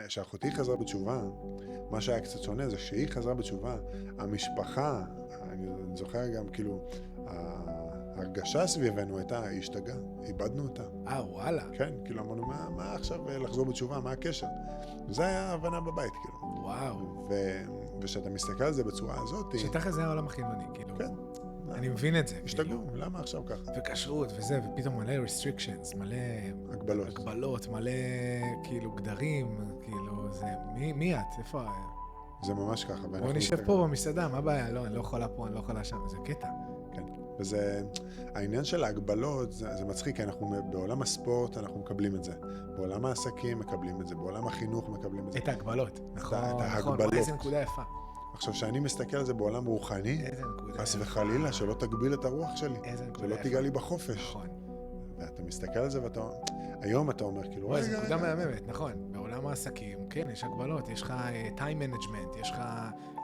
שאחותי חזרה בתשובה, מה שהיה קצת שונה זה שהיא חזרה בתשובה, המשפחה, אני זוכר גם כאילו, ההרגשה סביבנו הייתה, היא השתגעה, איבדנו אותה. וואלה. כן, כאילו אמרנו, מה עכשיו לחזור בתשובה, מה הקשר? וזה היה ההבנה בבית, כאילו. וואו. ושאתה מסתכל על זה בצורה הזאת... שתכף זה העולם החילוני, כאילו. כן. אני מבין את זה. השתגעו, למה עכשיו ככה? וכשרות וזה, ופתאום מלא restrictions, מלא... הגבלות, מלא כאילו גדרים, כאילו זה... מי את? איפה... זה ממש ככה. בוא נשב פה במסעדה, מה הבעיה? לא, אני לא יכולה פה, אני לא יכולה שם, זה קטע. כן, וזה... העניין של ההגבלות, זה מצחיק, כי אנחנו בעולם הספורט אנחנו מקבלים את זה. בעולם העסקים מקבלים את זה, בעולם החינוך מקבלים את זה. את ההגבלות. נכון, נכון. איזה נקודה יפה. עכשיו, שאני מסתכל על זה בעולם רוחני, חס וחלילה, שלא תגביל את הרוח שלי. שלא תיגע לי בחופש. נכון. ואתה מסתכל על זה ואתה... היום אתה אומר, כאילו... וואי, זו נקודה מהממת, נכון. בעולם העסקים, כן, יש הגבלות, יש לך time management, יש לך,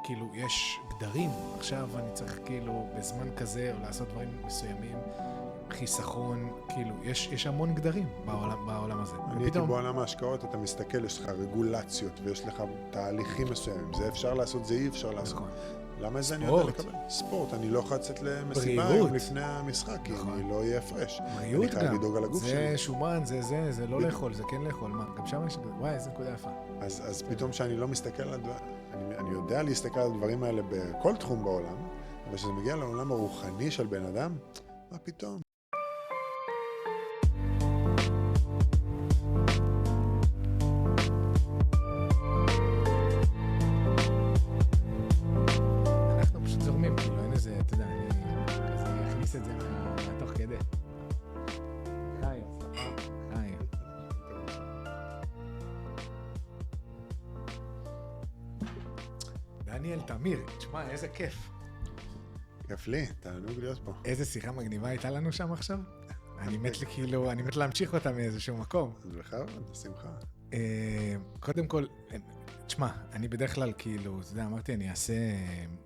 כאילו, יש גדרים. עכשיו אני צריך, כאילו, בזמן כזה, או לעשות דברים מסוימים, חיסכון, כאילו, יש המון גדרים בעולם הזה. אני הייתי בעולם ההשקעות, אתה מסתכל, יש לך רגולציות, ויש לך תהליכים מסוימים. זה אפשר לעשות, זה אי אפשר לעשות. נכון. למה זה אני יודע לקבל? ספורט, אני לא יכול לצאת למסיבה היום לפני המשחק, כי אני לא אהיה הפרש. בריאות גם. לדאוג על הגוף שלי. זה שומן, זה לא לאכול, זה כן לאכול. מה? גם שם יש... וואי, איזה נקודה יפה. אז פתאום שאני לא מסתכל על הדברים, אני יודע להסתכל על הדברים האלה בכל תחום בעולם, אבל כשזה מגיע לעולם הרוחני של בן אדם, מה פתאום? דניאל תמיר, תשמע, איזה כיף. כיף לי, תענוג להיות פה. איזה שיחה מגניבה הייתה לנו שם עכשיו? אני מת להמשיך אותה מאיזשהו מקום. אז בכלל, שמחה. קודם כל, תשמע, אני בדרך כלל כאילו, אתה יודע, אמרתי, אני אעשה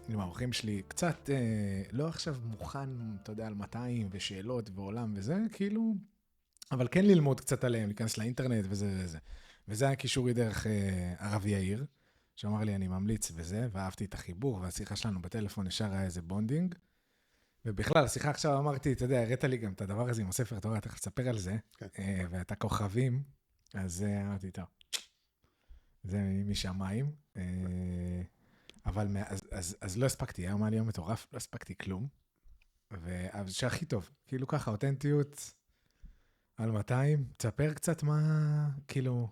עם האורחים שלי קצת, לא עכשיו מוכן, אתה יודע, על 200 ושאלות ועולם וזה, כאילו, אבל כן ללמוד קצת עליהם, להיכנס לאינטרנט וזה וזה. וזה היה קישורי דרך הרב יאיר, שאמר לי, אני ממליץ וזה, ואהבתי את החיבור, והשיחה שלנו בטלפון ישר היה איזה בונדינג. ובכלל, השיחה עכשיו אמרתי, אתה יודע, הראת לי גם את הדבר הזה עם הספר תורה, אתה תספר על זה, ואת הכוכבים, אז אמרתי, טוב, זה משמיים, אבל אז לא הספקתי, היה מה לי יום מטורף, לא הספקתי כלום, שהכי טוב, כאילו ככה, אותנטיות על 200, תספר קצת מה, כאילו,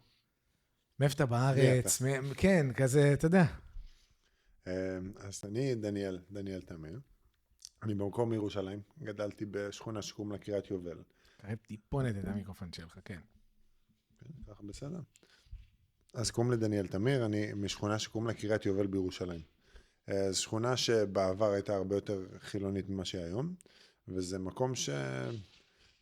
מאיפה אתה בארץ, כן, כזה, אתה יודע. אז אני דניאל תמיר, אני במקום מירושלים, גדלתי בשכונה שקוראים לה קריית יובל. תראה טיפונת את המיקרופון שלך, כן. ככה בסדר. אז קוראים לדניאל תמיר, אני משכונה שקוראים לה קריית יובל בירושלים. זו שכונה שבעבר הייתה הרבה יותר חילונית ממה שהיא היום, וזה מקום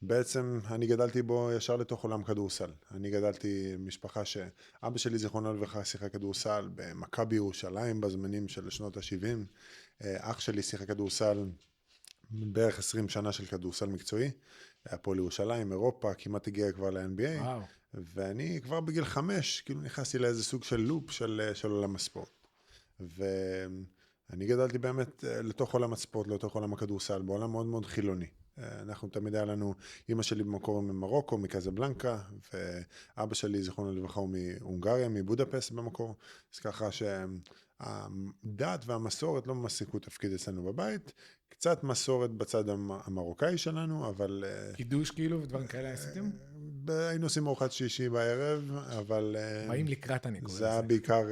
שבעצם אני גדלתי בו ישר לתוך עולם כדורסל. אני גדלתי משפחה שאבא שלי זיכרונו לברכה שיחק כדורסל במכבי ירושלים בזמנים של שנות ה-70. אח שלי שיחק כדורסל בערך 20 שנה של כדורסל מקצועי. הפועל ירושלים, אירופה, כמעט הגיע כבר ל-NBA. וואו. ואני כבר בגיל 5, כאילו נכנסתי לאיזה סוג של לופ של עולם הספורט. ואני גדלתי באמת לתוך עולם הספורט, לתוך עולם הכדורסל, בעולם מאוד מאוד חילוני. אנחנו תמיד היה לנו, אמא שלי במקור ממרוקו, מקזבלנקה, ואבא שלי זיכרונו לברכה הוא מהונגריה, מבודפסט במקור. אז ככה שהדת והמסורת לא מסיקו תפקיד אצלנו בבית, קצת מסורת בצד המרוקאי שלנו, אבל... קידוש כאילו ודברים כאלה עשיתם? היינו עושים ארוחת שישי בערב, אבל... באים לקראת אני קורא לזה. זה היה בעיקר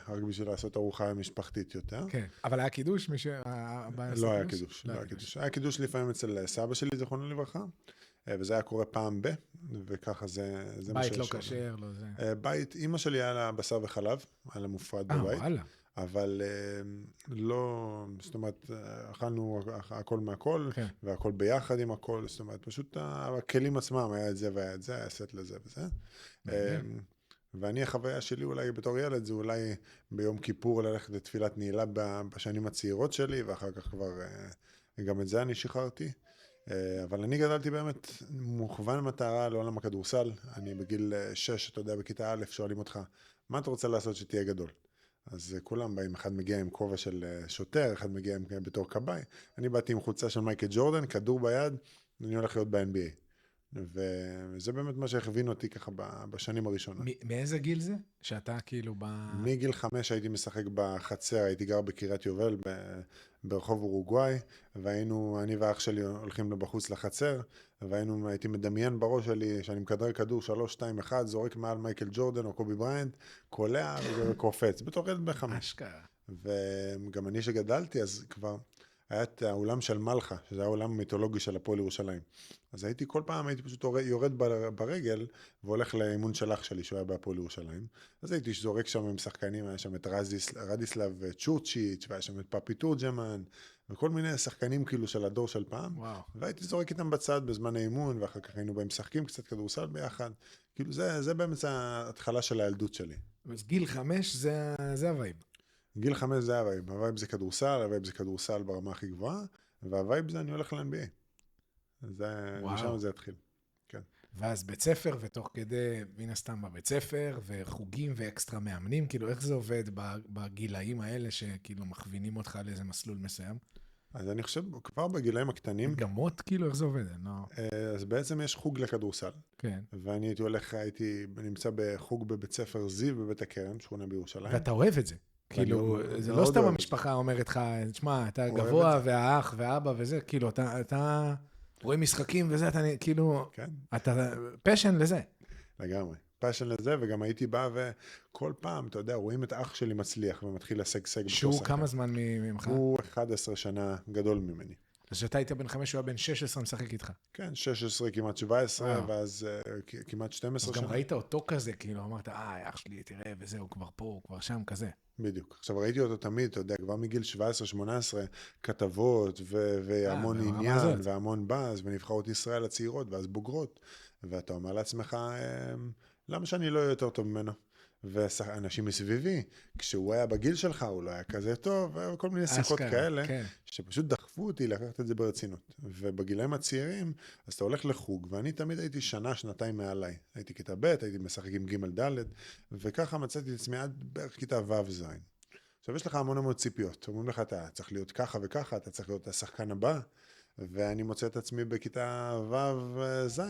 רק בשביל לעשות ארוחה משפחתית יותר. כן, אבל היה קידוש? לא היה קידוש, לא היה קידוש. היה קידוש לפעמים אצל סבא שלי, זיכרונו לברכה, וזה היה קורה פעם וככה זה מה בית לא כשר, לא זה. בית, אמא שלי היה לה בשר וחלב, היה לה מופרד בבית. וואלה. אבל לא, זאת אומרת, אכלנו הכל מהכל, והכל ביחד עם הכל, זאת אומרת, פשוט הכלים עצמם, היה את זה והיה את זה, היה סט לזה וזה. ואני, החוויה שלי אולי בתור ילד, זה אולי ביום כיפור ללכת לתפילת נעילה בשנים הצעירות שלי, ואחר כך כבר, גם את זה אני שחררתי. אבל אני גדלתי באמת מוכוון מטרה לעולם הכדורסל. אני בגיל 6, אתה יודע, בכיתה א', שואלים אותך, מה אתה רוצה לעשות שתהיה גדול? אז כולם באים, אחד מגיע עם כובע של שוטר, אחד מגיע בתור קב"י, אני באתי עם חולצה של מייקל ג'ורדן, כדור ביד, אני הולך להיות ב-NBA. וזה באמת מה שהכווין אותי ככה בשנים הראשונות. מאיזה גיל זה? שאתה כאילו מגיל 5 הייתי משחק בחצר, הייתי גר בקריית יובל ברחוב אורוגוואי, והיינו, אני ואח שלי הולכים בחוץ לחצר, הייתי מדמיין בראש שלי שאני מכדרר כדור 3, 2, 1, זורק מעל מייקל ג'ורדן או קובי בריינט, קולע וקופץ, בתור ילד ב5. אשכרה. וגם אני שגדלתי, אז כבר היה את האולם של מלכה, שזה האולם המיתולוגי של הפועל ירושלים. אז כל פעם הייתי פשוט יורד ברגל, והולך לאימון של אח שלי, שהוא היה בהפועל ירושלים. אז הייתי זורק שם עם שחקנים, היה שם את רדיסלב צ'ורצ'יץ', והיה שם את פאפי תורג'מן, וכל מיני שחקנים כאילו של הדור של פעם. וואו. והייתי זורק איתם בצד בזמן האימון, ואחר כך היינו בהם משחקים קצת כדורסל ביחד. כאילו זה באמת ההתחלה של הילדות שלי. אז גיל 5 זה הווייב. גיל 5 זה הווייב. הווייב זה כדורסל, הווייב זה כדורסל ברמה הכי גבוהה, והווייב זה אני הולך ל-NBA. משם זה התחיל. כן. ואז בית ספר, ותוך כדי, מן הסתם בבית ספר, וחוגים ואקסטרה מאמנים, כאילו איך זה עובד בגילאים האלה, שכאילו מכווינים אותך לאיזה מסלול מסוים? אז אני חושב, כבר בגילאים הקטנים, גמות, כאילו, איך זה עובד? אז בעצם יש חוג לכדורסל. כן. ואני הייתי נמצא בחוג בבית ספר זיו בבית הכרם, שכונה בירושלים. ואתה אוהב את זה. כאילו, זה לא סתם המשפחה אומרת לך, תשמע, אתה גבוה, והאח, והאבא וזה, כאילו, אתה רואה משחקים וזה, אתה כאילו, אתה פשן לזה. לגמרי. פשן לזה, וגם הייתי בא וכל פעם, אתה יודע, רואים את אח שלי מצליח ומתחיל לשגשג. שהוא כמה זמן ממך? הוא 11 שנה גדול ממני. אז שאתה היית בן 5, הוא היה בן 16 משחק איתך. כן, 16, כמעט 17, ואז כמעט 12 שנה. אז גם ראית אותו כזה, כאילו, אמרת, אח שלי, תראה, וזה, הוא כבר פה, הוא כבר שם, כזה. בדיוק. עכשיו, ראיתי אותו תמיד, אתה יודע, כבר מגיל 17-18, כתבות, והמון עניין, והמון באז, ונבחרות ישראל הצעירות, ואז בוגרות. ואתה אומר לעצמך, למה שאני לא אהיה יותר טוב ממנו? ואנשים מסביבי, כשהוא היה בגיל שלך, הוא לא היה כזה טוב, וכל מיני שיחות כאלה, שפשוט דחפו אותי לקחת את זה ברצינות. ובגילאים הצעירים, אז אתה הולך לחוג, ואני תמיד הייתי שנה, שנתיים מעליי. הייתי כיתה ב', הייתי משחק עם ג' ד', וככה מצאתי את עצמי עד בערך כיתה ו' ז'. עכשיו יש לך המון ציפיות, אומרים לך, אתה צריך להיות ככה וככה, אתה צריך להיות השחקן הבא, ואני מוצא את עצמי בכיתה ו' ז',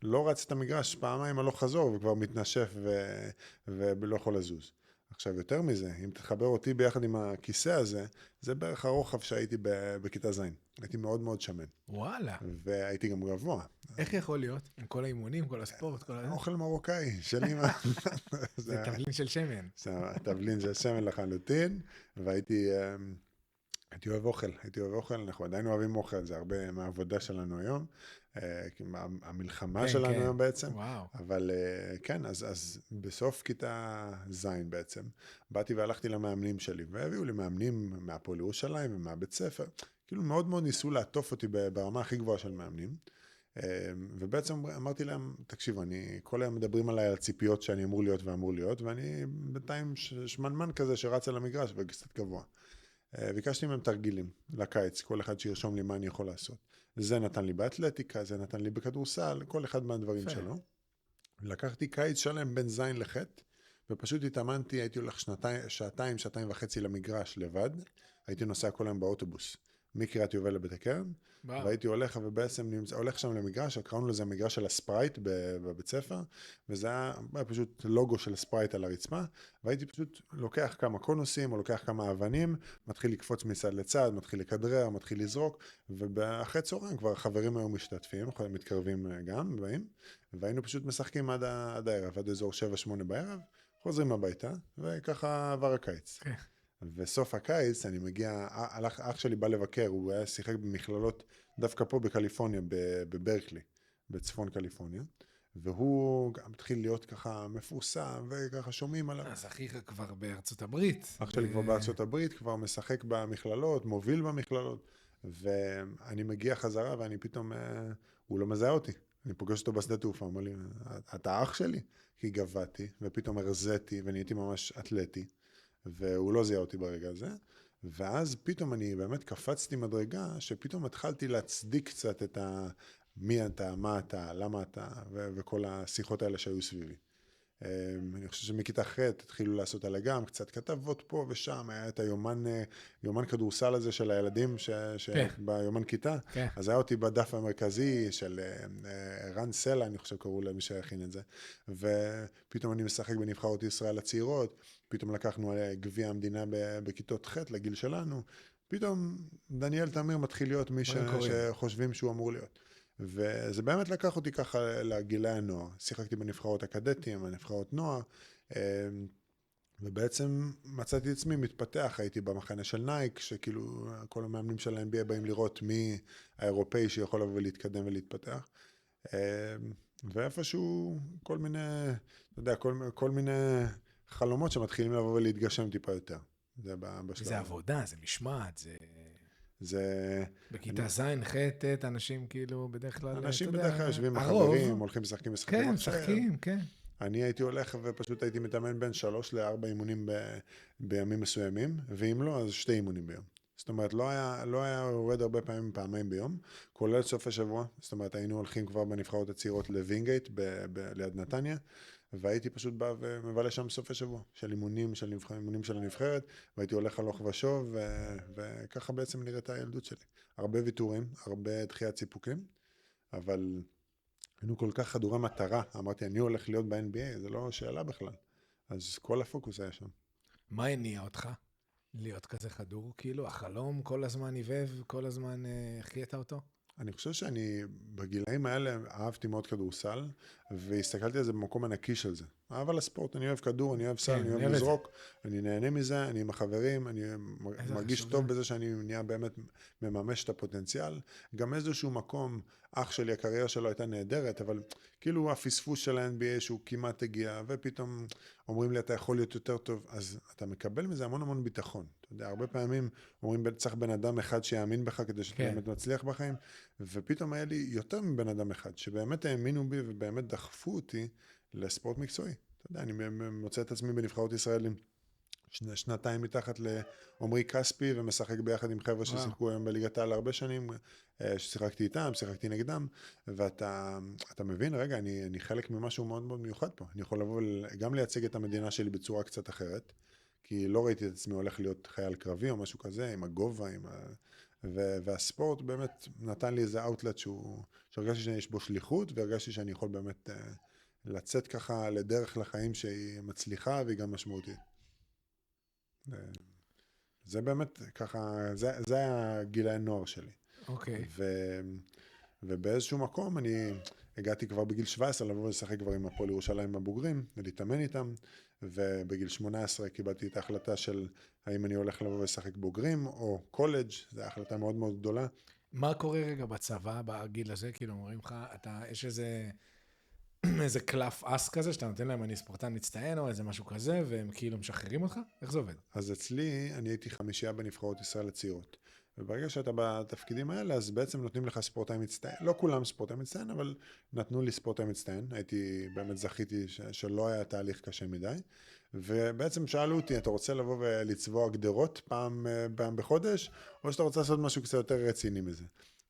לא רץ את המגרש, פעמיים הלוך חזור, וכבר מתנשף ולא יכול לזוז. עכשיו, יותר מזה, אם תחבר אותי ביחד עם הכיסא הזה, זה בערך הרוחב שהייתי בכיתה ז'. הייתי מאוד מאוד שמן. וואלה. והייתי גם גבוה. איך יכול להיות? עם כל האימונים, כל הספורט, כל הזה? אוכל מרוקאי, של אמא. זה תבלין של שמן. זה תבלין של שמן לחלוטין, והייתי אוהב אוכל, אנחנו עדיין אוהבים אוכל, זה הרבה מהעבודה שלנו היום, המלחמה שלנו היום בעצם, אבל כן, אז בסוף כיתה ז' בעצם, באתי והלכתי למאמנים שלי, והביאו לי מאמנים מהפועל ירושלים ומהבית ספר, כאילו מאוד מאוד ניסו לעטוף אותי ברמה הכי גבוהה של מאמנים, ובעצם אמרתי להם, תקשיבו, כל היום מדברים עליי על ציפיות שאני אמור להיות, ואני בינתיים שמנמן כזה שרץ על המגרש וקצת גבוה. ביקשתי מהם תרגילים לקיץ, כל אחד שירשום לי מה אני יכול לעשות. זה נתן לי באתלטיקה, זה נתן לי בכדורסל, כל אחד מהדברים שלו. לקחתי קיץ שלם בין זין לחטא, ופשוט התאמנתי, הייתי הולך שעתיים וחצי למגרש לבד, הייתי נוסע כל היום באוטובוס, מקריית יובל לבית הכרם, והייתי הולך ובעצם הולך שם למגרש, קראנו לזה המגרש של הספרייט בבית ספר, וזה היה פשוט לוגו של הספרייט על הרצפה, והייתי פשוט לוקח כמה קונוסים, או לוקח כמה אבנים, מתחיל לקפוץ מצד לצד, מתחיל לכדרר, מתחיל לזרוק, ואחרי צהריים כבר חברים היו משתתפים, מתקרבים גם, והיינו פשוט משחקים עד הערב, עד אזור 7-8 בערב, חוזרים הביתה, וככה עבר הקיץ. וסוף הקיץ אני מגיע, אח שלי בא לבקר, הוא היה שיחק במכללות דווקא פה בקליפורניה, בברקלי, בצפון קליפורניה, והוא גם התחיל להיות ככה מפורסם, וככה שומעים עליו. אז אחיך כבר בארצות הברית. אח שלי כבר בארצות הברית, כבר משחק במכללות, מוביל במכללות, ואני מגיע חזרה ואני פתאום, הוא לא מזהה אותי. אני פוגש אותו בשדה תעופה, אומר לי, אתה אח שלי? כי גבעתי, ופתאום הרזיתי, ונהייתי ממש אתלטי. והוא לא זיהה אותי ברגע הזה, ואז פתאום אני באמת קפצתי מדרגה, שפתאום התחלתי להצדיק קצת את מי אתה, מה אתה, למה אתה, וכל השיחות האלה שהיו סביבי. אני חושב שמכיתה ח' התחילו לעשות על אגם, קצת כתבות פה ושם, היה את יומן כדורסל הזה של הילדים ביומן כיתה, אז היה אותי בדף המרכזי של רן סלע, אני חושב קראו למי שהכין את זה, ופתאום אני משחק בנבחרות ישראל הצעירות, פתאום לקחנו גביע המדינה בכיתות ח' לגיל שלנו, פתאום דניאל תמיר מתחיל להיות מי שחושבים שהוא אמור להיות. וזה באמת לקח אותי ככה לגילי הנוער. שיחקתי בנבחרות אקדטיים, בנבחרות נוער, ובעצם מצאתי עצמי מתפתח, הייתי במחנה של נייק, שכאילו כל המאמנים של ה-NBA באים לראות מי האירופאי שיכול לבוא ולהתקדם ולהתפתח. ואיפשהו כל מיני, אתה יודע, כל מיני חלומות שמתחילים לבוא ולהתגשם טיפה יותר. זה עבודה, זה משמעת, זה... בכיתה ז', ח', ט', אנשים כאילו בדרך כלל... אנשים בדרך כלל יושבים בחברים, הולכים משחקים משחקים. כן, משחקים, כן. אני הייתי הולך ופשוט הייתי מתאמן בין 3 ל-4 אימונים בימים מסוימים, ואם לא, אז 2 אימונים ביום. זאת אומרת, לא היה יורד הרבה פעמיים ביום, כולל סוף השבוע. זאת אומרת, היינו הולכים כבר בנבחרות הצעירות לווינגייט, ליד נתניה, והייתי פשוט בא ומבלה שם סוף השבוע, של אימונים של הנבחרת, והייתי הולך הלוך ושוב, וככה בעצם נראית הילדות שלי. הרבה ויתורים, הרבה דחיית סיפוקים, אבל היינו כל כך חדורי מטרה, אמרתי, אני הולך להיות ב-NBA, זה לא שאלה בכלל. אז כל הפוקוס היה שם. מה הניע אותך להיות כזה חדור? כאילו, החלום כל הזמן ניבב, כל הזמן החייתה אותו? אני חושב שאני בגילאים האלה אהבתי מאוד כדורסל, והסתכלתי על זה במקום ענקי של זה. אהבה לספורט, אני אוהב כדור, אני אוהב סל, אני אוהב לזרוק, אני נהנה מזה, אני עם החברים, אני מרגיש טוב בזה שאני נהיה באמת מממש את הפוטנציאל. גם איזשהו מקום, אח שלי, הקריירה שלו הייתה נהדרת, אבל כאילו הפספוס של ה-NBA שהוא כמעט הגיע, ופתאום אומרים לי, אתה יכול להיות יותר טוב, אז אתה מקבל מזה המון ביטחון. אתה יודע, הרבה פעמים אומרים, צריך בן אדם אחד שיאמין בך כדי שאתה באמת מצליח בחיים, ופתאום היה לי יותר מבן אדם אחד, שבאמת האמינו בי ובאמת דחפו אותי לספורט מקצועי. אתה יודע, אני מוצא את עצמי בנבחרות ישראל עם 2 מתחת לעומרי כספי, ומשחק ביחד עם חבר'ה ששיחקו היום בליגת העל הרבה שנים, ששיחקתי איתם, שיחקתי נגדם, ואתה מבין, רגע, אני חלק ממשהו מאוד מיוחד פה. אני יכול לבוא גם לייצג את המדינה שלי בצורה קצת אחרת, כי לא ראיתי את עצמי הולך להיות חייל קרבי או משהו כזה, עם הגובה, והספורט באמת נתן לי איזה אאוטלט שהרגשתי שיש בו שליחות, והרגשתי שאני יכול באמת לצאת ככה לדרך לחיים שהיא מצליחה והיא גם משמעותית. זה באמת ככה, זה היה גילי הנוער שלי. אוקיי. ובאיזשהו מקום אני הגעתי כבר בגיל 17 לבוא ולשחק כבר עם הפועל ירושלים הבוגרים, ולהתאמן איתם, ובגיל 18 קיבלתי את ההחלטה של האם אני הולך לבוא ולשחק בוגרים או קולג', זו החלטה מאוד גדולה. מה קורה רגע בצבא, בגיל הזה? כאילו אומרים לך, יש איזה קלף אס כזה, שאתה נותן להם אני ספורטן מצטיין או איזה משהו כזה, והם כאילו משחררים אותך? איך זה עובד? אז אצלי, אני הייתי 5 בנבחרות ישראל הצעירות. וברגע שאתה בתפקידים האלה, אז בעצם נותנים לך ספורטאי מצטיין. לא כולם ספורטאי מצטיין, אבל נתנו לי ספורטאי מצטיין. באמת זכיתי שלא היה תהליך קשה מדי. ובעצם שאלו אותי, אתה רוצה לבוא ולצבוע גדרות פעם בחודש, או שאתה רוצה לעשות משהו קצת יותר רציני מזה?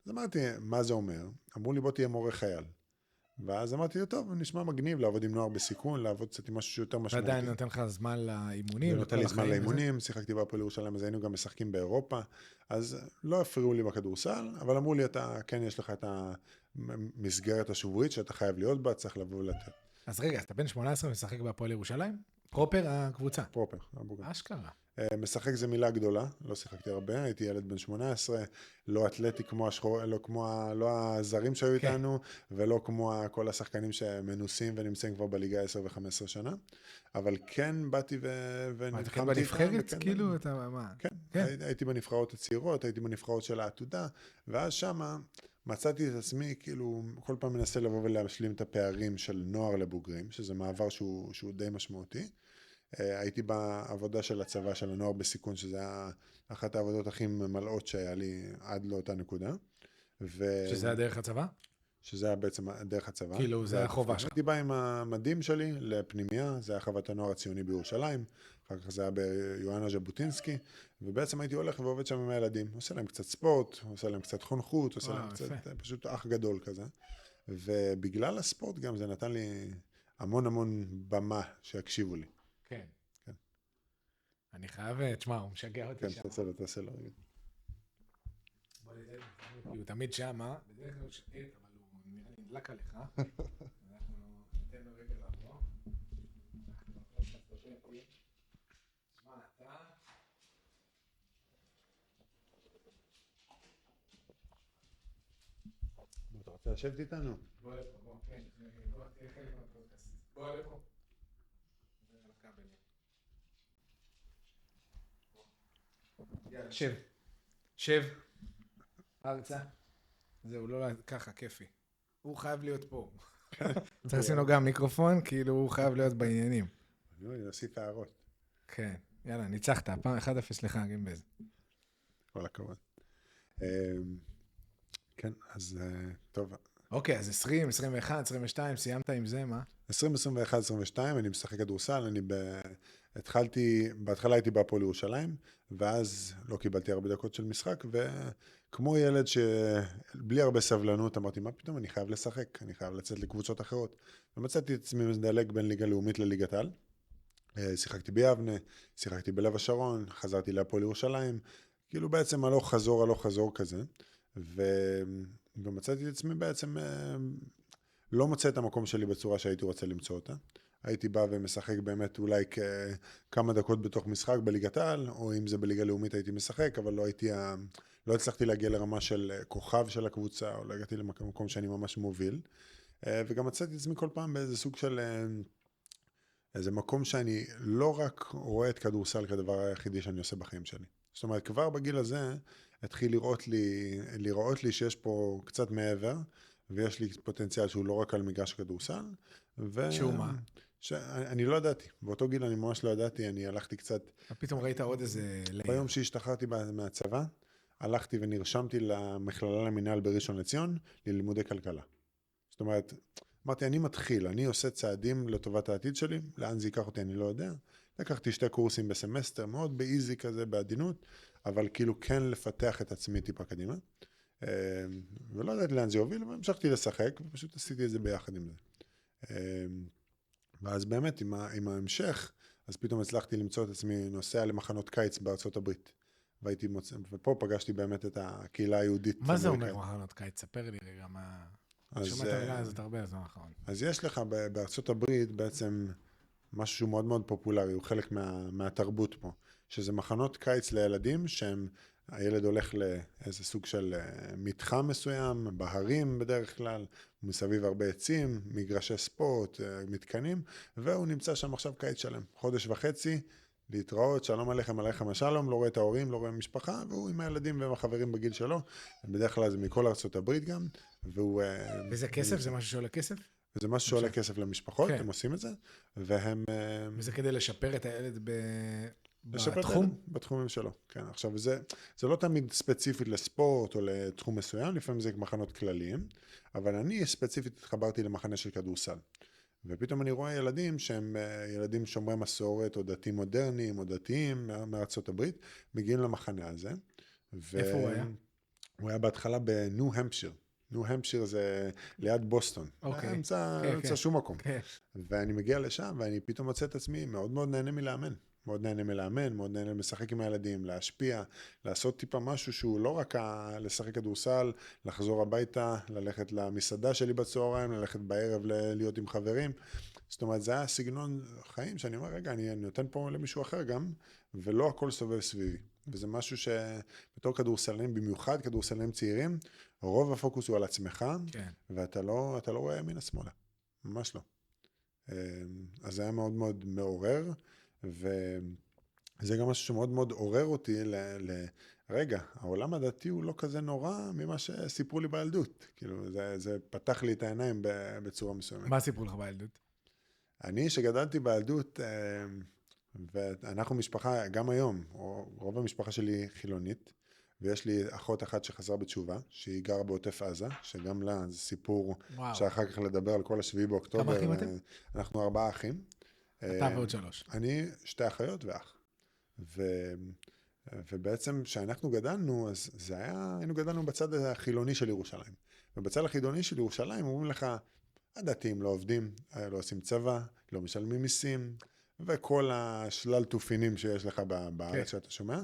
אז אמרתי, מה זה אומר? אמרו לי, בוא תהיה מורה חייל. ואז אמרתי, טוב, נשמע מגניב לעבוד עם נוער בסיכון, לעבוד קצת עם משהו שיותר משמעותי. ועדיין נותן לך זמן לאימונים. נותן לי זמן לאימונים, שיחקתי בהפועל ירושלים, אז היינו גם משחקים באירופה, אז לא הפריעו לי בכדורסל, אבל אמרו לי, כן, יש לך את המסגרת השבועית שאתה חייב להיות בה, צריך לבוא ולתת. אז רגע, אתה בן 18 משחק בהפועל ירושלים? פרופר הקבוצה? פרופר. אשכרה. משחק זה מילה גדולה, לא שיחקתי הרבה, הייתי ילד בן 18, לא אתלטי כמו לא הזרים שהיו איתנו, ולא כמו כל השחקנים שמנוסים ונמצאים כבר בליגה 10 ו-15 שנה, אבל כן באתי ונלחמתי. כן בנבחרת? כאילו אתה מה? כן, הייתי בנבחרות הצעירות, הייתי בנבחרות של העתודה, ואז שמה מצאתי את עצמי, כאילו, כל פעם מנסה לבוא ולהשלים את הפערים של נוער לבוגרים, שזה מעבר שהוא די משמעותי. הייתי בעבודה של הצבא של הנוער בסיכון, שזה היה אחת העבודות הכי ממלאות שהיה לי עד לאותה נקודה. שזה היה דרך הצבא? שזה היה בעצם דרך הצבא. כאילו, זה היה חובה שלך. הייתי בא עם המדים שלי לפנימיה, זה היה חוות הנוער הציוני בירושלים, אחר כך זה היה ביואנה ז'בוטינסקי, ובעצם הייתי הולך ועובד שם עם הילדים, עושה להם קצת ספורט, עושה להם קצת חונכות, עושה להם קצת, פשוט אח גדול כזה. ובגלל הספורט גם זה נתן לי המון המון במה שיקשיבו לי. כן. כן. אני חייב, תשמע, הוא משגע אותי כן, שם. תעשה לו. בוא נראה, כי הוא תמיד שמה, בדרך כלל הוא שקט, אבל הוא נראה לי נדלק עליך. אנחנו ניתן לו רגע לבוא. תשמע, אתה רוצה לשבת איתנו? בוא לפה, בוא, כן, בוא, תהיה חלק מהפודקאסט. בוא לפה. יאללה, שב. שב. ארצה. זהו, לא ככה, כיפי. הוא חייב להיות פה. צריך לשים לו גם מיקרופון, כאילו הוא חייב להיות בעניינים. אני אוסיף הערות. כן, יאללה, ניצחת. הפעם 1-0 לך, גימבז. כל הכבוד. כן, אז טוב. אוקיי, אז 20, 21, 22, סיימת עם זה, מה? 20, 21, 22, אני משחק כדורסל, בהתחלה הייתי בהפועל ירושלים, ואז לא קיבלתי הרבה דקות של משחק, וכמו ילד שבלי הרבה סבלנות, אמרתי, מה פתאום, אני חייב לשחק, אני חייב לצאת לקבוצות אחרות. ומצאתי את עצמי מדלג בין ליגה לאומית לליגת העל. שיחקתי ביבנה, שיחקתי בלב השרון, חזרתי להפועל ירושלים, כאילו בעצם הלוך חזור כזה, ומצאתי את עצמי בעצם לא מוצא את המקום שלי בצורה שהייתי רוצה למצוא אותה. הייתי בא ומשחק באמת אולי כמה דקות בתוך משחק בליגת העל, או אם זה בליגה לאומית הייתי משחק, אבל לא הצלחתי להגיע לרמה של כוכב של הקבוצה, או לא הגעתי למקום שאני ממש מוביל. וגם מצאתי את עצמי כל פעם באיזה סוג של איזה מקום שאני לא רק רואה את כדורסל כדבר היחידי שאני עושה בחיים שלי. זאת אומרת, כבר בגיל הזה התחיל לראות לי שיש פה קצת מעבר, ויש לי פוטנציאל שהוא לא רק על מגרש כדורסל. שהוא מה? אני לא ידעתי. באותו גיל אני ממש לא ידעתי, אני הלכתי קצת... פתאום ראית עוד איזה... ביום שהשתחררתי מהצבא, הלכתי ונרשמתי למכללה למינהל בראשון לציון, ללימודי כלכלה. זאת אומרת, אמרתי, אני מתחיל, אני עושה צעדים לטובת העתיד שלי, לאן זה ייקח אותי אני לא יודע. לקחתי 2 קורסים בסמסטר, מאוד באיזי כזה, בעדינות, אבל כאילו כן לפתח את עצמי טיפה קדימה. ולא ידעתי לאן זה יוביל, אבל המשכתי לשחק, ופשוט עשיתי את זה ביחד עם זה. ואז באמת, עם ההמשך, אז פתאום הצלחתי למצוא את עצמי נוסע למחנות קיץ בארצות הברית. ופה פגשתי באמת את הקהילה היהודית. מה זה אומר מחנות קיץ? ספר לי רגע מה... שומע את המילה הזאת הרבה, אז לא נכון. אז יש לך בארצות הברית בעצם משהו שהוא מאוד מאוד פופולרי, הוא חלק מהתרבות פה, שזה מחנות קיץ לילדים הילד הולך לאיזה סוג של מתחם מסוים, בהרים בדרך כלל, מסביב הרבה עצים, מגרשי ספורט, מתקנים, והוא נמצא שם עכשיו קיץ שלם, 1.5 חודש, להתראות, שלום עליכם, עליכם השלום, לא רואה את ההורים, לא רואה משפחה, והוא עם הילדים ועם החברים בגיל שלו, בדרך כלל זה מכל ארצות הברית גם, והוא... וזה כסף? זה משהו שעולה כסף? וזה משהו שעולה כסף למשפחות, הם עושים את זה, והם... וזה כדי לשפר את הילד בתחום? בתחומים שלו, כן. עכשיו, זה לא תמיד ספציפית לספורט או לתחום מסוים, לפעמים זה מחנות כלליים, אבל אני ספציפית התחברתי למחנה של כדורסל. ופתאום אני רואה ילדים שהם ילדים שומרי מסורת, או דתיים מודרניים, או דתיים מארצות הברית, מגיעים למחנה הזה. איפה הוא היה? הוא היה בהתחלה בניו המפשיר. ניו המפשיר זה ליד בוסטון. אוקיי. אמצע שום מקום. ואני מגיע לשם, ואני פתאום מוצא את עצמי מאוד מאוד נהנה מלאמן. מאוד נהנה מלאמן, מאוד נהנה לשחק עם הילדים, להשפיע, לעשות טיפה משהו שהוא לא רק לשחק כדורסל, לחזור הביתה, ללכת למסעדה שלי בצהריים, ללכת בערב להיות עם חברים. זאת אומרת, זה היה סגנון חיים שאני אומר, רגע, אני נותן פה למישהו אחר גם, ולא הכל סובב סביבי. וזה משהו שבתור כדורסלנים, במיוחד כדורסלנים צעירים, רוב הפוקוס הוא על עצמך, ואתה לא רואה ימינה שמאלה. ממש לא. אז זה היה מאוד מאוד מעורר, וזה גם משהו שמאוד מאוד עורר אותי רגע, העולם הדתי הוא לא כזה נורא ממה שסיפרו לי בילדות. כאילו, זה פתח לי את העיניים בצורה מסוימת. מה סיפרו לך בילדות? אני שגדלתי בילדות, ואנחנו משפחה, גם היום, רוב המשפחה שלי חילונית, ויש לי אחות אחת שחזרה בתשובה, שהיא גרה בעוטף עזה, שגם לה זה סיפור שאחר כך לדבר על כל 7 באוקטובר. כמה אחים אתם? אנחנו 4 אחים. אתה ועוד 3. אני 2 אחיות ואח. ובעצם כשאנחנו גדלנו, אז היינו גדלנו בצד החילוני של ירושלים. ובצד החילוני של ירושלים אומרים לך, הדתיים לא עובדים, לא עושים צבא, לא משלמים מיסים, וכל השלל תופינים שיש לך בארץ שאתה שומע,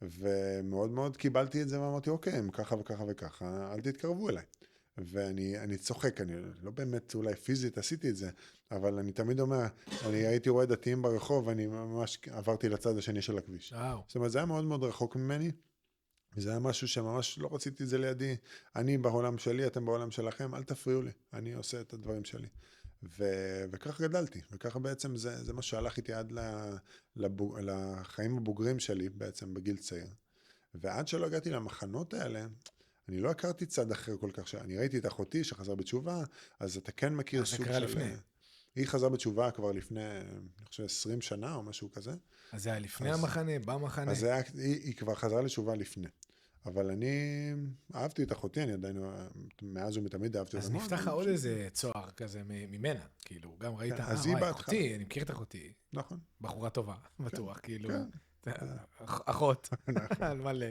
ומאוד מאוד קיבלתי את זה ואמרתי, אוקיי, אם ככה וככה וככה, אל תתקרבו אליי. ואני צוחק, אני לא באמת אולי פיזית עשיתי את זה, אבל אני תמיד אומר, אני הייתי רואה דתיים ברחוב, ואני ממש עברתי לצד השני של הכביש. זאת אומרת, זה היה מאוד מאוד רחוק ממני, וזה היה משהו שממש לא רציתי את זה לידי. אני בעולם שלי, אתם בעולם שלכם, אל תפריעו לי, אני עושה את הדברים שלי. וכך גדלתי, וככה בעצם זה מה שהלך איתי עד לחיים הבוגרים שלי בעצם בגיל צעיר. ועד שלא הגעתי למחנות האלה, אני לא הכרתי צד אחר כל כך, אני ראיתי את אחותי שחזר בתשובה, אז אתה כן מכיר סוג של... לפני. היא חזרה בתשובה כבר לפני, אני חושב, 20 שנה או משהו כזה. אז זה היה לפני המחנה, במחנה? אז היא כבר חזרה לתשובה לפני. אבל אני אהבתי את אחותי, אני עדיין, מאז ומתמיד אהבתי אותה. אז נפתח לך עוד איזה צוהר כזה ממנה, כאילו, גם ראית, אחותי, אני מכיר את אחותי. נכון. בחורה טובה, בטוח, כאילו, אחות, על מלא.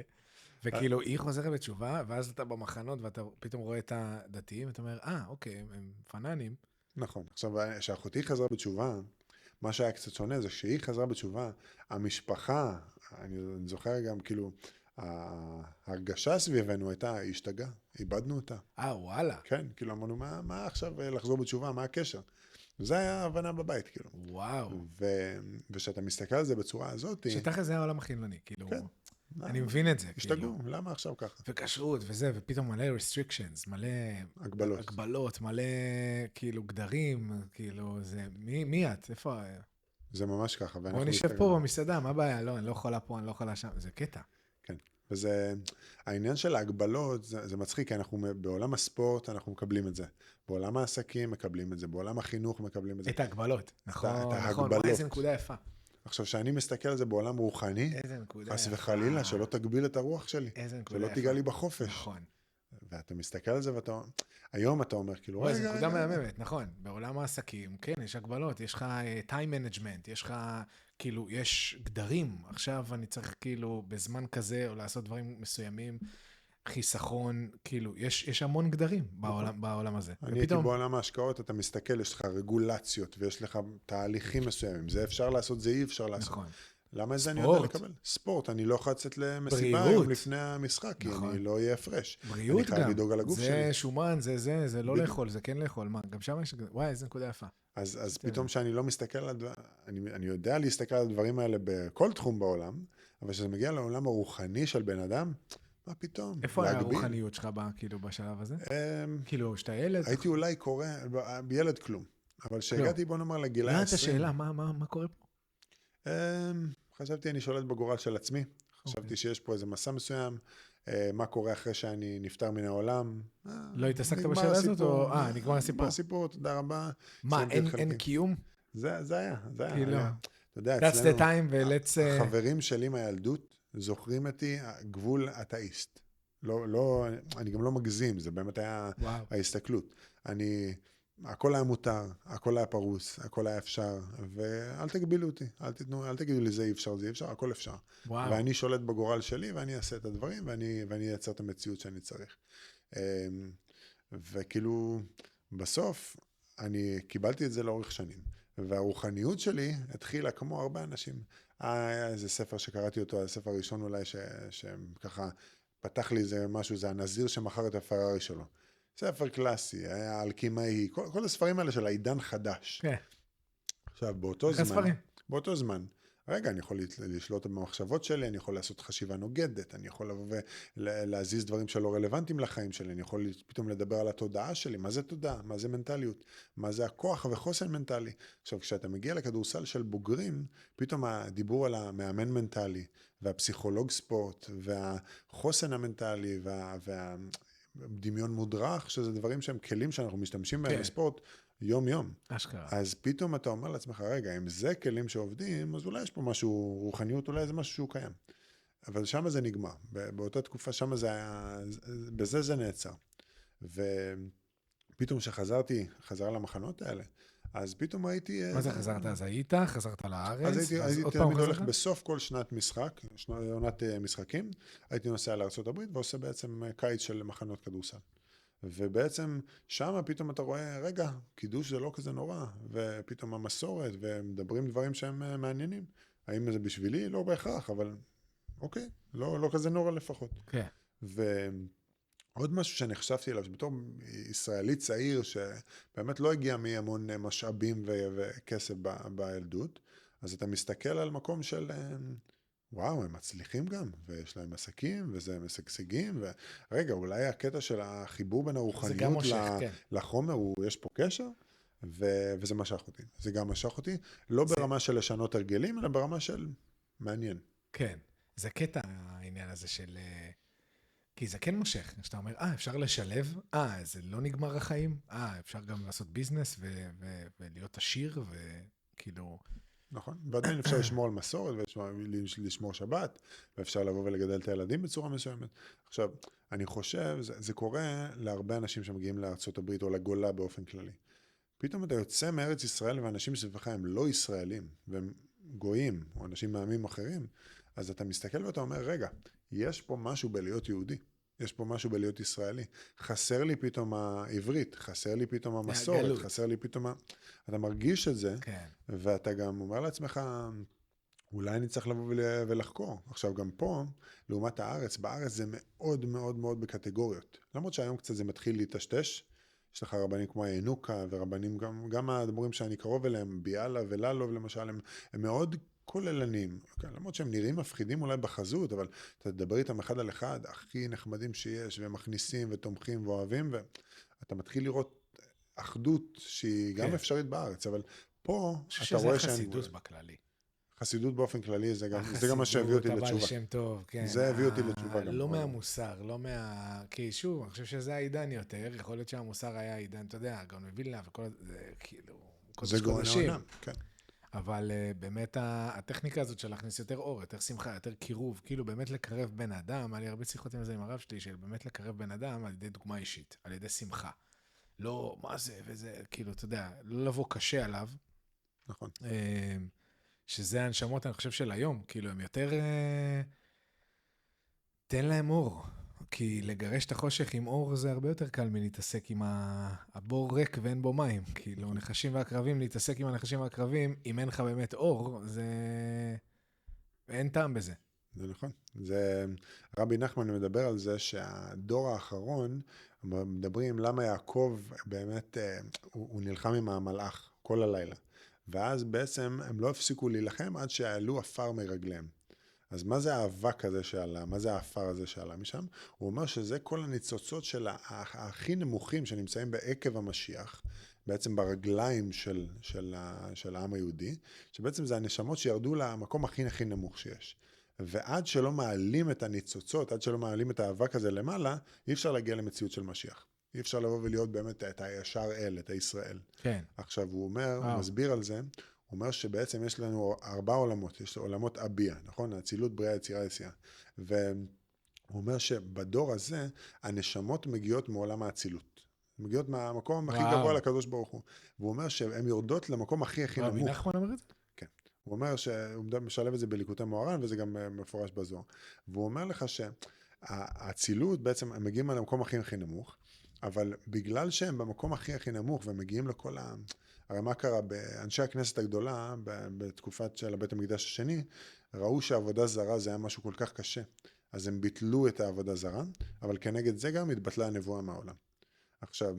וכאילו, היא חוזרת בתשובה, ואז אתה במחנות, ואתה פתאום רואה את הדתיים, ואתה אומר, אוקיי, הם פננים. נכון. עכשיו, כשאחותי חזרה בתשובה, מה שהיה קצת שונה זה שהיא חזרה בתשובה, המשפחה, אני זוכר גם כאילו, ההרגשה סביבנו הייתה, היא השתגעה, איבדנו אותה. וואלה. כן, כאילו אמרנו, מה עכשיו לחזור בתשובה, מה הקשר? וזה היה ההבנה בבית, כאילו. וואו. ושאתה מסתכל על זה בצורה הזאת... שתכף זה היה העולם החילוני, כאילו. כן. אני מבין את זה. השתגעו, למה עכשיו ככה? וכשרות וזה, ופתאום מלא restrictions, מלא... הגבלות, מלא כאילו גדרים, כאילו זה... מי את? איפה... זה ממש ככה. בוא נשב פה במסעדה, מה הבעיה? לא, אני לא יכולה פה, אני לא יכולה שם, זה קטע. כן, וזה... העניין של ההגבלות, זה מצחיק, כי אנחנו בעולם הספורט, אנחנו מקבלים את זה. בעולם העסקים מקבלים את זה, בעולם החינוך מקבלים את זה. את ההגבלות. נכון, נכון. איזה נקודה יפה. עכשיו, שאני מסתכל על זה בעולם רוחני, חס וחלילה, שלא תגביל את הרוח שלי. שלא תיגע לי בחופש. נכון. ואתה מסתכל על זה ואתה... היום אתה אומר, כאילו... וואי, זו נקודה מהממת, נכון. בעולם העסקים, כן, יש הגבלות, יש לך time management, יש לך, כאילו, יש גדרים. עכשיו אני צריך, כאילו, בזמן כזה, או לעשות דברים מסוימים, חיסכון, כאילו, יש המון גדרים בעולם הזה. אני הייתי בעולם ההשקעות, אתה מסתכל, יש לך רגולציות, ויש לך תהליכים מסוימים. זה אפשר לעשות, זה אי אפשר לעשות. נכון. למה זה אני יודע לקבל? ספורט, אני לא יכול לצאת למסיבה היום לפני המשחק, כי אני לא אהיה הפרש. בריאות גם. אני חייב לדאוג על הגוף שלי. זה שומן, זה לא לאכול, זה כן לאכול. מה, גם שם יש... וואי, איזה נקודה יפה. אז פתאום שאני לא מסתכל על הדברים, אני יודע להסתכל על הדברים האלה בכל תחום בעולם, אבל כשזה מגיע לעולם הרוחני של בן אדם, מה פתאום? איפה הרוחניות שלך כאילו בשלב הזה? כאילו, שאתה ילד? הייתי אולי קורא, ילד כלום. אבל שהגעתי, בוא נאמר, לגילה 20. את השאלה, מה קורה פה? חשבתי, אני שולט בגורל של עצמי. חשבתי שיש פה איזה מסע מסוים, מה קורה אחרי שאני נפטר מן העולם. לא התעסקת בשאלה הזאת? או... נגמר הסיפור. נגמר הסיפור, תודה רבה. מה, אין קיום? זה היה. כאילו, אתה יודע, that's the time ולlet's... החברים שלי מהילדות זוכרים אותי גבול אתאיסט. לא, אני גם לא מגזים, זה באמת היה ההסתכלות. הכל היה מותר, הכל היה פרוס, הכל היה אפשר, ואל תגבילו אותי, אל תגידו לי זה אי אפשר, זה אי אפשר, הכל אפשר. ואני שולט בגורל שלי, ואני אעשה את הדברים, ואני אייצר את המציאות שאני צריך. וכאילו, בסוף, אני קיבלתי את זה לאורך שנים, והרוחניות שלי התחילה כמו הרבה אנשים. היה איזה ספר שקראתי אותו, הספר הראשון אולי, שככה פתח לי איזה משהו, זה הנזיר שמכר את הפרארי שלו. ספר קלאסי, היה אלכימאי, כל הספרים האלה של העידן חדש. כן. עכשיו, באותו זמן, רגע, אני יכול לשלוט במחשבות שלי, אני יכול לעשות חשיבה נוגדת, אני יכול לבוא ולהזיז דברים שלא רלוונטיים לחיים שלי, אני יכול פתאום לדבר על התודעה שלי, מה זה תודעה, מה זה מנטליות, מה זה הכוח וחוסן מנטלי. עכשיו, כשאתה מגיע לכדורסל של בוגרים, פתאום הדיבור על המאמן מנטלי, והפסיכולוג ספורט, והחוסן המנטלי, דמיון מודרך, שזה דברים שהם כלים שאנחנו משתמשים בהם בספורט יום יום. אשכרה. אז פתאום אתה אומר לעצמך, רגע, אם זה כלים שעובדים, אז אולי יש פה משהו, רוחניות, אולי זה משהו שהוא קיים. אבל שם זה נגמר. באותה תקופה שם זה היה, בזה זה נעצר. ופתאום חזר למחנות האלה, אז פתאום הייתי... מה זה חזרת? אז חזרת לארץ? אז הייתי תמיד הולך בסוף כל שנת משחק, עונת משחקים, הייתי נוסע לארצות הברית ועושה בעצם קיץ של מחנות כדורסל. ובעצם שם פתאום אתה רואה, רגע, קידוש זה לא כזה נורא, ופתאום המסורת, ומדברים דברים שהם מעניינים. האם זה בשבילי? לא בהכרח, אבל אוקיי, לא כזה נורא לפחות. כן. ועוד משהו שנחשפתי אליו, שבתור ישראלי צעיר, שבאמת לא הגיע מהמון משאבים וכסף בילדות, אז אתה מסתכל על מקום של, וואו, הם מצליחים גם, ויש להם עסקים, וזה משגשגים, ורגע, אולי הקטע של החיבור בין הרוחניות מושך, כן. לחומר, יש פה קשר, וזה משך אותי. זה גם משך אותי, לא ברמה של לשנות הרגלים, אלא ברמה של מעניין. כן, זה קטע העניין הזה של... כי זה כן מושך, שאתה אומר, אפשר לשלב, זה לא נגמר החיים, אפשר גם לעשות ביזנס ולהיות עשיר, וכאילו... נכון, ועדיין אפשר לשמור על מסורת, ולשמור שבת, ואפשר לבוא ולגדל את הילדים בצורה מסוימת. עכשיו, אני חושב, זה קורה להרבה אנשים שמגיעים לארצות הברית, או לגולה באופן כללי. פתאום אתה יוצא מארץ ישראל, ואנשים סביבך הם לא ישראלים, והם גויים, או אנשים מעמים אחרים, אז אתה מסתכל ואתה אומר, רגע, יש פה משהו בלהיות יהודי, יש פה משהו בלהיות ישראלי. חסר לי פתאום העברית, חסר לי פתאום המסורת, חסר לי פתאום... אתה מרגיש את זה, כן. ואתה גם אומר לעצמך, אולי אני צריך לבוא ולחקור. עכשיו גם פה, לעומת הארץ, בארץ זה מאוד מאוד מאוד בקטגוריות. למרות שהיום קצת זה מתחיל להתשתש, יש לך רבנים כמו הינוקה, ורבנים גם הדברים שאני קרוב אליהם, ביאלה וללוב למשל, הם מאוד כוללנים, למרות שהם נראים מפחידים אולי בחזות, אבל אתה תדבר איתם אחד על אחד, הכי נחמדים שיש, והם מכניסים ותומכים ואוהבים, ואתה מתחיל לראות אחדות שהיא גם אפשרית בארץ, אבל פה אתה רואה שזה חסידות בכללי. חסידות באופן כללי, זה גם מה שהביא אותי לתשובה. הבעל שם טוב, כן. זה הביא אותי לתשובה גם. לא מהמוסר, לא כי שוב, אני חושב שזה העידן יותר, יכול להיות שהמוסר היה העידן, אתה יודע, גם מווילנה וכל זה, כאילו, זה גאוני העולם, כן. אבל באמת הטכניקה הזאת של להכניס יותר אור, יותר שמחה, יותר קירוב, כאילו באמת לקרב בן אדם, היה לי הרבה שיחות עם זה עם הרב שלי, של באמת לקרב בן אדם על ידי דוגמה אישית, על ידי שמחה. לא, מה זה וזה, כאילו, אתה יודע, לא לבוא קשה עליו. נכון. שזה הנשמות, אני חושב, של היום, כאילו, הם יותר... תן להם אור, כי לגרש את החושך עם אור זה הרבה יותר קל מלהתעסק עם הבור ריק ואין בו מים. כאילו, נחשים והקרבים, להתעסק עם הנחשים והקרבים, אם אין לך באמת אור, זה... אין טעם בזה. זה נכון. רבי נחמן מדבר על זה שהדור האחרון, מדברים למה יעקב באמת, הוא נלחם עם המלאך כל הלילה. ואז בעצם הם לא הפסיקו להילחם עד שעלו אפר מרגליהם. אז מה זה האבק הזה שעלה? מה זה האפר הזה שעלה משם? הוא אומר שזה כל הניצוצות של הכי נמוכים שנמצאים בעקב המשיח, בעצם ברגליים של העם היהודי, שבעצם זה הנשמות שירדו למקום הכי נמוך שיש. ועד שלא מעלים את הניצוצות, עד שלא מעלים את האבק הזה למעלה, אי אפשר להגיע למציאות של משיח. אי אפשר לבוא ולהיות באמת את הישר אל, את הישראל. כן. עכשיו הוא אומר, הוא מסביר על זה, הוא אומר שבעצם יש לנו 4 עולמות, יש עולמות אביה, נכון? האצילות, בריאה, יצירה, יציאה. והוא אומר שבדור הזה, הנשמות מגיעות מעולם האצילות. מגיעות מהמקום הכי גבוה לקדוש ברוך הוא. והוא אומר שהן יורדות למקום הכי נמוך. רבי נחמן אומר את זה? כן. הוא אומר שהוא משלב את זה בליקוטי מוהר"ן, וזה גם מפורש בזוהר. והוא אומר לך שהאצילות בעצם, הם מגיעים למקום הכי נמוך, אבל בגלל שהם במקום הכי נמוך, והם מגיעים לכל הרי מה קרה? באנשי הכנסת הגדולה, בתקופת של הבית המקדש השני, ראו שעבודה זרה זה היה משהו כל כך קשה. אז הם ביטלו את העבודה זרה, אבל כנגד זה גם התבטלה הנבואה מהעולם. עכשיו,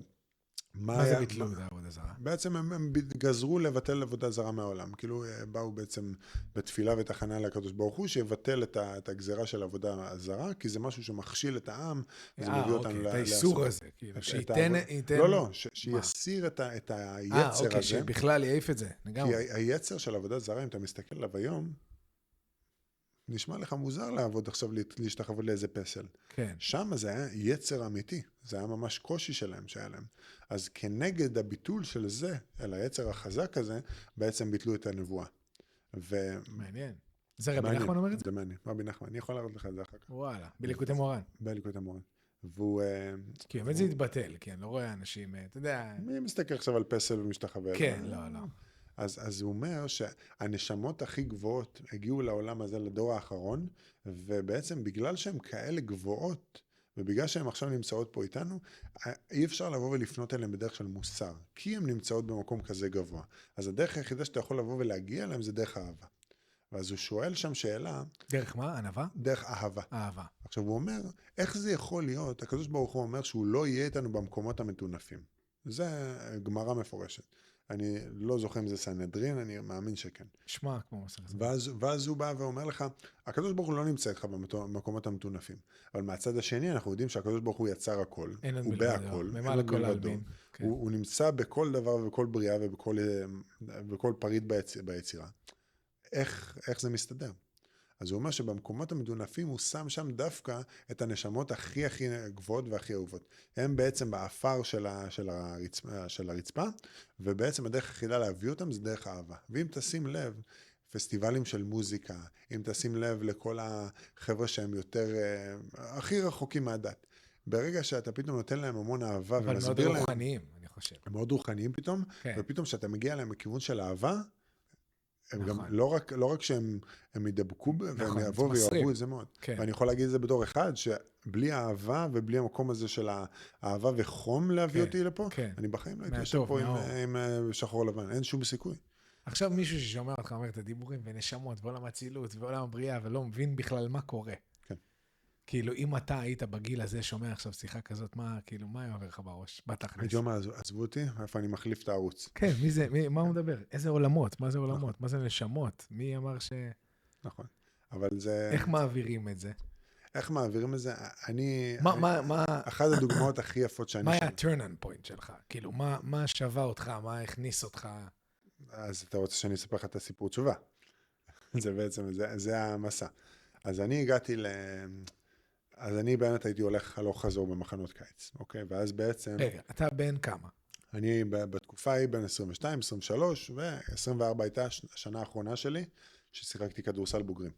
מה זה ביטלו את העבודה זרה? בעצם הם גזרו לבטל עבודה זרה מהעולם. כאילו באו בעצם בתפילה ותחנה לקדוש ברוך הוא, שיבטל את הגזרה של עבודה זרה, כי זה משהו שמכשיל את העם, וזה מביא אותנו את האיסור הזה, כאילו, שייתן... לא, שיסיר את היצר הזה. אוקיי, שבכלל יעיף את זה, כי היצר של עבודה זרה, אם אתה מסתכל עליו היום, נשמע לך מוזר לעבוד עכשיו להשתחוות לאיזה פסל. כן. שם זה היה יצר אמיתי, זה היה ממש קושי שלהם שהיה להם. אז כנגד הביטול של זה, אל היצר החזק הזה, בעצם ביטלו את הנבואה. מעניין. זה רבי נחמן אומר את זה? זה מעניין, רבי נחמן, אני יכול להראות לך את זה אחר כך. וואלה, בליקוטי מוהר"ן. בליקוטי מוהר"ן. והוא... כי באמת זה התבטל, כי אני לא רואה אנשים, אתה יודע... מי מסתכל עכשיו על פסל ומשתחווה? כן, לא. אז הוא אומר שהנשמות הכי גבוהות הגיעו לעולם הזה לדור האחרון, ובעצם בגלל שהן כאלה גבוהות, ובגלל שהן עכשיו נמצאות פה איתנו, אי אפשר לבוא ולפנות אליהן בדרך של מוסר, כי הן נמצאות במקום כזה גבוה. אז הדרך היחידה שאתה יכול לבוא ולהגיע אליהן זה דרך אהבה. ואז הוא שואל שם שאלה... דרך מה? ענווה? דרך אהבה. אהבה. עכשיו הוא אומר, איך זה יכול להיות? הקדוש ברוך הוא אומר שהוא לא יהיה איתנו במקומות המטונפים. זה גמרא מפורשת. אני לא זוכר אם זה סנהדרין, אני מאמין שכן. שמע כמו מסך. ואז הוא בא ואומר לך, הקדוש ברוך הוא לא נמצא איתך במקומות המטונפים. אבל מהצד השני אנחנו יודעים שהקדוש ברוך הוא יצר הכל, הוא בהכל, הוא נמצא בכל דבר ובכל בריאה ובכל פריט ביצירה. איך זה מסתדר? אז הוא אומר שבמקומות המדונפים הוא שם שם דווקא את הנשמות הכי גבוהות והכי אהובות. הם בעצם באפר של הרצפה, ובעצם הדרך היחידה להביא אותם זה דרך אהבה. ואם תשים לב, פסטיבלים של מוזיקה, אם תשים לב לכל החבר'ה שהם יותר, הכי רחוקים מהדת, ברגע שאתה פתאום נותן להם המון אהבה, אבל מאוד רוחניים, אני חושב. הם מאוד רוחניים פתאום, כן. ופתאום שאתה מגיע להם בכיוון של אהבה, הם נכון. גם לא רק שהם ידבקו והם יבואו ויאהבו את זה מאוד. כן. ואני יכול להגיד את זה בתור אחד, שבלי אהבה ובלי המקום הזה של האהבה וחום להביא אותי לפה, אני בחיים לא הייתי יושב פה עם שחור לבן, אין שום סיכוי. עכשיו מישהו ששומע אותך אומר את הדיבורים ונשמות ועולם הצילות ועולם הבריאה ולא מבין בכלל מה קורה. כן. כאילו אם אתה היית בגיל הזה שומע עכשיו שיחה כזאת, מה יעבור לך בראש? בתכלס. הייתי אומר, עזבו אותי, איפה אני מחליף את הערוץ. כן, מה הוא מדבר? איזה עולמות? מה זה עולמות? מה זה נשמות? מי אמר ש... נכון. אבל זה... איך מעבירים את זה? איך מעבירים את זה? מה... אחת הדוגמאות הכי יפות שאני... מה היה ה-turn point שלך? כאילו, מה שווה אותך? מה הכניס אותך? אז אתה רוצה שאני אספר לך את הסיפור תשובה. זה בעצם, זה המסע. אז אני הגעתי אז אני באמת הייתי הולך הלוך חזור במחנות קיץ, אוקיי? ואז בעצם... רגע, אתה בן כמה? אני בתקופה היא בין 22, 23, ו-24 הייתה השנה האחרונה שלי, ששיחקתי כדורסל בוגרים.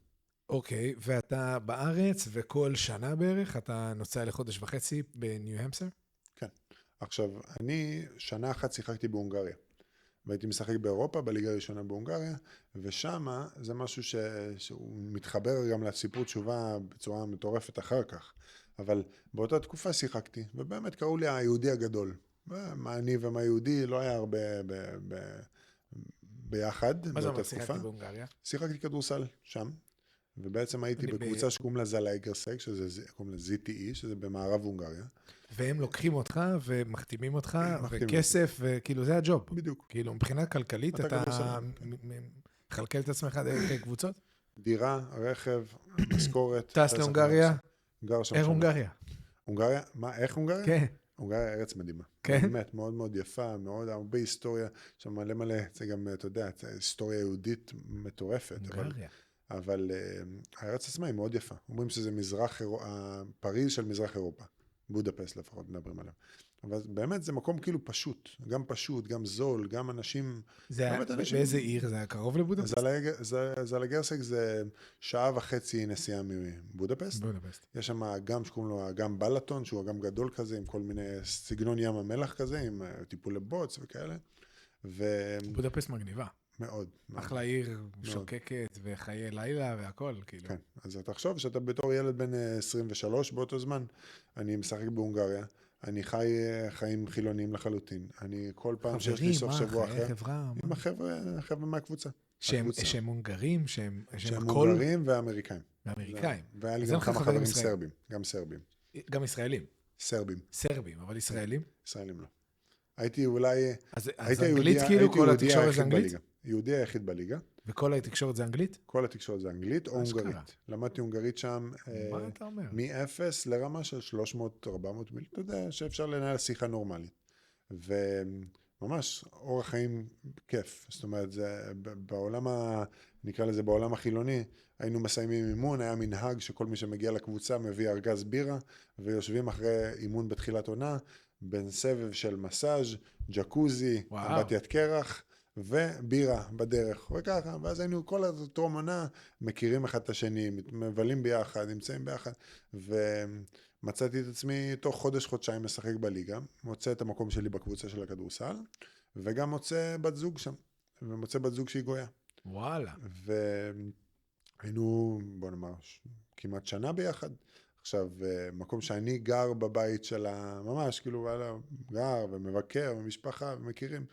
אוקיי, ואתה בארץ, וכל שנה בערך, אתה נוסע לחודש וחצי בניו-המפסר? כן. עכשיו, אני שנה אחת שיחקתי בהונגריה. והייתי משחק באירופה, בליגה הראשונה בהונגריה, ושם זה משהו שהוא מתחבר גם לסיפור תשובה בצורה מטורפת אחר כך. אבל באותה תקופה שיחקתי, ובאמת קראו לי היהודי הגדול. מה אני ומה יהודי לא היה הרבה ביחד. מה זה אומר שיחקתי בהונגריה? שיחקתי כדורסל שם, ובעצם הייתי בקבוצה שקוראים לה זלאיגרסק, שזה קוראים לה ZTE, שזה במערב הונגריה. והם לוקחים אותך ומחתימים אותך, וכסף, וכאילו זה הג'וב. בדיוק. כאילו מבחינה כלכלית אתה מחלקל את עצמך דרך קבוצות? דירה, רכב, משכורת. טס להונגריה? גר שם. איך הונגריה? הונגריה? מה, איך הונגריה? כן. הונגריה ארץ מדהימה. כן? באמת, מאוד מאוד יפה, מאוד הרבה היסטוריה, שם מלא, זה גם, אתה יודע, היסטוריה יהודית מטורפת. הונגריה. אבל הארץ עצמה היא מאוד יפה. אומרים שזה פריז של מזרח אירופה. בודפסט לפחות מדברים עליו. אבל באמת זה מקום כאילו פשוט, גם זול, גם אנשים... באיזה עיר? זה היה קרוב לבודפסט? זלאיגרסק זה 1.5 שעה נסיעה מבודפסט. יש שם אגם שקוראים לו אגם בלטון, שהוא אגם גדול כזה, עם כל מיני סגנון ים המלח כזה, עם טיפולי בוץ וכאלה. בודפסט מגניבה. מאוד. אחלה עיר שוקקת וחיי לילה והכל, כאילו. כן, אז אתה חושב שאתה בתור ילד בן 23 באותו זמן, אני משחק בהונגריה, אני חי חיים חילוניים לחלוטין, אני כל פעם שיש לי סוף שבוע אחר, עם החבר'ה מהקבוצה. שהם הונגרים, שהם הונגרים ואמריקאים. ואמריקאים. והיה לי גם כמה חברים סרבים, גם סרבים. גם ישראלים? סרבים, אבל ישראלים? ישראלים לא. הייתי אולי... אז אנגלית כאילו? כל התקשורת זה אנגלית? יהודי היחיד בליגה. וכל התקשורת זה אנגלית? כל התקשורת זה אנגלית או הונגרית. למדתי הונגרית שם מ-0 לרמה של 300-400 מיל. אתה יודע שאפשר לנהל שיחה נורמלית. וממש אורח חיים כיף. זאת אומרת, נקרא לזה בעולם החילוני, היינו מסיימים אימון, היה מנהג שכל מי שמגיע לקבוצה מביא ארגז בירה, ויושבים אחרי אימון בתחילת עונה, בין סבב של מסאז', ג'קוזי, אמבטיית קרח, ובירה בדרך, וככה, ואז היינו כל הטרום עונה, מכירים אחד את השני, מבלים ביחד, נמצאים ביחד, ומצאתי את עצמי תוך חודש-חודשיים משחק בליגה, מוצא את המקום שלי בקבוצה של הכדורסל, וגם מוצא בת זוג שם, ומוצא בת זוג שהיא גויה. וואלה. והיינו, בוא נאמר, כמעט שנה ביחד, עכשיו, מקום שאני גר בבית שלה, ממש, כאילו, גר ומבקר ומשפחה ומכירים,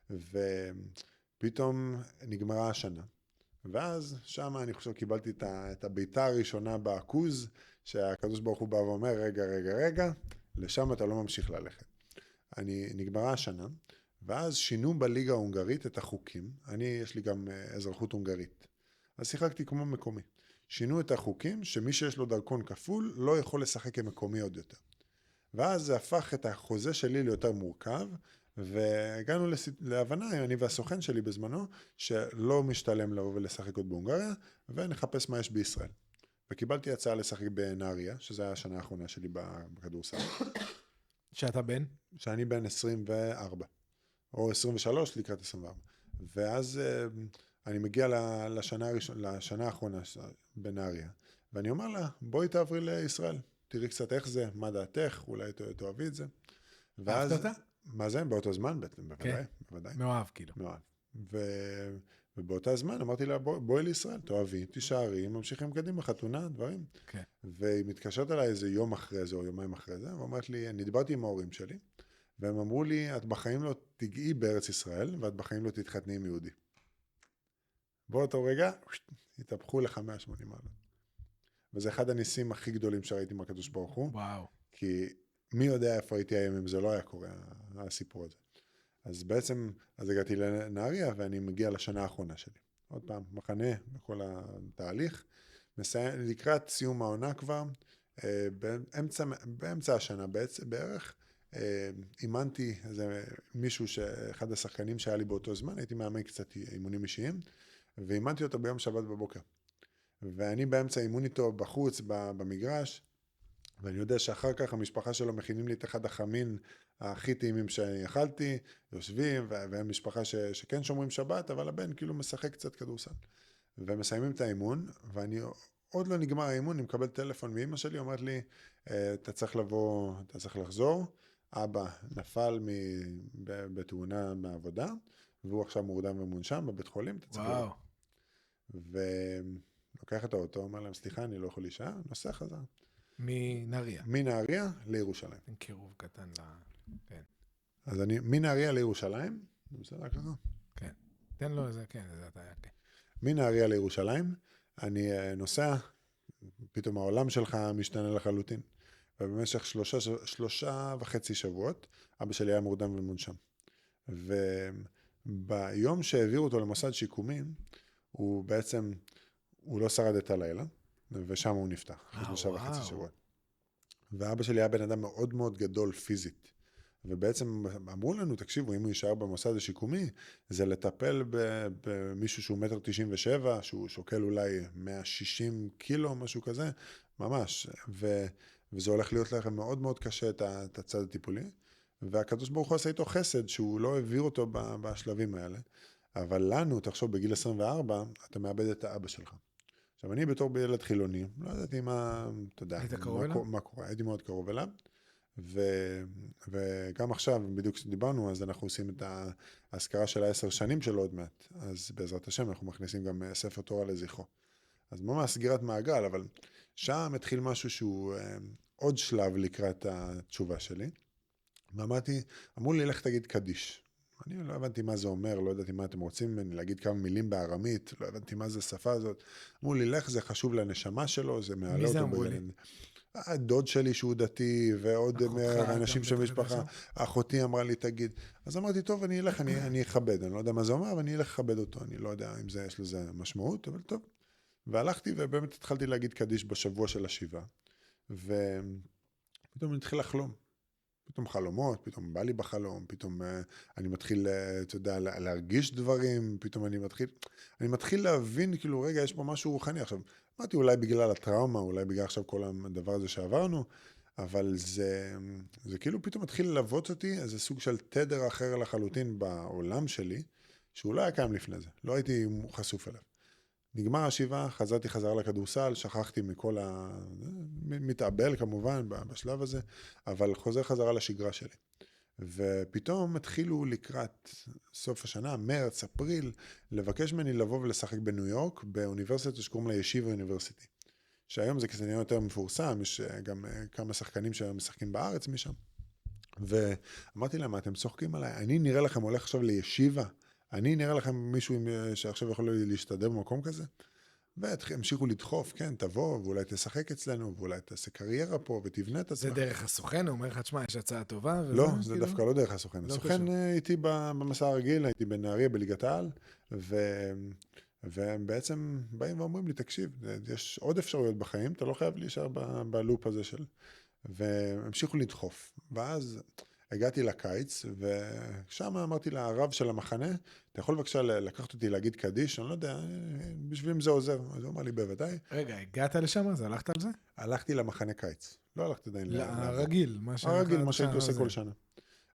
ופתאום נגמרה השנה. ואז שם אני חושב קיבלתי את הביתה הראשונה בעכוז, שהקדוש ברוך הוא בא ואומר, רגע, לשם אתה לא ממשיך ללכת. נגמרה השנה, ואז שינו בליגה ההונגרית את החוקים. יש לי גם אזרחות הונגרית. אז שיחקתי כמו מקומי. שינו את החוקים שמי שיש לו דרכון כפול לא יכול לשחק כמקומי עוד יותר. ואז זה הפך את החוזה שלי ליותר מורכב, והגענו להבנה, אני והסוכן שלי בזמנו, שלא משתלם לבוא ולשחק עוד בהונגריה, ונחפש מה יש בישראל. וקיבלתי הצעה לשחק בנהריה, שזו היה השנה האחרונה שלי בכדורסל. שאתה בן? שאני בן 24, או 23 לקראת 24. ואז אני מגיע לשנה האחרונה בנהריה, ואני אומר לה, בואי תעברי לישראל, תראי קצת איך זה, מה דעתך, אולי תאהבי את זה. אהבת אותה? מה זה? באותו זמן? בוודאי, בוודאי. מאוהב כאילו. מאוהב. ובאותה זמן אמרתי לה, בואי לישראל, תאהבי, תישארי, ממשיכים קדימה, חתונה, דברים. כן. והיא מתקשרת אליי איזה יום אחרי זה, או יומיים אחרי זה, ואומרת לי, אני דיברתי עם ההורים שלי, והם אמרו לי, את בחיים לא תגעי בארץ ישראל, ואת בחיים לא תתחתני עם יהודי. באותו רגע, התהפכו לך 180 מעלות. וזה אחד הניסים הכי גדולים שראיתי מהקדוש ברוך הוא. וואו. כי מי יודע איפה הייתי היום אם זה לא היה קורה, הסיפור הזה. אז בעצם, אז הגעתי לנהריה, ואני מגיע לשנה האחרונה שלי. עוד פעם, מחנה, בכל התהליך. לקראת סיום העונה כבר, באמצע השנה בערך, אימנתי איזה מישהו, אחד השחקנים שהיה לי באותו זמן, הייתי מאמן קצת אימונים אישיים, ואימנתי אותו ביום שבת בבוקר. ואני באמצע אימון איתו בחוץ, במגרש, ואני יודע שאחר כך המשפחה שלו מכינים לי את אחד החמין הכי טעימים שיכלתי, יושבים, והם משפחה שכן שומרים שבת, אבל הבן כאילו משחק קצת כדורסל. ומסיימים את האימון, ואני עוד לא נגמר האימון, אני מקבל טלפון מאמא שלי, אומרת לי, אתה צריך לבוא, אתה צריך לחזור, אבא נפל בתאונה מהעבודה, והוא עכשיו מורדם ומונשם בבית חולים, אתה צריך לבוא. ולוקח את האוטו, אומר להם, סליחה, אני לא יכול להישאר, נוסע חזר. מנהריה. מנהריה לירושלים. אין קירוב קטן כן. אז אני מנהריה לירושלים, זה בסדר ככה? כן. תן לו איזה, כן, זה אתה, כן. מנהריה לירושלים, אני נוסע, פתאום העולם שלך משתנה לחלוטין. ובמשך 3.5 שבועות, אבא שלי היה מורדם ומונשם. וביום שהעבירו אותו למוסד שיקומי, הוא בעצם, הוא לא שרד את הלילה, ושם הוא נפתח, 3.5 שבועות. ואבא שלי היה בן אדם מאוד מאוד גדול פיזית. ובעצם אמרו לנו, תקשיבו, אם הוא יישאר במוסד השיקומי, זה לטפל במישהו שהוא 1.97 מטר, שהוא שוקל אולי 160 קילו, משהו כזה, ממש. וזה הולך להיות לכם מאוד מאוד קשה את הצד הטיפולי. והקדוש ברוך הוא עשה איתו חסד, שהוא לא העביר אותו בשלבים האלה. אבל לנו, תחשוב, בגיל 24, אתה מאבד את האבא שלך. עכשיו, אני בתור בילד חילוני, לא ידעתי מה, אתה יודע, מה קורה, הייתי מאוד קרוב אליו. וגם עכשיו, בדיוק כשדיברנו, אז אנחנו עושים את ההזכרה של 10 שנים שלו עוד מעט. אז בעזרת השם אנחנו מכניסים גם ספר תורה לזכרו. אז ממש סגירת מעגל, אבל שם התחיל משהו שהוא עוד שלב לקראת התשובה שלי. ואמרתי, אמרו לי, לך תגיד קדיש. אני לא הבנתי מה זה אומר, לא ידעתי מה אתם רוצים ממני, להגיד כמה מילים בארמית, לא הבנתי מה זה השפה הזאת. אמרו לי, לך, זה חשוב לנשמה שלו, זה מעלה אותו. מי זה אמרו לי? הדוד שלי שהוא דתי, ועוד אנשים של משפחה, אחותי אמרה לי, תגיד. אז אמרתי, טוב, אני אלך, אני אכבד, אני לא יודע מה זה אומר, אבל אני אלך לכבד אותו, אני לא יודע אם יש לזה משמעות, אבל טוב. והלכתי, ובאמת התחלתי להגיד קדיש בשבוע של השבעה, ופתאום אני התחיל לחלום. פתאום חלומות, פתאום בא לי בחלום, פתאום אני מתחיל, אתה יודע, להרגיש דברים, פתאום אני מתחיל להבין, כאילו, רגע, יש פה משהו רוחני. עכשיו, אמרתי, אולי בגלל הטראומה, אולי בגלל עכשיו כל הדבר הזה שעברנו, אבל זה כאילו פתאום מתחיל ללוות אותי, איזה סוג של תדר אחר לחלוטין בעולם שלי, שהוא לא היה קיים לפני זה, לא הייתי חשוף אליו. נגמר השבעה, חזרתי חזרה לכדורסל, שכחתי מכל מתאבל כמובן בשלב הזה, אבל חוזר חזרה לשגרה שלי. ופתאום התחילו לקראת סוף השנה, מרץ, אפריל, לבקש ממני לבוא ולשחק בניו יורק, באוניברסיטה שקוראים לה ישיבה אוניברסיטי, שהיום זה קצת יותר מפורסם, יש גם כמה שחקנים שמשחקים בארץ משם. ואמרתי להם, אתם צוחקים עליי, אני נראה לכם הולך עכשיו לישיבה, אני נראה לכם מישהו שעכשיו יכול להשתדר במקום כזה? והמשיכו לדחוף, כן, תבוא, ואולי תשחק אצלנו, ואולי תעשה קריירה פה, ותבנה את עצמך. זה דרך הסוכן, הוא אומר לך, תשמע, יש הצעה טובה, וזה לא, זה כאילו? דווקא לא דרך הסוכן. לא הסוכן קשור. איתי במסע הרגיל, הייתי בנהריה בליגת העל, והם בעצם באים ואומרים לי, תקשיב, יש עוד אפשרויות בחיים, אתה לא חייב להישאר בלופ הזה של... והמשיכו לדחוף. ואז הגעתי לקיץ, ושם אמרתי לרב של המחנה, אתה יכול בבקשה לקחת אותי להגיד קדיש? אני לא יודע, בשביל אם זה עוזר. אז הוא אמר לי, בוודאי. רגע, הגעת לשם? אז הלכת על זה? הלכתי למחנה קיץ. לא הלכתי עדיין הרגיל, הרגיל, מה שהייתי עושה כל שנה.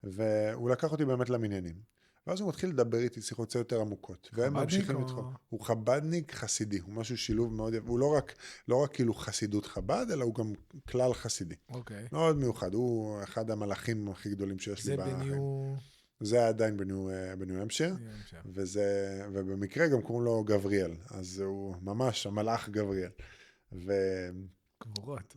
והוא לקח אותי באמת למניינים. ואז הוא מתחיל לדבר איתי שיחות יותר עמוקות. והם ממשיכים לדחוף. הוא חבדניק חסידי, הוא משהו שילוב מאוד יפה. הוא לא רק כאילו חסידות חב"ד, אלא הוא גם כלל חסידי. אוקיי. מאוד מיוחד, הוא אחד המלאכים הכי גדולים שיש לי. זה בניו... זה עדיין בניו המפשיר, ובמקרה גם קוראים לו גבריאל, אז הוא ממש המלאך גבריאל. גבורות.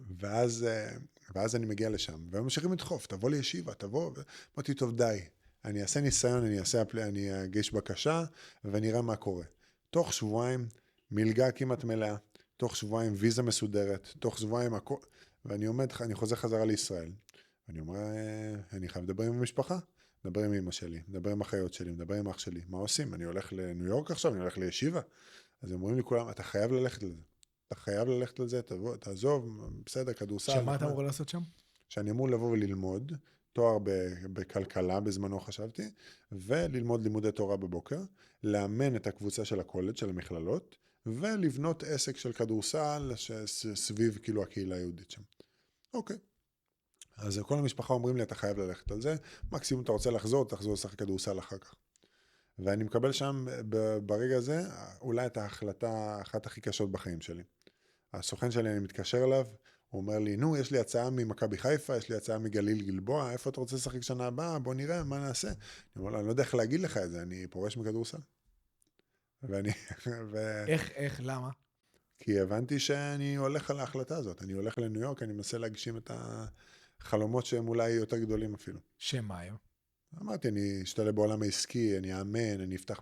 ואז אני מגיע לשם, והם ממשיכים לדחוף, תבוא לישיבה, תבוא, ואמרתי, טוב, די, אני אעשה ניסיון, אני אגיש בקשה, ונראה מה קורה. תוך שבועיים, מלגה כמעט מלאה, תוך שבועיים ויזה מסודרת, תוך שבועיים הכל, אני חוזר חזרה לישראל. ואני אומר, אני חייב לדבר עם המשפחה, מדבר עם אמא שלי, מדבר עם אחיות שלי, מדבר עם אח שלי, מה עושים? אני הולך לניו יורק עכשיו, אני הולך לישיבה. אז אומרים לי כולם, אתה חייב ללכת לזה. אתה חייב ללכת לזה, תעזוב, בסדר, כדורסל. שמה אתה אמור לעשות שם? שאני אמור לבוא וללמוד, תואר בכלכלה בזמנו חשבתי, וללמוד לימודי תורה בבוקר, לאמן את הקבוצה של הקולג' של המכללות, ולבנות עסק של כדורסל סביב כאילו הקהילה היהודית שם. אוקיי. אז כל המשפחה אומרים לי, אתה חייב ללכת על זה, מקסימום אתה רוצה לחזור, תחזור לשחק כדורסל אחר כך. ואני מקבל שם ברגע הזה, אולי את ההחלטה אחת הכי קשות בחיים שלי. הסוכן שלי, אני מתקשר אליו, הוא אומר לי, נו, יש לי הצעה ממכבי חיפה, יש לי הצעה מגליל גלבוע, איפה אתה רוצה לשחק שנה הבאה? בוא נראה, מה נעשה? אני אומר לו, אני לא יודע איך להגיד לך את זה, אני פורש מכדורסל. איך, למה? כי הבנתי שאני הולך על ההחלטה הזאת, אני הולך לניו יורק, אני מנסה להגשים את החלומות שהם אולי יותר גדולים אפילו. שמה היום? אמרתי, אני אשתלב בעולם העסקי, אני אאמן, אני אפתח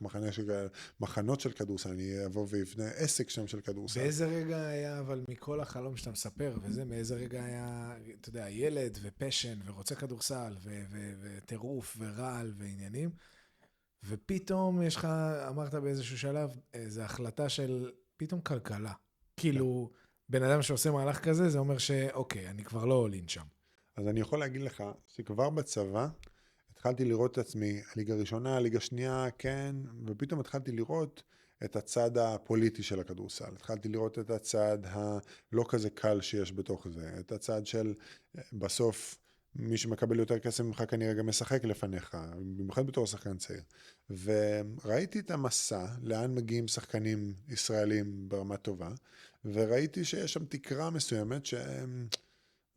מחנות של כדורסל, אני אבוא ויבנה עסק שם של כדורסל. באיזה רגע היה, אבל מכל החלום שאתה מספר, וזה, מאיזה רגע היה, אתה יודע, ילד ופשן, ורוצה כדורסל, וטירוף, ורעל, ועניינים, ופתאום יש לך, אמרת באיזשהו שלב, איזו החלטה של פתאום כלכלה. כאילו, בן אדם שעושה מהלך כזה, זה אומר שאוקיי, אני כבר לא עולין שם. אז אני יכול להגיד לך, שכבר בצבא, התחלתי לראות את עצמי, הליגה הראשונה, הליגה השנייה, כן, ופתאום התחלתי לראות את הצד הפוליטי של הכדורסל. התחלתי לראות את הצד הלא כזה קל שיש בתוך זה, את הצד של בסוף מי שמקבל יותר כסף ממך כנראה גם משחק לפניך, במיוחד בתור שחקן צעיר. וראיתי את המסע, לאן מגיעים שחקנים ישראלים ברמה טובה, וראיתי שיש שם תקרה מסוימת שהם...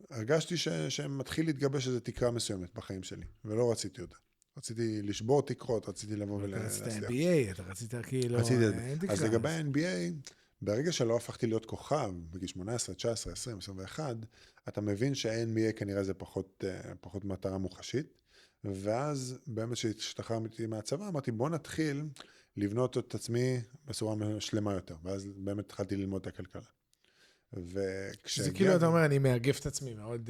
הרגשתי שמתחיל להתגבש איזו תקרה מסוימת בחיים שלי, ולא רציתי אותה. רציתי לשבור תקרות, רציתי לבוא ולהצליח. אתה רצית NBA, אתה רצית כאילו... רציתי את זה. אז לגבי ה-NBA, ברגע שלא הפכתי להיות כוכב, בגיל 18, 19, 20, 21, אתה מבין שה-NBA כנראה זה פחות מטרה מוחשית, ואז באמת שהשתחררתי מהצבא, אמרתי בוא נתחיל לבנות את עצמי בצורה שלמה יותר, ואז באמת התחלתי ללמוד את הכלכלה. זה כאילו אתה אומר, אני מאגף את עצמי מאוד...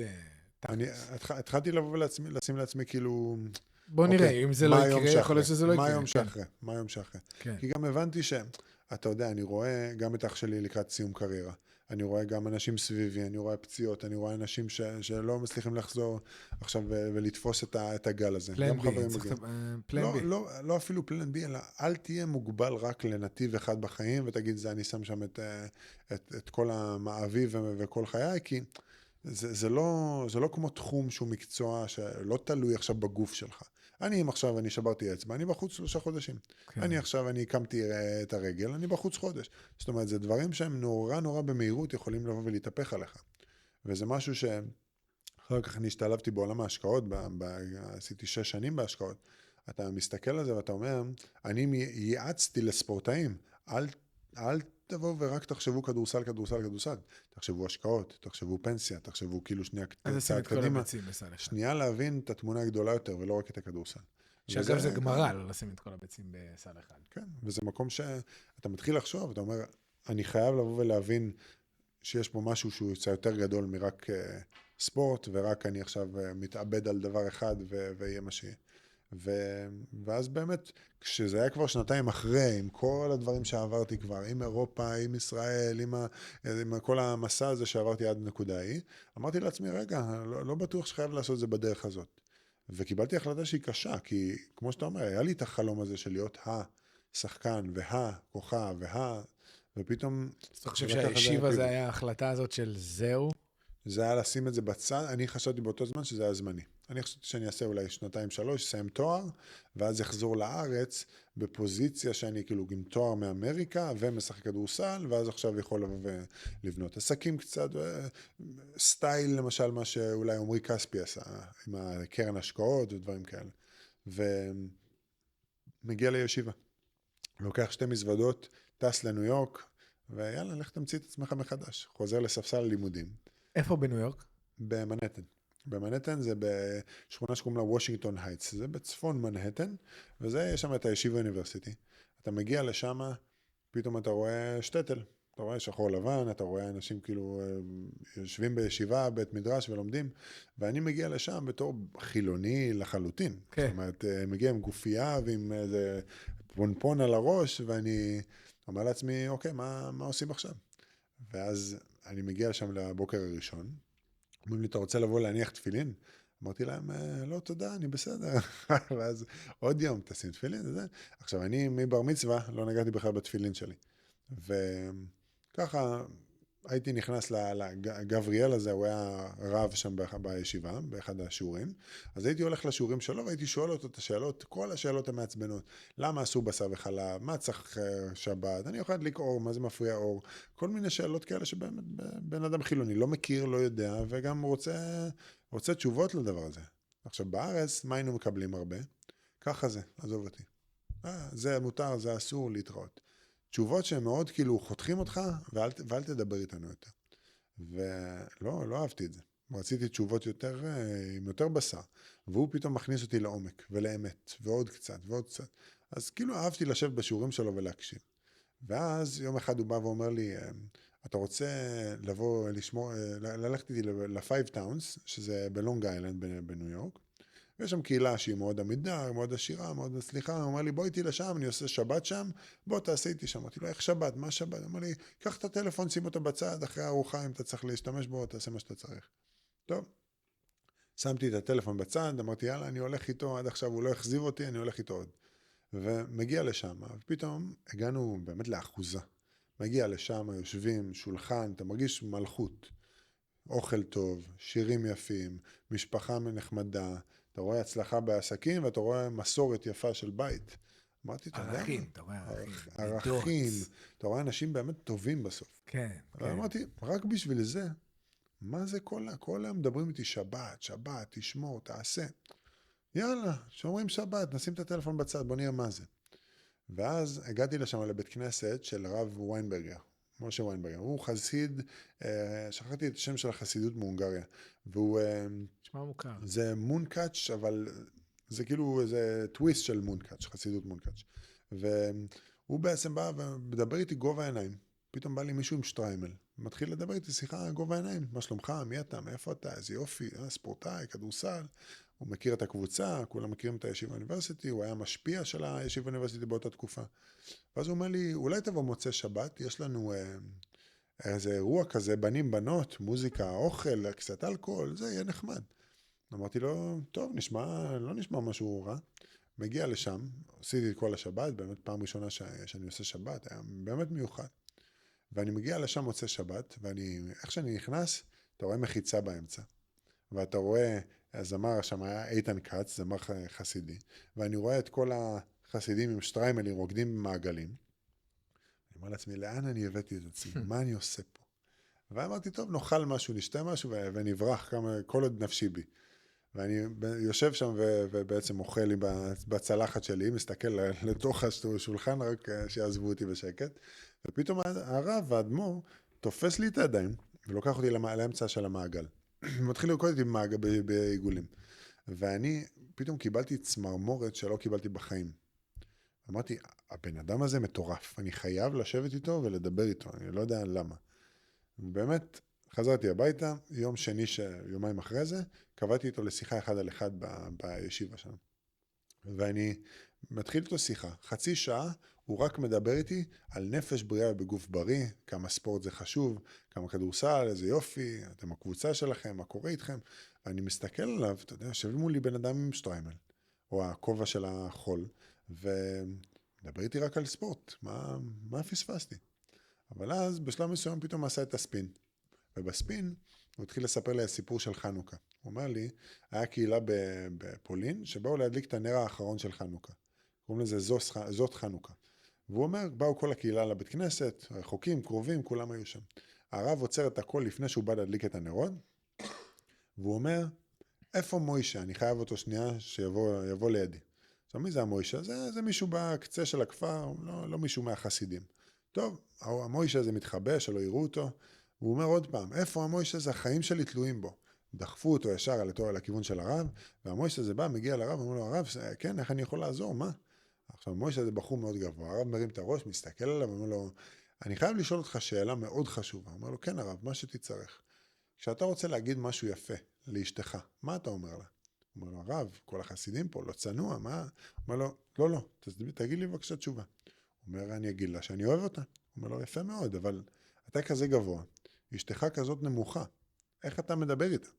התחלתי לבוא ולשים לעצמי כאילו... בוא נראה, אם זה לא יקרה, יכול להיות שזה לא יקרה. מה היום שאחרי? כי גם הבנתי שאתה יודע, אני רואה גם את אח שלי לקראת סיום קריירה. אני רואה גם אנשים סביבי, אני רואה פציעות, אני רואה אנשים שלא מצליחים לחזור עכשיו ולתפוס את הגל הזה. פלן בי. לא אפילו פלן בי, אלא אל תהיה מוגבל רק לנתיב אחד בחיים, ותגיד, אני שם שם את כל המעבי וכל חיי, כי זה לא כמו תחום שהוא מקצוע שלא תלוי עכשיו בגוף שלך. אני שברתי אצבע, אני בחוץ 3 חודשים. אני הקמתי את הרגל, אני בחוץ חודש. זאת אומרת, זה דברים שהם נורא במהירות יכולים לבוא ולהתהפך עליך. וזה משהו שאחר כך אני השתלבתי בעולם ההשקעות, עשיתי 6 שנים בהשקעות. אתה מסתכל על זה ואתה אומר, אני ייעצתי לספורטאים, אל תבואו ורק תחשבו כדורסל, כדורסל, כדורסל. תחשבו השקעות, תחשבו פנסיה, תחשבו כאילו שנייה אז לשים צעד את כל קדימה. הביצים בסל אחד. שנייה להבין את התמונה הגדולה יותר, ולא רק את הכדורסל. שאגב זה גמרא, לא לשים את כל הביצים בסל אחד. כן, וזה מקום שאתה מתחיל לחשוב, אתה אומר, אני חייב לבוא ולהבין שיש פה משהו שהוא יוצא יותר גדול מרק ספורט, ורק אני עכשיו מתאבד על דבר אחד ויהיה מה שיהיה. ואז באמת, כשזה היה כבר שנתיים אחרי, עם כל הדברים שעברתי כבר, עם אירופה, עם ישראל, עם כל המסע הזה שעברתי עד נקודה ההיא, אמרתי לעצמי, רגע, לא בטוח שחייב לעשות את זה בדרך הזאת. וקיבלתי החלטה שהיא קשה, כי כמו שאתה אומר, היה לי את החלום הזה של להיות השחקן, כוכב, ופתאום... אתה חושב שהישיבה זה היה ההחלטה הזאת של זהו? זה היה לשים את זה בצד, אני חשבתי באותו זמן שזה היה זמני. אני חשבתי שאני אעשה אולי 2-3, אסיים תואר, ואז אחזור לארץ בפוזיציה שאני כאילו עם תואר מאמריקה, ומשחק כדורסל, ואז עכשיו יכול לבנות עסקים קצת, סטייל למשל מה שאולי עמרי כספי עשה, עם הקרן השקעות ודברים כאלה. ומגיע לישיבה. לוקח 2 מזוודות, טס לניו יורק, ויאללה, לך תמציא את עצמך מחדש. חוזר לספסל הלימודים. איפה בניו יורק? במנהטן. במנהטן זה בשכונה שקוראים לה וושינגטון הייטס. זה בצפון מנהטן, וזה, יש שם את הישיבה אוניברסיטי. אתה מגיע לשם, פתאום אתה רואה שטטל. אתה רואה שחור לבן, אתה רואה אנשים כאילו יושבים בישיבה, בית מדרש ולומדים, ואני מגיע לשם בתור חילוני לחלוטין. כן. זאת אומרת, מגיע עם גופייה ועם איזה פונפון על הראש, ואני אומר לעצמי, אוקיי, מה עושים עכשיו? ואז אני מגיע שם לבוקר הראשון, אומרים לי, אתה רוצה לבוא להניח תפילין? אמרתי להם, לא, תודה, אני בסדר. ואז עוד יום, תשים תפילין, זה. עכשיו, אני מבר מצווה, לא נגעתי בכלל בתפילין שלי. וככה הייתי נכנס לגבריאל הזה, הוא היה רב שם בישיבה, באחד השיעורים, אז הייתי הולך לשיעורים שלו, והייתי שואל אותו את השאלות, כל השאלות המעצבנות, למה עשו בשר וחלב, מה צריך שבת, אני יכול להדליק אור, מה זה מפריע אור, כל מיני שאלות כאלה שבאמת בן אדם חילוני לא מכיר, לא יודע, וגם רוצה תשובות לדבר הזה. עכשיו בארץ, מה היינו מקבלים הרבה? ככה זה, עזוב אותי. זה מותר, זה אסור להתראות. תשובות שהן מאוד כאילו חותכים אותך, ואל תדבר איתנו יותר. ולא אהבתי את זה. רציתי תשובות יותר, עם יותר בשר. והוא פתאום מכניס אותי לעומק, ולאמת, ועוד קצת, ועוד קצת. אז כאילו אהבתי לשבת בשיעורים שלו ולהקשיב. ואז יום אחד הוא בא ואומר לי, אתה רוצה לבוא לשמור, ללכת איתי ל-Five Towns, שזה בלונג איילנד בניו יורק, ויש שם קהילה שהיא מאוד עמידה, מאוד עשירה, מאוד מצליחה, הוא אומר לי, בוא איתי לשם, אני עושה שבת שם, בוא תעשה איתי שם. אמרתי לו, איך שבת? מה שבת? הוא אומר לי, קח את הטלפון, שים אותו בצד, אחרי הארוחה, אם אתה צריך להשתמש בו, תעשה מה שאתה צריך. טוב, שמתי את הטלפון בצד, אמרתי, יאללה, אני הולך איתו, עד עכשיו הוא לא החזיר אותי, אני הולך איתו עוד. ומגיע לשם, ופתאום הגענו באמת לאחוזה. מגיע לשם, יושבים, שולחן, אתה מרגיש מלכות. אוכל טוב, שירים יפים, משפחה נחמדה, אתה רואה הצלחה בעסקים, ואתה רואה מסורת יפה של בית. אמרתי, אתה יודע? ערכים, אתה רואה ערכים. ערכים, אתה רואה אנשים באמת טובים בסוף. כן, כן. אמרתי, רק בשביל זה, מה זה כל היום מדברים איתי שבת, תשמור, תעשה. יאללה, שומרים שבת, נשים את הטלפון בצד, בוא נראה מה זה. ואז הגעתי לשם לבית כנסת של הרב ויינברגר. משה ויינברגר, הוא חסיד, שכחתי את השם של החסידות מהונגריה, והוא... נשמע מוכר. זה מונקאץ', אבל זה כאילו איזה טוויסט של מונקאץ', חסידות מונקאץ'. והוא בעצם בא ומדבר איתי גובה העיניים. פתאום בא לי מישהו עם שטריימל, מתחיל לדבר איתי שיחה גובה העיניים. מה שלומך? מי אתה? מאיפה אתה? איזה יופי, ספורטאי, כדורסל. הוא מכיר את הקבוצה, כולם מכירים את הישיבה אוניברסיטי, הוא היה משפיע של הישיבה אוניברסיטי באותה תקופה. ואז הוא אומר לי, אולי תבוא מוצא שבת, יש לנו איזה אירוע כזה, בנים בנות, מוזיקה, אוכל, קצת אלכוהול, זה יהיה נחמד. אמרתי לו, טוב, לא נשמע משהו רע. מגיע לשם, עשיתי את כל השבת, באמת פעם ראשונה שאני עושה שבת, היה באמת מיוחד. ואני מגיע לשם מוצא שבת, איך שאני נכנס, אתה רואה מחיצה באמצע. ואתה רואה, הזמר שם היה איתן כץ, זמר חסידי, ואני רואה את כל החסידים עם שטריימלים רוקדים במעגלים. אני אומר לעצמי, לאן אני הבאתי את עצמי? מה אני עושה פה? ואמרתי, טוב, נאכל משהו, נשתה משהו, ונברח כל עוד נפשי בי. ואני יושב שם ובעצם אוכל לי בצלחת שלי, מסתכל לתוך השולחן, רק שיעזבו אותי בשקט, ופתאום הרב, האדמו"ר, תופס לי את הידיים, ולוקח אותי לאמצע של המעגל. מתחיל לרקוד איתי בעיגולים. ואני פתאום קיבלתי צמרמורת שלא קיבלתי בחיים. אמרתי, הבן אדם הזה מטורף, אני חייב לשבת איתו ולדבר איתו, אני לא יודע למה. ובאמת, חזרתי הביתה, יום שני, יומיים אחרי זה, קבעתי איתו לשיחה אחד על אחד בישיבה שם. ואני מתחיל איתו שיחה, חצי שעה, הוא רק מדבר איתי על נפש בריאה בגוף בריא, כמה ספורט זה חשוב, כמה כדורסל, איזה יופי, אתם הקבוצה שלכם, מה קורה איתכם? ואני מסתכל עליו, אתה יודע, יושב מולי בן אדם עם שטריימל, או הכובע של החול, ומדבר איתי רק על ספורט, מה פספסתי? אבל אז בשלב מסוים פתאום עשה את הספין, ובספין הוא התחיל לספר לי הסיפור של חנוכה. הוא אומר לי, היה קהילה בפולין, שבאו להדליק את הנר האחרון של חנוכה. קוראים לזה זאת חנוכה. והוא אומר, באו כל הקהילה לבית כנסת, רחוקים, קרובים, כולם היו שם. הרב עוצר את הכל לפני שהוא בא להדליק את הנרות, והוא אומר, איפה מוישה? אני חייב אותו שנייה שיבוא לידי. עכשיו, מי זה המוישה? זה מישהו בקצה של הכפר, לא מישהו מהחסידים. טוב, המוישה הזה מתחבא, שלא יראו אותו, והוא אומר עוד פעם, איפה המוישה הזה? החיים שלי תלויים בו. דחפו אותו ישר על הכיוון של הרב, והמוישה הזה בא, מגיע לרב, ואומר לו, הרב, כן, איך אני יכול לעזור? מה? עכשיו, המוישה הזה בחור מאוד גבוה, הרב מרים את הראש, מסתכל עליו, ואומר לו, אני חייב לשאול אותך שאלה מאוד חשובה. הוא אומר לו, כן הרב, מה שתצטרך. כשאתה רוצה להגיד משהו יפה לאשתך, מה אתה אומר לה? הוא אומר לו, הרב, כל החסידים פה, לא צנוע, מה? הוא אומר לו, לא, תגיד לי בבקשה תשובה. הוא אומר, אני אגיד לה שאני אוהב אותה. הוא אומר לו, יפה מאוד, אבל אתה כזה גבוה, אשתך כזאת נמוכה, איך אתה מדבר איתה?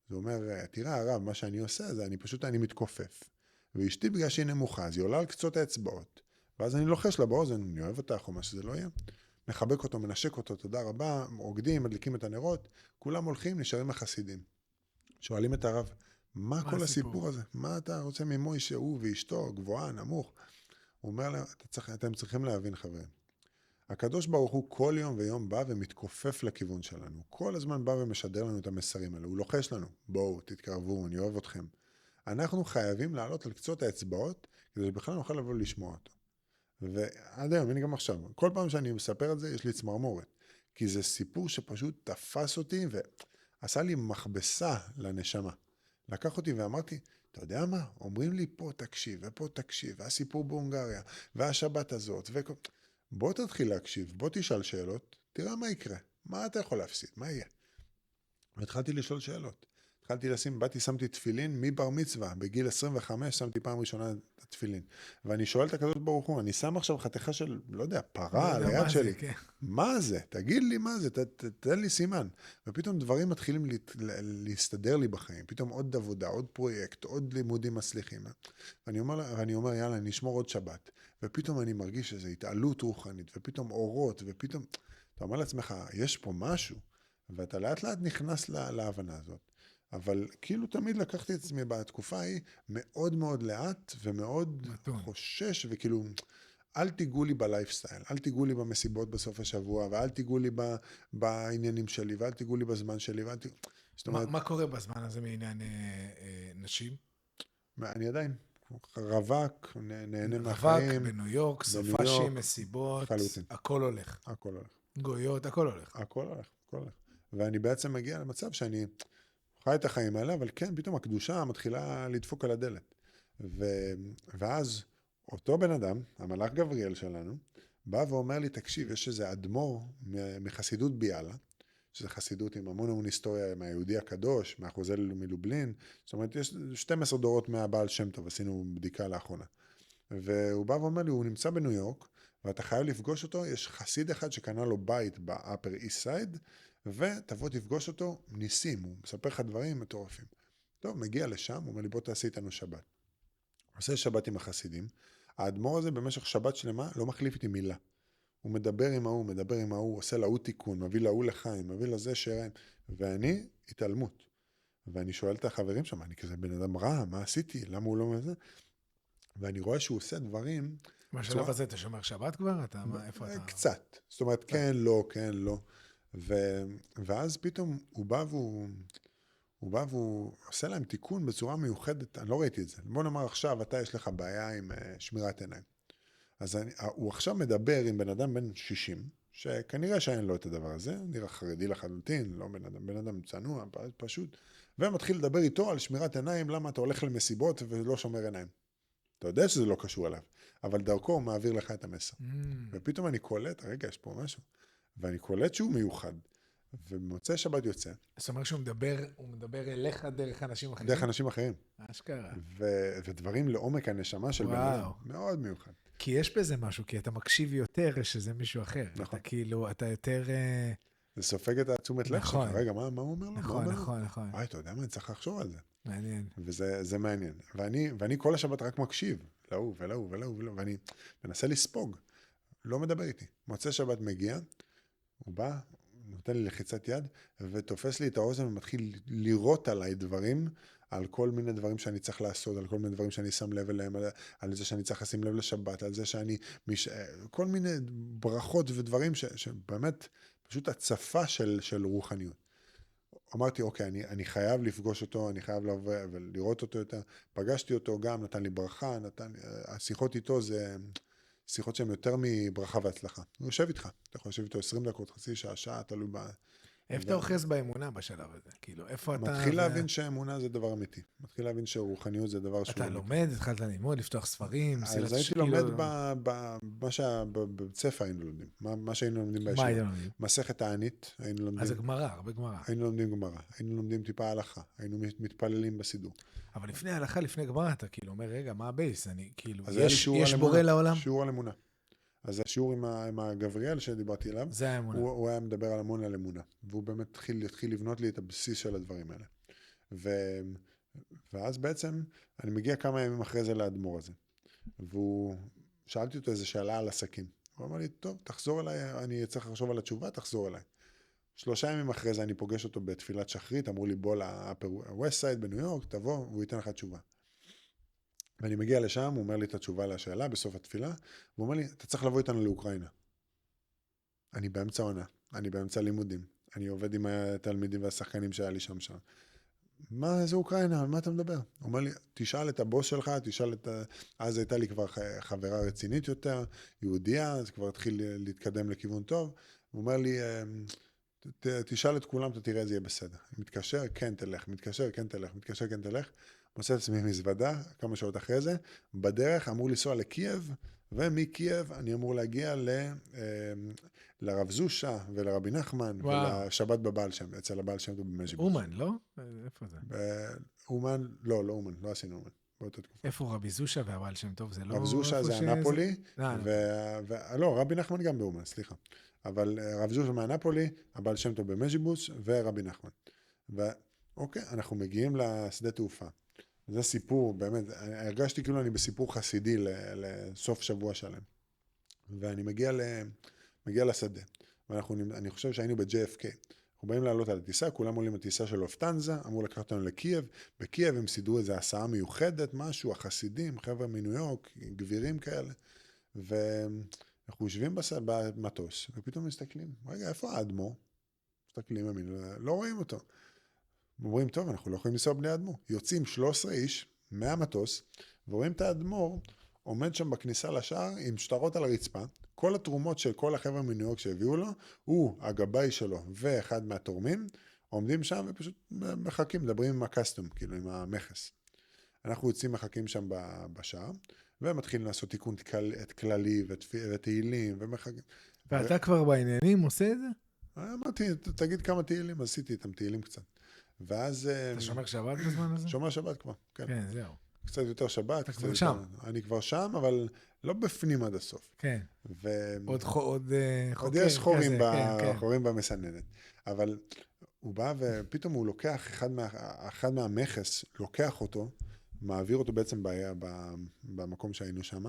זה אומר, תראה הרב, מה שאני עושה, זה אני מתכופף, ואשתי בגלל שהיא נמוכה, אז היא עולה על קצות האצבעות, ואז אני לוחש לה באוזן, אני אוהב אותך, או מה שזה לא יהיה, מחבק אותו, מנשק אותו, תודה רבה, רוקדים, מדליקים את הנרות, כולם הולכים, נשארים החסידים. שואלים את הרב, מה כל הסיפור הזה? מה אתה רוצה ממוישה, הוא ואשתו, גבוהה, נמוך? הוא אומר לה, אתם צריכים להבין חברים. הקדוש ברוך הוא כל יום ויום בא ומתכופף לכיוון שלנו. כל הזמן בא ומשדר לנו את המסרים האלה. הוא לוחש לנו, בואו, תתקרבו, אני אוהב אתכם. אנחנו חייבים לעלות על קצות האצבעות, כדי שבכלל נוכל לבוא לשמוע אותו. ועד היום, הנה גם עכשיו, כל פעם שאני מספר את זה, יש לי צמרמורת. כי זה סיפור שפשוט תפס אותי ועשה לי מכבסה לנשמה. לקח אותי ואמרתי, אתה יודע מה? אומרים לי פה תקשיב, ופה תקשיב, והסיפור בהונגריה, והשבת הזאת, בוא תתחיל להקשיב, בוא תשאל שאלות, תראה מה יקרה, מה אתה יכול להפסיד, מה יהיה? והתחלתי לשאול שאלות. באתי, שמתי תפילין מבר מצווה, בגיל 25 שמתי פעם ראשונה את התפילין. ואני שואל את הקדוש ברוך הוא, אני שם עכשיו חתיכה של, לא יודע, פרה על היד שלי. מה זה? תגיד לי מה זה, תן לי סימן. ופתאום דברים מתחילים להסתדר לי בחיים. פתאום עוד עבודה, עוד פרויקט, עוד לימודים מצליחים. ואני אומר, יאללה, אני אשמור עוד שבת. ופתאום אני מרגיש איזו התעלות רוחנית, ופתאום אורות, ופתאום, אתה אומר לעצמך, יש פה משהו. ואתה לאט לאט נכנס להבנה הזאת. אבל כאילו תמיד לקחתי את עצמי בתקופה ההיא מאוד מאוד לאט ומאוד חושש, וכאילו אל תיגעו לי בלייפסטייל, אל תיגעו לי במסיבות בסוף השבוע, ואל תיגעו לי בעניינים שלי, ואל תיגעו לי בזמן שלי. מה קורה בזמן הזה מעניין נשים? אני עדיין רווק, נהנה מהחיים. רווק, בניו יורק, סופשים, מסיבות, הכל הולך. הכל הולך. גויות, הכל הולך. הכל הולך. ואני בעצם מגיע למצב שאני חי את החיים האלה, אבל כן, פתאום הקדושה מתחילה לדפוק על הדלת. ואז אותו בן אדם, המלאך גבריאל שלנו, בא ואומר לי, תקשיב, יש איזה אדמו"ר מחסידות ביאלה, שזה חסידות עם המון היסטוריה מהיהודי הקדוש, מאחוזי מלובלין, זאת אומרת, יש 12 דורות מהבעל שם טוב, עשינו בדיקה לאחרונה. והוא בא ואומר לי, הוא נמצא בניו יורק, ואתה חייב לפגוש אותו, יש חסיד אחד שקנה לו בית באפר איסט סייד, ותבוא תפגוש אותו, ניסים, הוא מספר לך דברים מטורפים. טוב, מגיע לשם, הוא אומר לי, בוא תעשי איתנו שבת. עושה שבת עם החסידים, האדמו"ר הזה במשך שבת שלמה לא מחליף איתי מילה. הוא מדבר עם ההוא, עושה להוא תיקון, מביא להוא לחיים, מביא לזה שריים, ואני התעלמות. ואני שואל את החברים שם, אני כזה בן אדם רע, מה עשיתי? למה הוא לא מזה? ואני רואה שהוא עושה דברים... בשלב הזה אתה שומר שבת כבר? איפה אתה? קצת. זאת אומרת, כן, לא. ואז פתאום הוא בא והוא הוא בא והוא עושה להם תיקון בצורה מיוחדת, אני לא ראיתי את זה. בוא נאמר עכשיו, אתה יש לך בעיה עם שמירת עיניים. אז הוא עכשיו מדבר עם בן אדם בן 60, שכנראה שאין לו את הדבר הזה, נראה חרדי לחלוטין, לא בן אדם צנוע, פשוט, ומתחיל לדבר איתו על שמירת עיניים, למה אתה הולך למסיבות ולא שומר עיניים. אתה יודע שזה לא קשור אליו, אבל דרכו הוא מעביר לך את המסר. ופתאום אני קולט, רגע, יש פה משהו, ואני קולט שהוא מיוחד, ובמוצאי שבת יוצא. זאת אומרת שהוא מדבר אליך דרך אנשים אחרים? דרך אנשים אחרים. אשכרה. ודברים לעומק הנשמה של בן אדם, מאוד מיוחד. כי יש בזה משהו, כי אתה מקשיב יותר שזה מישהו אחר. נכון. אתה כאילו, אתה יותר... זה סופג את התשומת לב שלך. רגע, מה הוא אומר לו? נכון. אתה יודע מה, אני צריך לחשוב על זה. מעניין. וזה מעניין. ואני כל השבת רק מקשיב, להוא, ואני מנסה לספוג. לא מדבר איתי. מוצא שבת מגיע, הוא בא, נותן לי לחיצת יד, ותופס לי את האוזן ומתחיל לראות עליי דברים, על כל מיני דברים שאני צריך לעשות, על כל מיני דברים שאני שם לב אליהם, על זה שאני צריך לשים לב לשבת, על זה שאני... כל מיני ברכות ודברים שבאמת פשוט הצפה של רוחניות. אמרתי, אוקיי, אני חייב לפגוש אותו, אני חייב לבוא ולראות אותו יותר. פגשתי אותו גם, נתן לי ברכה, השיחות איתו זה שיחות שהן יותר מברכה והצלחה. הוא יושב איתך, אתה יכול לשבת איתו 20 דקות, חצי שעה, תלוי בה. איפה אתה אוחז באמונה בשלב הזה? כאילו, איפה אתה... מתחיל להבין שאמונה זה דבר אמיתי. מתחיל להבין שרוחניות זה דבר שהוא... אתה לומד, התחלת ללמוד, לפתוח ספרים, אז הייתי לומד במה שבבית ספר היינו לומדים. מה שהיינו לומדים בישיבה. מה היינו לומדים? מסכת הענית, היינו לומדים... אז זה גמרא, הרבה גמרא. היינו לומדים גמרא, היינו לומדים טיפה הלכה, היינו מתפללים בסידור. אבל לפני ההלכה, לפני גמרא, אתה כאילו אומר, רגע, מה הבייס? אני כאילו, יש בורא לעולם? שיעור על אמונה. אז השיעור עם הגבריאל שדיברתי עליו, זה האמונה. הוא היה מדבר על המון על אמונה, והוא באמת התחיל לבנות לי את הבסיס של הדברים האלה. ואז בעצם אני מגיע כמה ימים אחרי זה לאדמו"ר הזה, שאלתי אותו איזו שאלה על עסקים. הוא אמר לי, טוב, תחזור אליי, אני צריך לחשוב על התשובה, תחזור אליי. 3 ימים אחרי זה אני פוגש אותו בתפילת שחרית, אמרו לי בוא ל-West Side בניו יורק, תבוא, והוא ייתן לך תשובה. ואני מגיע לשם, הוא אומר לי את התשובה לשאלה בסוף התפילה, והוא אומר לי, אתה צריך לבוא איתנו לאוקראינה. אני באמצע עונה, אני באמצע לימודים, אני עובד עם התלמידים והשחקנים שהיה לי שם. מה זה אוקראינה? על מה אתה מדבר? הוא אומר לי, תשאל את הבוס שלך, אז הייתה לי כבר חברה רצינית יותר, יהודייה, אז כבר התחיל להתקדם לכיוון טוב. הוא אומר לי, תשאל את כולם, אתה תראה, זה יהיה בסדר. מתקשר, כן תלך, מתקשר, כן תלך, מתקשר, כן תלך. מוצא את עצמי מזוודה, כמה שעות אחרי זה, בדרך אמור לנסוע לקייב, ומקייב אני אמור להגיע לרב זושה ולרבי נחמן, ולשבת בבעל שם, אצל הבעל שם במז'יבוס. אומן, לא? איפה זה? אומן, לא אומן, לא עשינו אומן. איפה רבי זושה והבעל שם טוב? זה לא... רב זושה זה הנפולי, לא, רבי נחמן גם באומן, סליחה. אבל רב זושה מהנפולי, הבעל שם טוב במז'יבוס, ורבי נחמן. ואוקיי, אנחנו מגיעים לשדה תעופה. זה סיפור, באמת, הרגשתי כאילו אני בסיפור חסידי לסוף שבוע שלם. ואני מגיע לשדה, ואני חושב שהיינו ב-JFK. אנחנו באים לעלות על הטיסה, כולם עולים לטיסה של אופטנזה, אמרו לקחת אותנו לקייב. בקייב הם סידרו איזו הסעה מיוחדת, משהו, החסידים, חבר'ה מניו יורק, גבירים כאלה. ואנחנו יושבים במטוס, ופתאום מסתכלים, רגע, איפה האדמו"ר? מסתכלים, לא רואים אותו. אומרים, טוב, אנחנו לא יכולים לנסוע בני האדמו"ר. יוצאים 13 איש מהמטוס, ורואים את האדמו"ר, עומד שם בכניסה לשער עם שטרות על הרצפה, כל התרומות של כל החבר'ה מניו יורק שהביאו לו, הוא, הגבאי שלו ואחד מהתורמים, עומדים שם ופשוט מחכים, מדברים עם הקסטום, כאילו עם המכס. אנחנו יוצאים מחכים שם בשער, ומתחילים לעשות תיקון כללי ותהילים ומחכים. ואתה כבר בעניינים עושה את זה? אמרתי, תגיד כמה תהילים, עשיתי איתם תהילים קצת. ואז... אתה שומר שבת בזמן הזה? שומר שבת כבר, כן. כן, זהו. קצת יותר שבת. אתה כבר שם. אני כבר שם, אבל לא בפנים עד הסוף. כן. עוד עוד יש חורים במסננת. אבל הוא בא ופתאום הוא לוקח, אחד מהמכס, לוקח אותו, מעביר אותו בעצם במקום שהיינו שם,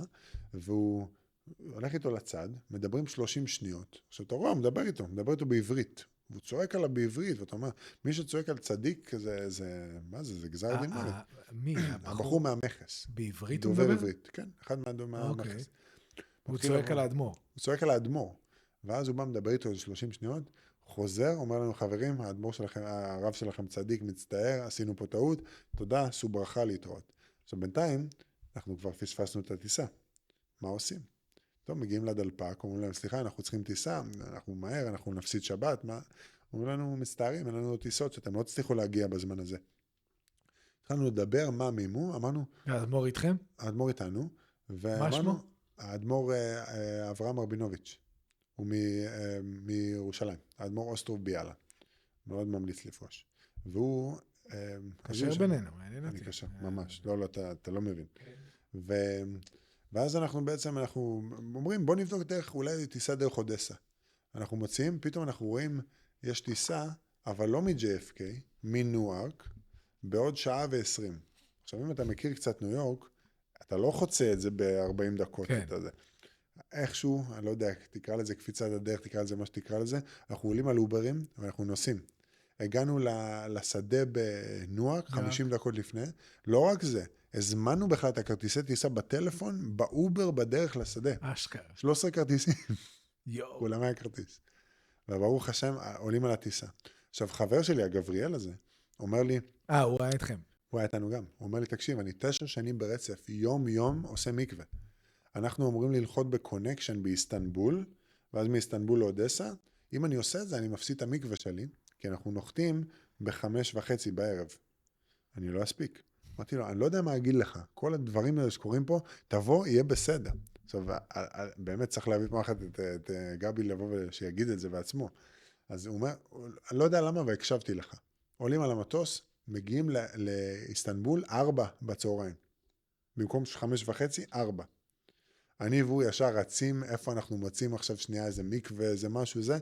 והוא הולך איתו לצד, מדברים 30 שניות. עכשיו אתה רואה, הוא מדבר איתו בעברית. והוא צועק עליו בעברית, ואתה אומר, מי שצועק על צדיק, מה זה? זה גזר דין מוות. מי? הבחור מהמכס. בעברית הוא מדבר? מדבר? עברית, כן, אחד מהמכס. הוא צועק על האדמו"ר. הוא צועק על האדמו"ר, ואז הוא בא מדבר איתו איזה 30 שניות, חוזר, אומר לנו, חברים, האדמו"ר שלכם, הרב שלכם צדיק, מצטער, עשינו פה טעות, תודה, עשו ברכה להתראות. עכשיו בינתיים, אנחנו כבר פספסנו את הטיסה. מה עושים? טוב, מגיעים לדלפק, אומרים להם, סליחה, אנחנו צריכים טיסה, אנחנו מהר, אנחנו נפסיד שבת, מה? אומרים לנו, מצטערים, אין לנו טיסות, שאתם לא תצליחו להגיע בזמן הזה. התחלנו לדבר, מה מימו, אמרנו, האדמו"ר איתכם? האדמו"ר איתנו, מה שמו? האדמו"ר אברהם רבינוביץ', הוא מירושלים, האדמו"ר אוסטרוב ביאלה, מאוד ממליץ לפרוש. והוא... קשר בינינו, מעניין אותי. אני קשר, ממש, לא, אתה לא מבין. ואז אנחנו בעצם, אנחנו אומרים, בוא נבדוק דרך, אולי טיסה דרך אודסה. אנחנו מציעים, פתאום אנחנו רואים, יש טיסה, אבל לא מ-JFK, מניו-יורק, בעוד שעה ו-20. עכשיו, אם אתה מכיר קצת ניו יורק, אתה לא חוצה את זה ב-40 דקות. כן. איכשהו, אני לא יודע, תקרא לזה קפיצת הדרך, תקרא לזה מה שתקרא לזה, אנחנו עולים על אוברים ואנחנו נוסעים. הגענו לשדה בניו-יורק 50 דקות לפני, לא רק זה, הזמנו בכלל את הכרטיסי טיסה בטלפון, באובר בדרך לשדה. אשכרה. 13 כרטיסים, יואו. כולם היה כרטיס. וברוך השם, עולים על הטיסה. עכשיו, חבר שלי, הגבריאל הזה, אומר לי, הוא היה איתכם. הוא היה איתנו גם, הוא אומר לי, תקשיב, אני 9 שנים ברצף, יום עושה מקווה. אנחנו אמורים ללחוד בקונקשן באיסטנבול, ואז מאיסטנבול לאודסה. אם אני עושה את זה, אני מפסיד את המקווה שלי, כי אנחנו נוחתים ב-5:30 בערב. אני לא אספיק. אמרתי לו, אני לא יודע מה אגיד לך, כל הדברים האלה שקורים פה, תבוא, יהיה בסדר. עכשיו, באמת צריך להביא פעם אחת את גבי לבוא ושיגיד את זה בעצמו. אז הוא אומר, אני לא יודע למה, והקשבתי לך. עולים על המטוס, מגיעים לאיסטנבול, 4 בצהריים. במקום 5:30, 4. אני והוא ישר רצים, איפה אנחנו מוצאים עכשיו שנייה, איזה מקווה, איזה משהו, זה.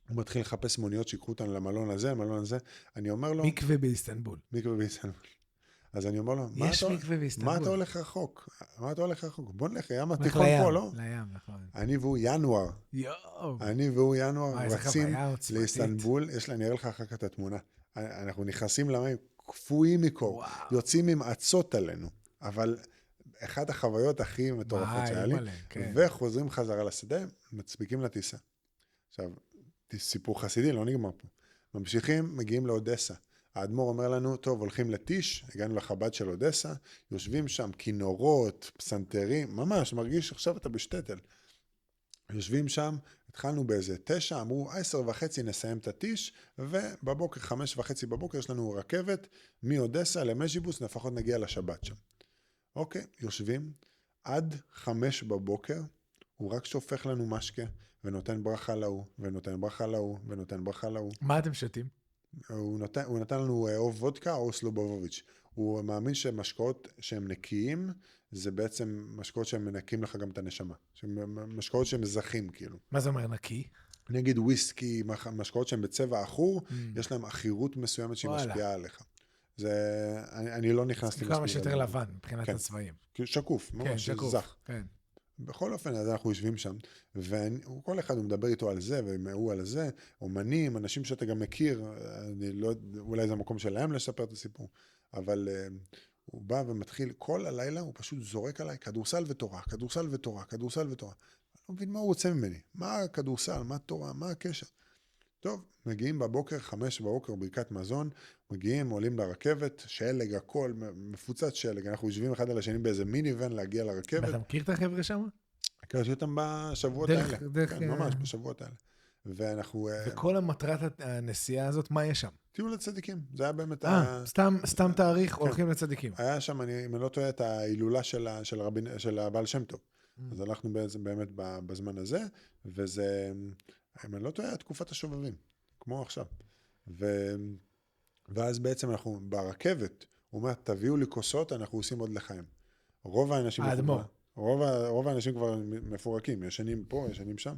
הוא מתחיל לחפש מוניות שיקחו אותנו למלון הזה, למלון הזה. אני אומר לו... מקווה באיסטנבול. מקווה באיסטנבול. אז אני אומר לו, יש מקווה באיסטנבול. מה אתה הולך רחוק? בוא נלך, ים התיכון פה, לא? לים, נכון. אני והוא ינואר. יואו. אני והוא ינואר רצים עוצמתית. לאיסטנבול. אני אראה לך אחר כך את התמונה. אנחנו נכנסים למים, קפואים מקור, יוצאים עם עצות עלינו. אבל אחת החוויות הכי מטורפות שהיה לי, וחוזרים חזרה לשדה, מצביקים לטיסה. עכשיו, סיפור חסידי, לא נגמר פה. ממשיכים, מגיעים לאודסה. האדמו"ר אומר לנו, טוב, הולכים לטיש, הגענו לחב"ד של אודסה, יושבים שם כינורות, פסנתרים, ממש, מרגיש עכשיו אתה בשטטל. יושבים שם, התחלנו באיזה 9, אמרו 10:30 נסיים את הטיש, ובבוקר, 5:30 בבוקר, יש לנו רכבת מאודסה למז'יבוס, לפחות נגיע לשבת שם. אוקיי, יושבים, עד 5 בבוקר, הוא רק שופך לנו משקה, ונותן ברכה להוא, ונותן ברכה להוא, ונותן ברכה להוא. מה אתם שותים? הוא נתן לנו או וודקה או סלובוביץ'. הוא מאמין שמשקאות שהם נקיים, זה בעצם משקאות שהם מנקים לך גם את הנשמה. משקאות שהם מזכים, כאילו. מה זה אומר נקי? נגיד וויסקי, משקאות שהם בצבע אחור, יש להם אחירות מסוימת שהיא משפיעה עליך. אני לא נכנסתי... כמה שיותר לבן, מבחינת הצבעים. שקוף, ממש זך. כן. בכל אופן, אז אנחנו יושבים שם, וכל אחד הוא מדבר איתו על זה, והוא על זה, אומנים, אנשים שאתה גם מכיר, אולי זה המקום שלהם לספר את הסיפור, אבל הוא בא ומתחיל, כל הלילה הוא פשוט זורק עליי, כדורסל ותורה, כדורסל ותורה, כדורסל ותורה. אני לא מבין מה הוא רוצה ממני, מה הכדורסל, מה התורה, מה הקשר. טוב, מגיעים בבוקר, 5 בבוקר, ברכת מזון, מגיעים, עולים לרכבת, שלג, הכל, מפוצץ שלג, אנחנו יושבים אחד על השני באיזה מיניוון להגיע לרכבת. אתה מכיר את החבר'ה שם? הכרתי אותם בשבועות האלה. כן, ממש, בשבועות האלה. ואנחנו... וכל המטרת הנסיעה הזאת, מה יש שם? טיול לצדיקים, זה היה באמת... סתם תאריך, הולכים לצדיקים. היה שם, אם אני לא טועה, את ההילולה של הבעל שם טוב. אז הלכנו באמת בזמן הזה, וזה... אם אני לא טועה, תקופת השובבים, כמו עכשיו. ואז בעצם אנחנו ברכבת, הוא אומר, תביאו לי כוסות, אנחנו עושים עוד לחיים. רוב האנשים כבר מפורקים, ישנים פה, ישנים שם.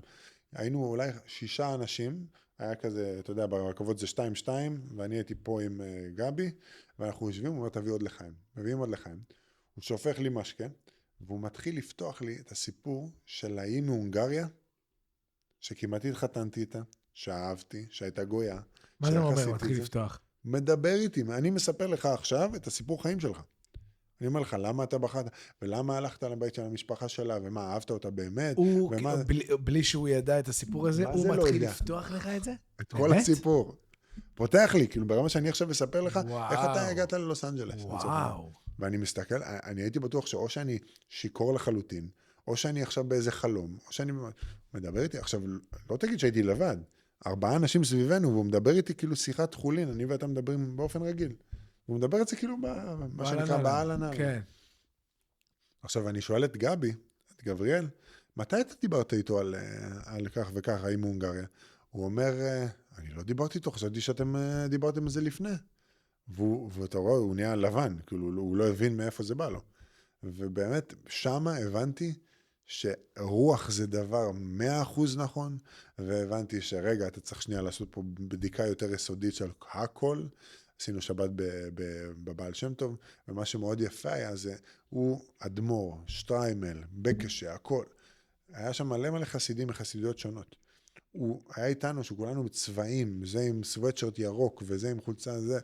היינו אולי 6 אנשים, היה כזה, אתה יודע, ברכבות זה 2-2, ואני הייתי פה עם גבי, ואנחנו יושבים, הוא אומר, תביא עוד לחיים. מביאים עוד לחיים. הוא שופך לי משקה, והוא מתחיל לפתוח לי את הסיפור של האי מהונגריה, שכמעט התחתנתי איתה, שאהבתי, שהייתה גויה. מה זה אומר, מתחיל לפתוח? מדבר איתי, אני מספר לך עכשיו את הסיפור חיים שלך. אני אומר לך, למה אתה בחרת, ולמה הלכת לבית של המשפחה שלה, ומה, אהבת אותה באמת, הוא, ומה... בלי שהוא ידע את הסיפור הזה, מה הוא זה לא מתחיל יודע? לפתוח לך את זה? את כל באמת? הסיפור. פותח לי, כאילו ברמה שאני עכשיו אספר לך, וואו. איך אתה הגעת ללוס אנג'לס. וואו. ואני מסתכל, אני הייתי בטוח שאו שאני שיכור לחלוטין, או שאני עכשיו באיזה חלום, או שאני מדבר איתי, עכשיו, לא תגיד שהייתי לבד, 4 אנשים סביבנו, והוא מדבר איתי כאילו שיחת חולין, אני ואתה מדברים באופן רגיל. הוא מדבר את זה כאילו, מה שנקרא, בעל הנער. כן. עכשיו, אני שואל את גבי, את גבריאל, מתי אתה דיברת איתו על כך וכך, האם הונגריה? הוא אומר, אני לא דיברתי איתו, חשבתי שאתם דיברתם על זה לפני. ואתה רואה, הוא נהיה לבן, כאילו, הוא לא הבין מאיפה זה בא לו. ובאמת, שמה הבנתי שרוח זה דבר 100% נכון, והבנתי שרגע, אתה צריך שנייה לעשות פה בדיקה יותר יסודית של הכל. עשינו שבת בבעל שם טוב, ומה שמאוד יפה היה זה, הוא אדמו"ר, שטריימל, בקשה, הכל. היה שם מלא חסידים מחסידויות שונות. הוא היה איתנו שכולנו צבעים, זה עם סוויטשרט ירוק וזה עם חולצה זה,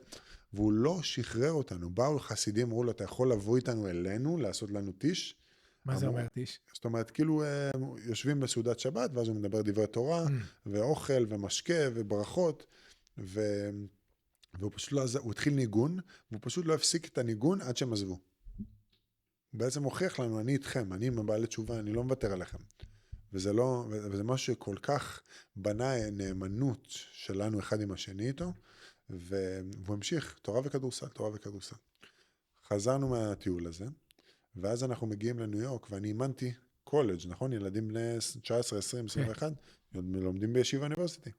והוא לא שחרר אותנו. באו חסידים, אמרו לו, אתה יכול לבוא איתנו אלינו, לעשות לנו טיש. מה זה אומר טיש? זאת אומרת, כאילו יושבים בסעודת שבת, ואז הוא מדבר דברי תורה, ואוכל ומשקה וברכות, והוא פשוט לא, הוא התחיל ניגון, והוא פשוט לא הפסיק את הניגון עד שהם עזבו. הוא בעצם הוכיח לנו, אני איתכם, אני מבעל תשובה, אני לא מוותר עליכם. וזה משהו שכל כך בנה נאמנות שלנו אחד עם השני איתו, והוא המשיך, תורה וכדורסל, תורה וכדורסל. חזרנו מהטיול הזה, ואז אנחנו מגיעים לניו יורק, ואני אימנתי קולג', נכון? ילדים בני 19, 20, 21, לומדים בישיבה אוניברסיטי.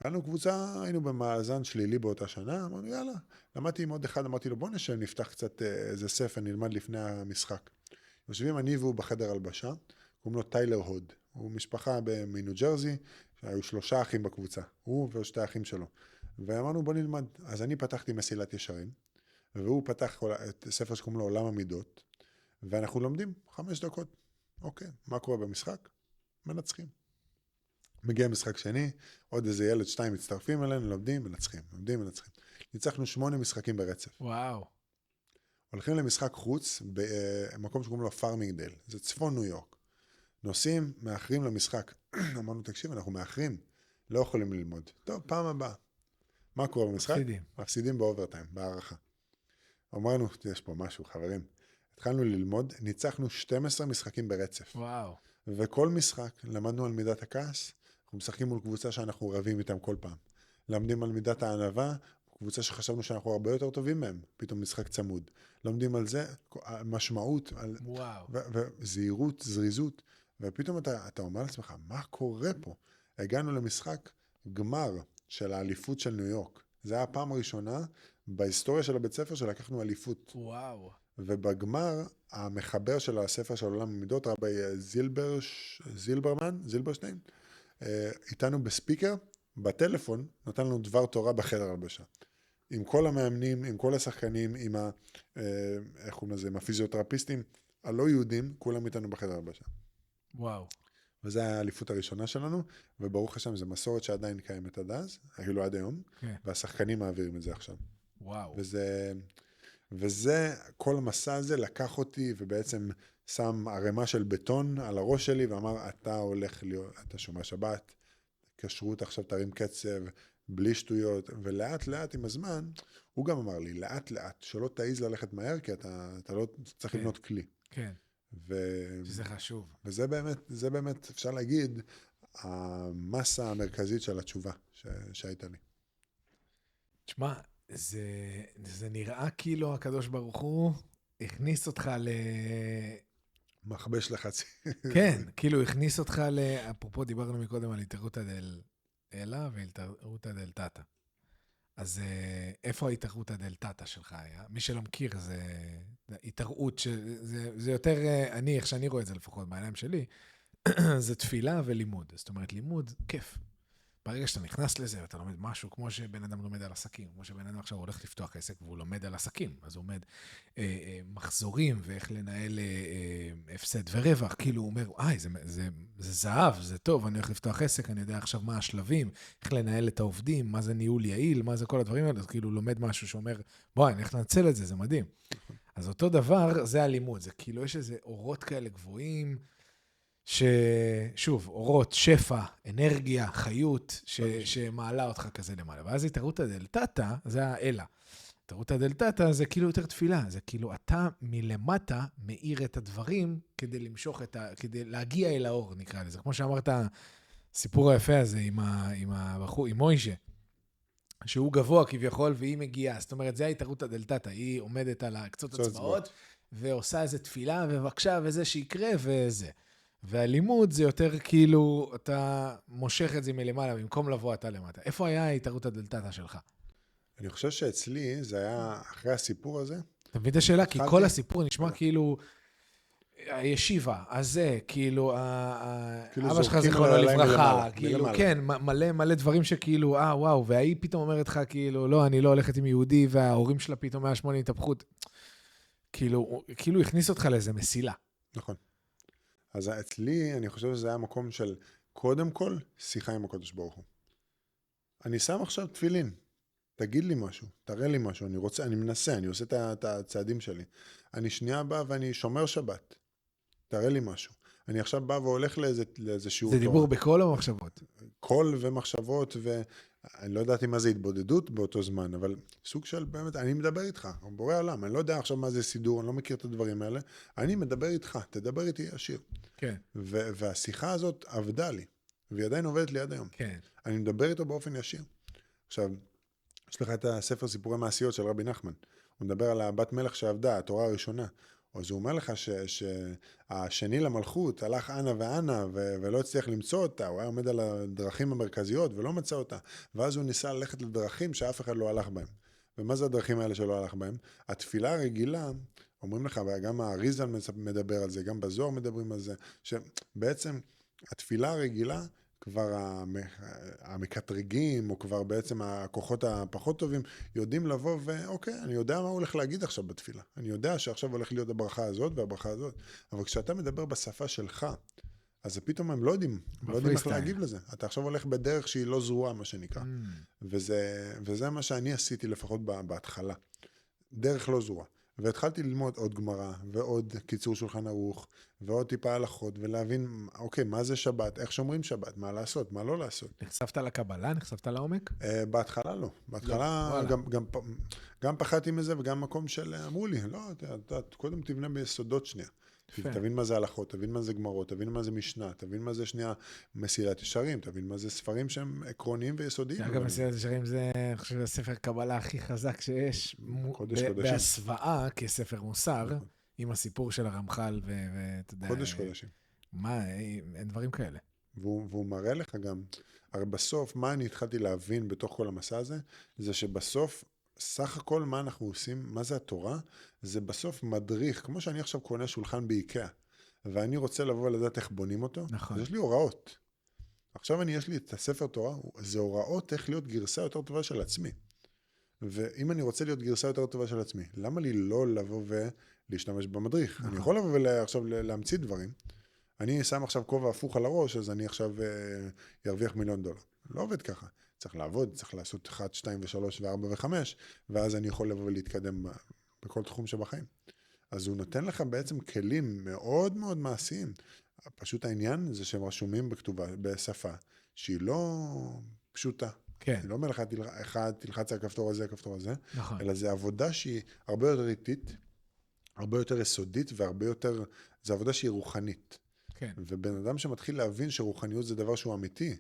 היינו קבוצה, היינו במאזן שלילי באותה שנה, אמרנו יאללה, למדתי עם עוד אחד, אמרתי לו בוא נשב, נפתח קצת איזה ספר, נלמד לפני המשחק. יושבים אני והוא בחדר הלבשה, קוראים לו טיילר הוד, הוא משפחה מניו ג'רזי, היו 3 אחים בקבוצה, הוא ו2 אחים שלו, ואמרנו בוא נלמד, אז אני פתחתי מסילת ישרים, והוא פתח את ספר שקוראים לו עולם המידות, ואנחנו לומדים 5 דקות, אוקיי, מה קורה במשחק? מנצחים. מגיע משחק שני, עוד איזה ילד 2 מצטרפים אלינו, לומדים, מנצחים, לומדים, מנצחים. ניצחנו 8 משחקים ברצף. וואו. הולכים למשחק חוץ, במקום שקוראים לו פארמינגדייל, זה צפון ניו יורק. נוסעים, מאחרים למשחק. אמרנו, תקשיב, אנחנו מאחרים, לא יכולים ללמוד. טוב, פעם הבאה. מה קורה במשחק? מפסידים באוברטיים, בהערכה. אמרנו, יש פה משהו, חברים. התחלנו ללמוד, ניצחנו 12 משחקים ברצף. וואו. וכל משחק, למדנו על מידת הכעס, אנחנו משחקים מול קבוצה שאנחנו רבים איתם כל פעם. למדים על מידת הענווה, קבוצה שחשבנו שאנחנו הרבה יותר טובים מהם, פתאום משחק צמוד. לומדים על זה, משמעות, על... וזהירות, זריזות, ופתאום אתה אומר לעצמך, מה קורה פה? הגענו למשחק גמר של האליפות של ניו יורק. זה היה הפעם הראשונה בהיסטוריה של הבית ספר שלקחנו אליפות. וואו. ובגמר, המחבר של הספר של עולם המידות, רבי זילברשטיין, איתנו בספיקר, בטלפון, נתן לנו דבר תורה בחדר הלבשה. עם כל המאמנים, עם כל השחקנים, עם איך קוראים לזה, עם הפיזיותרפיסטים, הלא יהודים, כולם איתנו בחדר הלבשה. וואו. וזו האליפות הראשונה שלנו, וברוך השם, זו מסורת שעדיין קיימת עד אז, כאילו עד היום, והשחקנים מעבירים את זה עכשיו. וואו. וזה, כל המסע הזה לקח אותי, ובעצם שם ערימה של בטון על הראש שלי, ואמר, אתה הולך להיות, אתה שומע שבת, כשרות עכשיו תרים קצב, בלי שטויות, ולאט לאט עם הזמן, הוא גם אמר לי, לאט לאט, שלא תעיז ללכת מהר, כי אתה לא צריך לבנות כלי. כן. שזה חשוב. וזה באמת, אפשר להגיד, המסה המרכזית של התשובה שהייתה לי. תשמע, זה נראה כאילו הקדוש ברוך הוא הכניס אותך מכבש לחצי. כן, כאילו הכניס אותך אפרופו דיברנו מקודם על התערותא דל אלה והתערותא דל תתא. אז איפה ההתערותא דל תתא שלך היה? מי שלא מכיר, זה התערות, זה יותר, איך שאני רואה את זה לפחות בעיניים שלי, זה תפילה ולימוד. זאת אומרת, לימוד, כיף. ברגע שאתה נכנס לזה, ואתה לומד משהו, כמו שבן אדם לומד על עסקים, כמו שבן אדם עכשיו הולך לפתוח עסק, והוא לומד על עסקים, אז הוא לומד מחזורים, ואיך לנהל הפסד ורווח, כאילו הוא אומר, זה זהב, זה טוב, אני הולך לפתוח עסק, אני יודע עכשיו מה השלבים, איך לנהל את העובדים, מה זה ניהול יעיל, מה זה כל הדברים האלה, אז כאילו הוא לומד משהו שאומר, בואי, אני הולך לנצל את זה, זה מדהים. אז אותו דבר, זה הלימוד, זה כאילו יש איזה אורות כאלה גבוהים, ששוב, אורות, שפע, אנרגיה, חיות, שמעלה אותך כזה למעלה. ואז התערותא דלתתא, זה האלה. התערותא דלתתא זה כאילו יותר תפילה, זה כאילו אתה מלמטה מאיר את הדברים כדי למשוך כדי להגיע אל האור, נקרא לזה. כמו שאמרת, הסיפור היפה הזה עם הבחור, עם מוישה, שהוא גבוה כביכול והיא מגיעה. זאת אומרת, זה ההתערותא דלתתא, היא עומדת על הקצות אצבעות, ועושה איזה תפילה ובקשה וזה שיקרה וזה. והלימוד זה יותר כאילו, אתה מושך את זה מלמעלה, במקום לבוא אתה למטה. איפה היה ההתערותא דלתתא שלך? אני חושב שאצלי זה היה אחרי הסיפור הזה. אתה מבין את השאלה? כי כל הסיפור נשמע כאילו, הישיבה, הזה, כאילו, אבא שלך זכרונו לברכה, כאילו, כן, מלא דברים שכאילו, וואו, והיא פתאום אומרת לך, כאילו, לא, אני לא הולכת עם יהודי, וההורים שלה פתאום 180 התהפכות. כאילו הכניס אותך לאיזה מסילה. נכון. אז אצלי, אני חושב שזה היה מקום של, קודם כל, שיחה עם הקדוש ברוך הוא. אני שם עכשיו תפילין. תגיד לי משהו, תראה לי משהו, אני מנסה, אני עושה את הצעדים שלי. אני שנייה בא ואני שומר שבת. תראה לי משהו. אני עכשיו בא והולך לאיזה שיעור זה תורה. דיבור בקול או מחשבות? קול ומחשבות, ואני לא ידעתי מה זה התבודדות באותו זמן, אבל סוג של באמת, אני מדבר איתך, בורא עולם, אני לא יודע עכשיו מה זה סידור, אני לא מכיר את הדברים האלה, אני מדבר איתך, תדבר איתי ישיר. כן. והשיחה הזאת עבדה לי, והיא עדיין עובדת לי עד היום. כן. אני מדבר איתו באופן ישיר. עכשיו, יש לך את הספר סיפורי מעשיות של רבי נחמן. הוא מדבר על הבת מלך שעבדה, התורה הראשונה. אז הוא אומר לך שהשני למלכות הלך אנה ואנה ולא הצליח למצוא אותה. הוא היה עומד על הדרכים המרכזיות ולא מצא אותה. ואז הוא ניסה ללכת לדרכים שאף אחד לא הלך בהם. ומה זה הדרכים האלה שלא הלך בהם? התפילה הרגילה, אומרים לך, וגם האריזל מדבר על זה, גם בזוהר מדברים על זה, שבעצם התפילה הרגילה, כבר המקטרגים, או כבר בעצם הכוחות הפחות טובים, יודעים לבוא ואוקיי, אני יודע מה הוא הולך להגיד עכשיו בתפילה. אני יודע שעכשיו הולך להיות הברכה הזאת והברכה הזאת. אבל כשאתה מדבר בשפה שלך, אז פתאום הם לא יודעים איך להגיב לזה. אתה עכשיו הולך בדרך שהיא לא זרועה, מה שנקרא. וזה מה שאני עשיתי לפחות בהתחלה. דרך לא זרועה. והתחלתי ללמוד עוד גמרא, ועוד קיצור שולחן ערוך, ועוד טיפה הלכות, ולהבין, אוקיי, מה זה שבת, איך שומרים שבת, מה לעשות, מה לא לעשות. נחשפת לקבלה? נחשפת לעומק? בהתחלה לא. בהתחלה גם פחדתי מזה, וגם מקום של, אמרו לי, לא, אתה קודם תבנה ביסודות שנייה. תבין מה זה הלכות, תבין מה זה גמרות, תבין מה זה משנה, תבין מה זה שנייה מסילת ישרים, תבין מה זה ספרים שהם עקרוניים ויסודיים. אגב, מסילת ישרים זה, אני חושב, הספר קבלה הכי חזק שיש, בהסוואה כספר מוסר, עם הסיפור של הרמח"ל, ואתה יודע... קודש קודשים. מה, אין דברים כאלה. והוא מראה לך גם, הרי בסוף, מה אני התחלתי להבין בתוך כל המסע הזה, זה שבסוף, סך הכל מה אנחנו עושים, מה זה התורה, זה בסוף מדריך, כמו שאני עכשיו קונה שולחן באיקאה, ואני רוצה לבוא לדעת איך בונים אותו, נכון. אז יש לי הוראות. עכשיו יש לי את הספר תורה, זה הוראות איך להיות גרסה יותר טובה של עצמי. ואם אני רוצה להיות גרסה יותר טובה של עצמי, למה לי לא לבוא ולהשתמש במדריך? נכון. אני יכול לבוא ועכשיו להמציא דברים, אני שם עכשיו כובע הפוך על הראש, אז אני עכשיו ירוויח $1,000,000. לא עובד ככה. צריך לעבוד, צריך לעשות 1, 2 ו3 ו4 ו5, ואז אני יכול לבוא ולהתקדם בכל תחום שבחיים. אז הוא נותן לך בעצם כלים מאוד מאוד מעשיים. פשוט העניין זה שהם רשומים בכתובה, בשפה, שהיא לא פשוטה. כן. אני לא אומר לך, תלחץ על הכפתור הזה, הכפתור הזה, נכון. אלא זה עבודה שהיא הרבה יותר איטית, הרבה יותר יסודית, והרבה יותר, זה עבודה שהיא רוחנית. כן. ובן אדם שמתחיל להבין שרוחניות זה דבר שהוא אמיתי,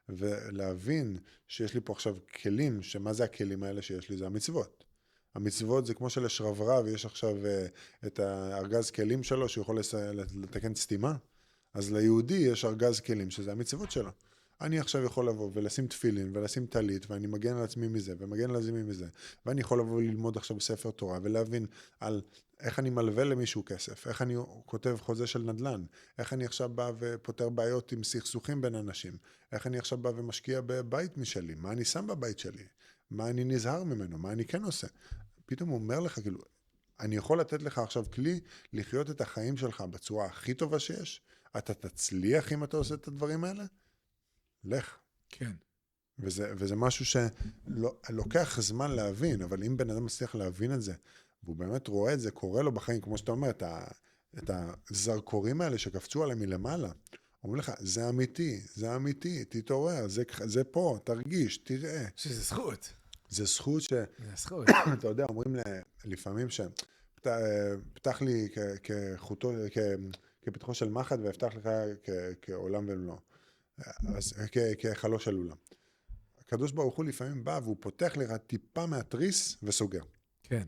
ולהבין שיש לי פה עכשיו כלים, שמה זה הכלים האלה שיש לי? זה המצוות. המצוות זה כמו שלשרברב, ויש עכשיו את הארגז כלים שלו, שהוא יכול לתקן סתימה, אז ליהודי יש ארגז כלים, שזה המצוות שלו. אני עכשיו יכול לבוא ולשים תפילין, ולשים טלית, ואני מגן על עצמי מזה, ומגן על עצמי מזה, ואני יכול לבוא ללמוד עכשיו בספר תורה, ולהבין על איך אני מלווה למישהו כסף, איך אני כותב חוזה של נדל"ן, איך אני עכשיו בא ופותר בעיות עם סכסוכים בין אנשים, איך אני עכשיו בא ומשקיע בבית משלי, מה אני שם בבית שלי, מה אני נזהר ממנו, מה אני כן עושה. פתאום הוא אומר לך, כאילו, אני יכול לתת לך עכשיו כלי לחיות את החיים שלך בצורה הכי טובה שיש, אתה תצליח אם אתה עושה את הדברים האלה, לך. כן. וזה משהו שלוקח זמן להבין, אבל אם בן אדם מצליח להבין את זה והוא באמת רואה את זה, קורה לו בחיים, כמו שאתה אומר, את הזרקורים האלה שקפצו עליהם מלמעלה. אומרים לך, זה אמיתי, זה אמיתי, תתעורר, זה פה, תרגיש, תראה. שזה זכות. זה זכות ש... זה זכות. אתה יודע, אומרים לפעמים פתח לי כפתחו של מחט, והפתח לך כעולם ומלואו. אז כחלו של עולם. הקדוש ברוך הוא לפעמים בא, והוא פותח לך טיפה מהתריס וסוגר. כן.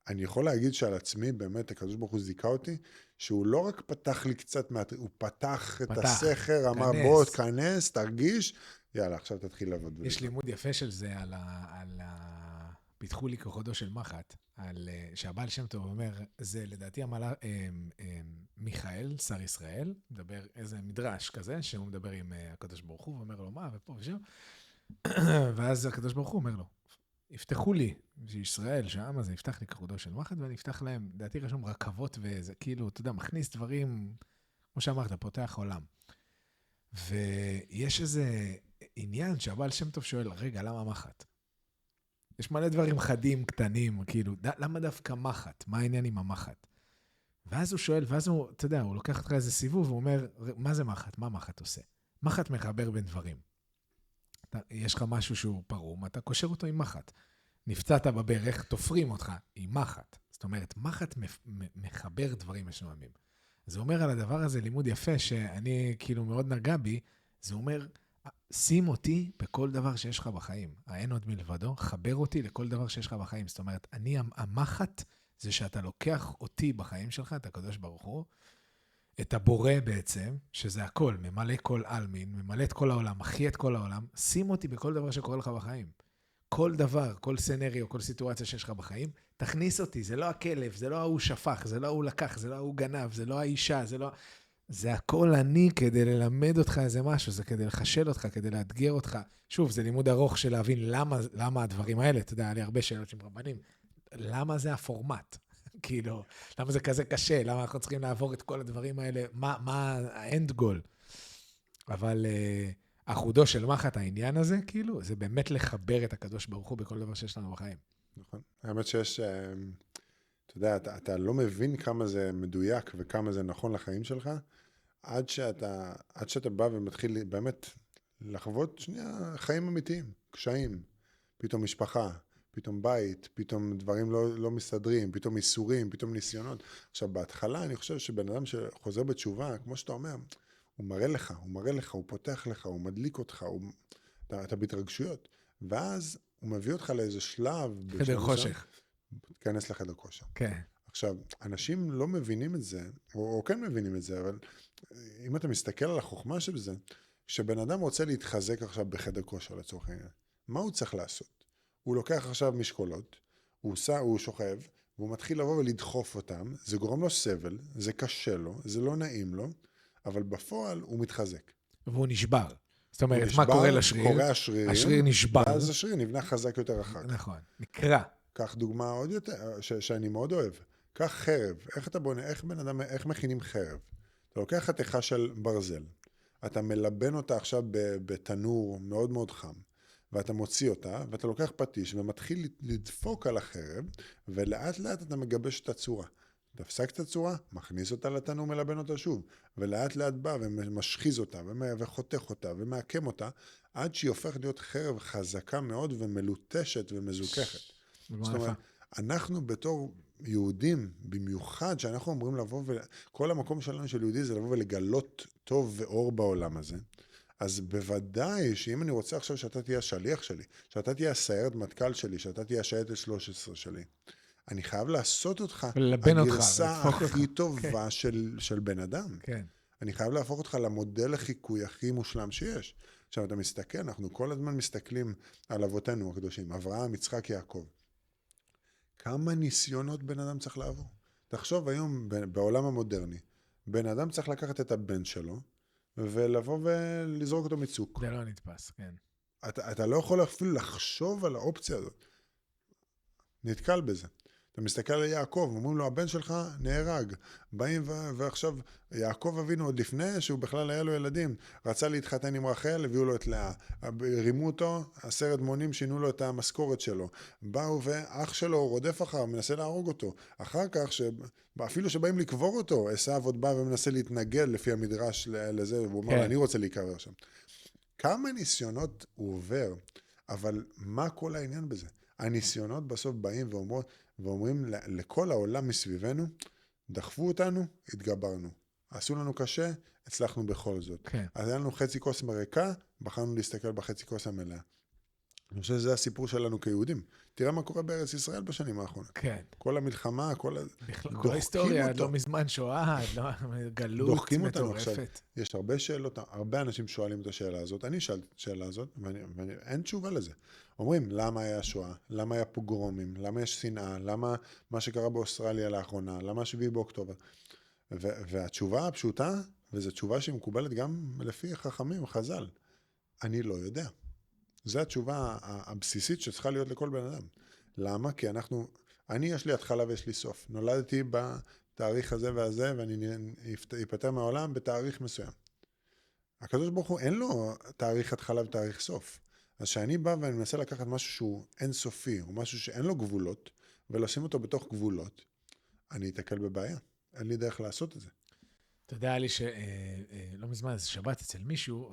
אני יכול להגיד שעל עצמי, באמת, הקדוש ברוך הוא זיכה אותי, שהוא לא רק פתח לי קצת מהתריס, הוא פתח את הסכר, אמר בוא, תכנס, תרגיש, יאללה, עכשיו תתחיל לעבוד. יש לימוד יפה של זה על פיתחו לי כחודו של מחט, שהבעל שם טוב אומר, זה לדעתי מיכאל, שר ישראל, מדבר איזה מדרש כזה, שהוא מדבר עם הקדוש ברוך הוא, ואומר לו מה, ופה ושם, ואז הקדוש ברוך הוא אומר לו, יפתחו לי, שישראל, שהעם הזה יפתח לי כחודו של מחט, ואני אפתח להם, לדעתי רשום רכבות, וזה כאילו, אתה יודע, מכניס דברים, כמו שאמרת, פותח עולם. ויש איזה עניין שהבעל שם טוב שואל, רגע, למה מחט? יש מלא דברים חדים, קטנים, כאילו, למה דווקא מחט? מה העניין עם המחט? ואז הוא שואל, ואז הוא, אתה יודע, הוא לוקח אותך איזה סיבוב, הוא אומר, מה זה מחט? מה מחט עושה? מחט מחבר בין דברים. יש לך משהו שהוא פרום, אתה קושר אותו עם מחט. נפצעת בברך, תופרים אותך עם מחט. זאת אומרת, מחט מחבר דברים משועממים. זה אומר על הדבר הזה לימוד יפה, שאני כאילו מאוד נגע בי, זה אומר, שים אותי בכל דבר שיש לך בחיים. אין עוד מלבדו, חבר אותי לכל דבר שיש לך בחיים. זאת אומרת, המחט זה שאתה לוקח אותי בחיים שלך, את הקדוש ברוך הוא, את הבורא בעצם, שזה הכל, ממלא כל אלמין, ממלא את כל העולם, מחיה את כל העולם, שים אותי בכל דבר שקורה לך בחיים. כל דבר, כל סנריו, כל סיטואציה שיש לך בחיים, תכניס אותי, זה לא הכלב, זה לא ההוא שפך, זה לא ההוא לקח, זה לא ההוא גנב, זה לא האישה, זה לא... זה הכל אני כדי ללמד אותך איזה משהו, זה כדי לחשל אותך, כדי לאתגר אותך. שוב, זה לימוד ארוך של להבין למה הדברים האלה, אתה יודע, היה לי הרבה שאלות עם רבנים, למה זה הפורמט? כאילו, למה זה כזה קשה? למה אנחנו צריכים לעבור את כל הדברים האלה? מה האנד גול? אבל החודו של מחט, העניין הזה, כאילו, זה באמת לחבר את הקדוש ברוך הוא בכל דבר שיש לנו בחיים. נכון. האמת שיש, אתה יודע, אתה לא מבין כמה זה מדויק וכמה זה נכון לחיים שלך, עד שאתה בא ומתחיל באמת לחוות שנייה חיים אמיתיים, קשיים, פתאום משפחה, פתאום בית, פתאום דברים לא מסתדרים, פתאום איסורים, פתאום ניסיונות. עכשיו, בהתחלה אני חושב שבן אדם שחוזר בתשובה, כמו שאתה אומר, הוא מראה לך, הוא פותח לך, הוא מדליק אותך, אתה בהתרגשויות. ואז הוא מביא אותך לאיזה שלב. חדר חושך. תיכנס לחדר כושר. כן. עכשיו, אנשים לא מבינים את זה, או כן מבינים את זה, אבל אם אתה מסתכל על החוכמה של זה, שבן אדם רוצה להתחזק עכשיו בחדר כושר לצורך העניין, מה הוא צריך לעשות? הוא לוקח עכשיו משקולות, הוא שוכב, והוא מתחיל לבוא ולדחוף אותם, זה גורם לו סבל, זה קשה לו, זה לא נעים לו, אבל בפועל הוא מתחזק. והוא נשבר. זאת אומרת, מה קורה לשריר? קורה השריר. השריר נשבר. ואז השריר נבנה חזק יותר אחר כך. נכון, נקרא. קח דוגמה עוד יותר, שאני מאוד אוהב. קח חרב. איך אתה בונה, איך מכינים חרב? אתה לוקח חתיכה של ברזל, אתה מלבן אותה עכשיו בתנור מאוד מאוד חם, ואתה מוציא אותה, ואתה לוקח פטיש ומתחיל לדפוק על החרב, ולאט לאט אתה מגבש את הצורה. תפסק את הצורה, מכניס אותה לתנור, מלבן אותה שוב, ולאט לאט בא ומשחיז אותה, וחותך אותה, ומעקם אותה, עד שהיא הופכת להיות חרב חזקה מאוד ומלוטשת ומזוככת. זאת אומרת, אנחנו בתור יהודים, במיוחד שאנחנו אומרים לבוא, כל המקום שלנו של יהודי זה לבוא ולגלות טוב ואור בעולם הזה, אז בוודאי שאם אני רוצה עכשיו שאתה תהיה השליח שלי, שאתה תהיה הסיירת מטכ"ל שלי, שאתה תהיה השייטת 13 שלי, אני חייב לעשות אותך הגרסה הכי טובה של בן אדם. אני חייב להפוך אותך למודל החיקוי הכי מושלם שיש. עכשיו אתה מסתכל, אנחנו כל הזמן מסתכלים על אבותינו הקדושים, אברהם, יצחק, יעקב. כמה ניסיונות בן אדם צריך לעבור? תחשוב היום בעולם המודרני, בן אדם צריך לקחת את הבן שלו, ולבוא ולזרוק אותו מצוק. זה לא נתפס, כן. אתה לא יכול אפילו לחשוב על האופציה הזאת. נתקל בזה. אתה מסתכל על יעקב, אומרים לו, הבן שלך נהרג. באים ועכשיו, יעקב אבינו עוד לפני שהוא בכלל היה לו ילדים, רצה להתחתן עם רחל, הביאו לו את לאה. רימו אותו, 10 מונים שינו לו את המשכורת שלו. באו ואח שלו רודף אחר, מנסה להרוג אותו. אחר כך, אפילו שבאים לקבור אותו, עשיו עוד בא ומנסה להתנגד לפי המדרש לזה, והוא אומר, אני רוצה להיקבר שם. כמה ניסיונות הוא עובר, אבל מה כל העניין בזה? הניסיונות בסוף באים ואומרים לכל העולם מסביבנו, דחפו אותנו, התגברנו. עשו לנו קשה, הצלחנו בכל זאת. כן. אז היה לנו חצי כוס מריקה, בחרנו להסתכל בחצי כוס המלאה. אני חושב שזה הסיפור שלנו כיהודים. תראה מה קורה בארץ ישראל בשנים האחרונות. כן. כל המלחמה, כל ההיסטוריה, לא מזמן שואה, גלות מטורפת. יש הרבה שאלות, הרבה אנשים שואלים את השאלה הזאת. אני שאלתי את השאלה הזאת, ואין תשובה לזה. אומרים, למה היה שואה? למה היה פוגרומים? למה יש שנאה? למה מה שקרה באוסטרליה לאחרונה? למה 7 באוקטובר? והתשובה הפשוטה, וזו תשובה שהיא מקובלת גם לפי חכמים, חז"ל. אני לא יודע. זו התשובה הבסיסית שצריכה להיות לכל בן אדם. למה? כי אני יש לי התחלה ויש לי סוף. נולדתי בתאריך הזה והזה, ואני אפטר מהעולם בתאריך מסוים. הקדוש ברוך הוא אין לו תאריך התחלה ותאריך סוף. אז שאני בא ואני מנסה לקחת משהו שהוא אינסופי, או משהו שאין לו גבולות, ולשים אותו בתוך גבולות, אני אתקל בבעיה. אין לי דרך לעשות את זה. אתה יודע לי שלא מזמן, זה שבת אצל מישהו,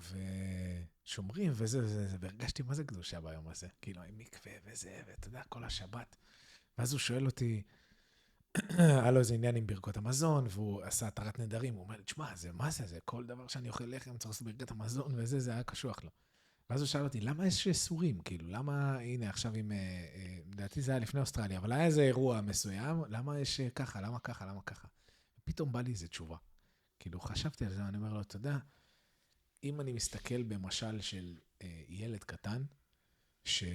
ושומרים וזה, והרגשתי מה זה קדושה ביום הזה. כאילו, עם מקווה וזה, ואתה יודע, כל השבת. ואז הוא שואל אותי, היה לו איזה עניין עם ברכות המזון, והוא עשה התרת נדרים, הוא אומר לי, תשמע, מה זה? כל דבר שאני אוכל לחם, צריך לעשות ברכת המזון, וזה, זה היה קשוח לו. ואז הוא שאל אותי, למה יש סורים? כאילו, למה, הנה, עכשיו לדעתי זה היה לפני אוסטרליה, אבל היה איזה אירוע מסוים, למה יש ככה, למה ככה? ופתאום בא לי איזה תשובה. כאילו, חשבתי על זה, אני אומר לו, אתה יודע, אם אני מסתכל במשל של ילד קטן, שאתה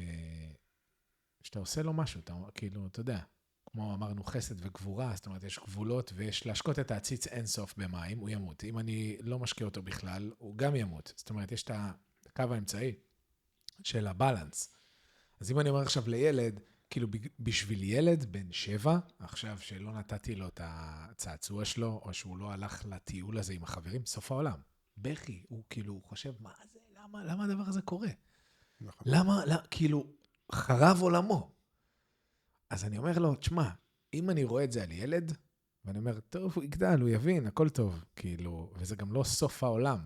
עושה לו משהו, כאילו, אתה יודע, כמו אמרנו, חסד וגבורה, זאת אומרת, יש גבולות, ויש להשקות את העציץ אינסוף במים, הוא ימות. אם אני לא משקיע אותו בכלל, הוא גם ימות. זאת אומרת, יש את הקו האמצעי של הבלנס. אז אם אני אומר עכשיו לילד, כאילו בשביל ילד בן 7, עכשיו שלא נתתי לו את הצעצוע שלו, או שהוא לא הלך לטיול הזה עם החברים, סוף העולם. בכי, הוא כאילו חושב, מה זה, למה הדבר הזה קורה? נכון. למה, כאילו, חרב עולמו. אז אני אומר לו, תשמע, אם אני רואה את זה על ילד, ואני אומר, טוב, הוא יגדל, הוא יבין, הכל טוב, כאילו, וזה גם לא סוף העולם,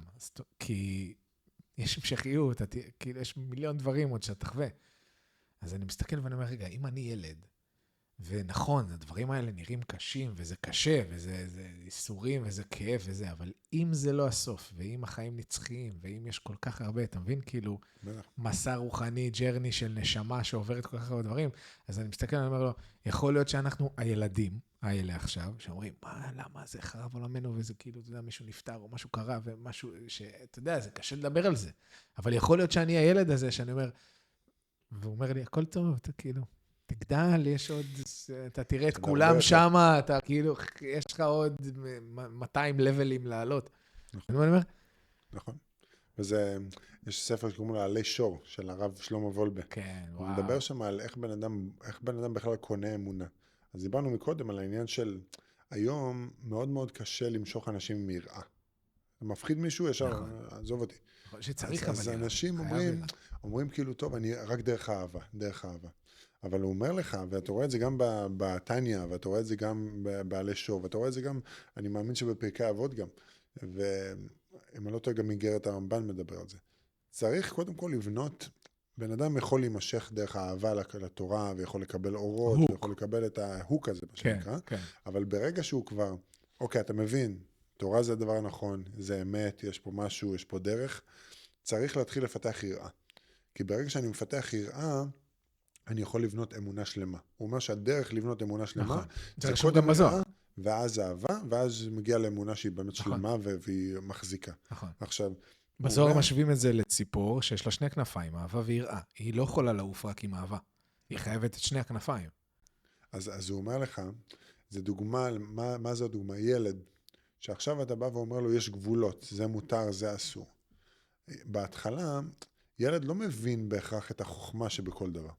כי יש המשכיות, כאילו, יש מיליון דברים עוד שאתה תחווה. אז אני מסתכל ואני אומר, רגע, אם אני ילד, ונכון, הדברים האלה נראים קשים, וזה קשה, וזה איסורים, וזה כאב, וזה, אבל אם זה לא הסוף, ואם החיים נצחיים, ואם יש כל כך הרבה, אתה מבין? כאילו, מסע רוחני, ג'רני של נשמה שעוברת כל כך הרבה דברים, אז אני מסתכל ואני אומר לו, יכול להיות שאנחנו הילדים האלה עכשיו, שאומרים, למה זה חרב עולמנו, וזה כאילו, אתה יודע, מישהו נפטר, או משהו קרה, ומשהו שאתה יודע, זה קשה לדבר על זה. אבל יכול להיות שאני הילד הזה, שאני אומר, והוא אומר לי, הכל טוב, אתה כאילו, תגדל, יש עוד, אתה תראה את כולם שמה, אתה כאילו, יש לך עוד 200 לבלים לעלות. נכון. אני אומר? נכון. וזה, יש ספר שקוראים לו עלי שור, של הרב שלמה וולבה. כן, וואו. הוא מדבר שם על איך בן אדם בכלל קונה אמונה. אז דיברנו מקודם על העניין של, היום מאוד מאוד קשה למשוך אנשים מיראה. זה מפחיד מישהו, ישר, עזוב אותי. שצריך אז אנשים אומרים כאילו, טוב, אני רק דרך אהבה. אבל הוא אומר לך, ואתה רואה את זה גם בתניה, ואתה רואה את זה גם בעלי שור, ואתה רואה את זה גם, אני מאמין שבפרקי אבות גם, ואם אני לא טועה, גם איגרת הרמב"ן מדבר על זה. צריך קודם כל לבנות, בן אדם יכול להימשך דרך האהבה לתורה, ויכול לקבל אורות, ויכול לקבל את ההוק הזה, מה שנקרא, אבל ברגע שהוא כבר, אוקיי, אתה מבין, תורה זה הדבר הנכון, זה אמת, יש פה משהו, יש פה דרך, צריך להתחיל לפתח יראה. כי ברגע שאני מפתח יראה, אני יכול לבנות אמונה שלמה. הוא אומר שהדרך לבנות אמונה שלמה, זה קודם יראה, ואז אהבה, ואז מגיע לאמונה שהיא באמת שלמה, והיא מחזיקה. עכשיו, בזוהר משווים את זה לציפור, שיש לה 2 כנפיים, אהבה ויראה. היא לא יכולה לעוף רק עם אהבה. היא חייבת את 2 הכנפיים. אז הוא אומר לך, זה דוגמה, מה זה הדוגמה? ילד, שעכשיו אתה בא ואומר לו, יש גבולות, זה מותר, זה אסור. בהתחלה, ילד לא מבין בהכרח את החוכמה שבכל דבר.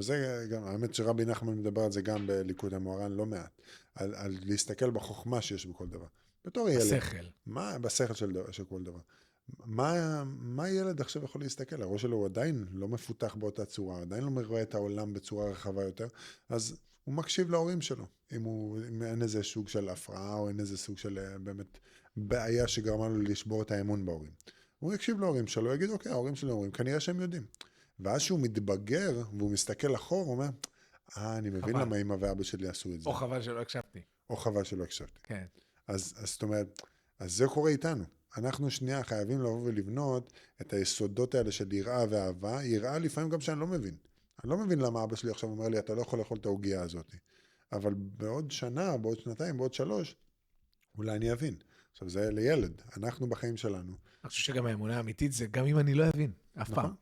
וזה גם, האמת שרבי נחמן מדבר על זה גם בליקוד המוהר"ן לא מעט, על להסתכל בחוכמה שיש בכל דבר. בתור ילד. בשכל. בשכל של כל דבר. מה ילד עכשיו יכול להסתכל? הראש שלו הוא עדיין לא מפותח באותה צורה, עדיין לא רואה את העולם בצורה רחבה יותר, אז הוא מקשיב להורים שלו, אם אין איזה סוג של הפרעה, או אין איזה סוג של באמת בעיה שגרמה לו לשבור את האמון בהורים. הוא יקשיב להורים שלו, יגיד, אוקיי, ההורים שלו אומרים, כנראה שהם יודעים. ואז שהוא מתבגר, והוא מסתכל אחור, הוא אומר, אני מבין למה אמא ואבא שלי עשו את זה. או חבל שלא הקשבתי. או חבל שלא הקשבתי. כן. אז זאת אומרת, אז זה קורה איתנו. אנחנו שנייה חייבים לבוא ולבנות את היסודות האלה של יראה ואהבה, יראה לפעמים גם שאני לא מבין. אני לא מבין למה אבא שלי עכשיו אומר לי, אתה לא יכול לאכול את ההוגיה הזאת. אבל בעוד שנה, בעוד שנתיים, בעוד 3, אולי אני אבין. עכשיו זה לילד, אנחנו בחיים שלנו. אני חושב שגם האמונה האמיתית זה גם אם אני לא אבין, אף פעם.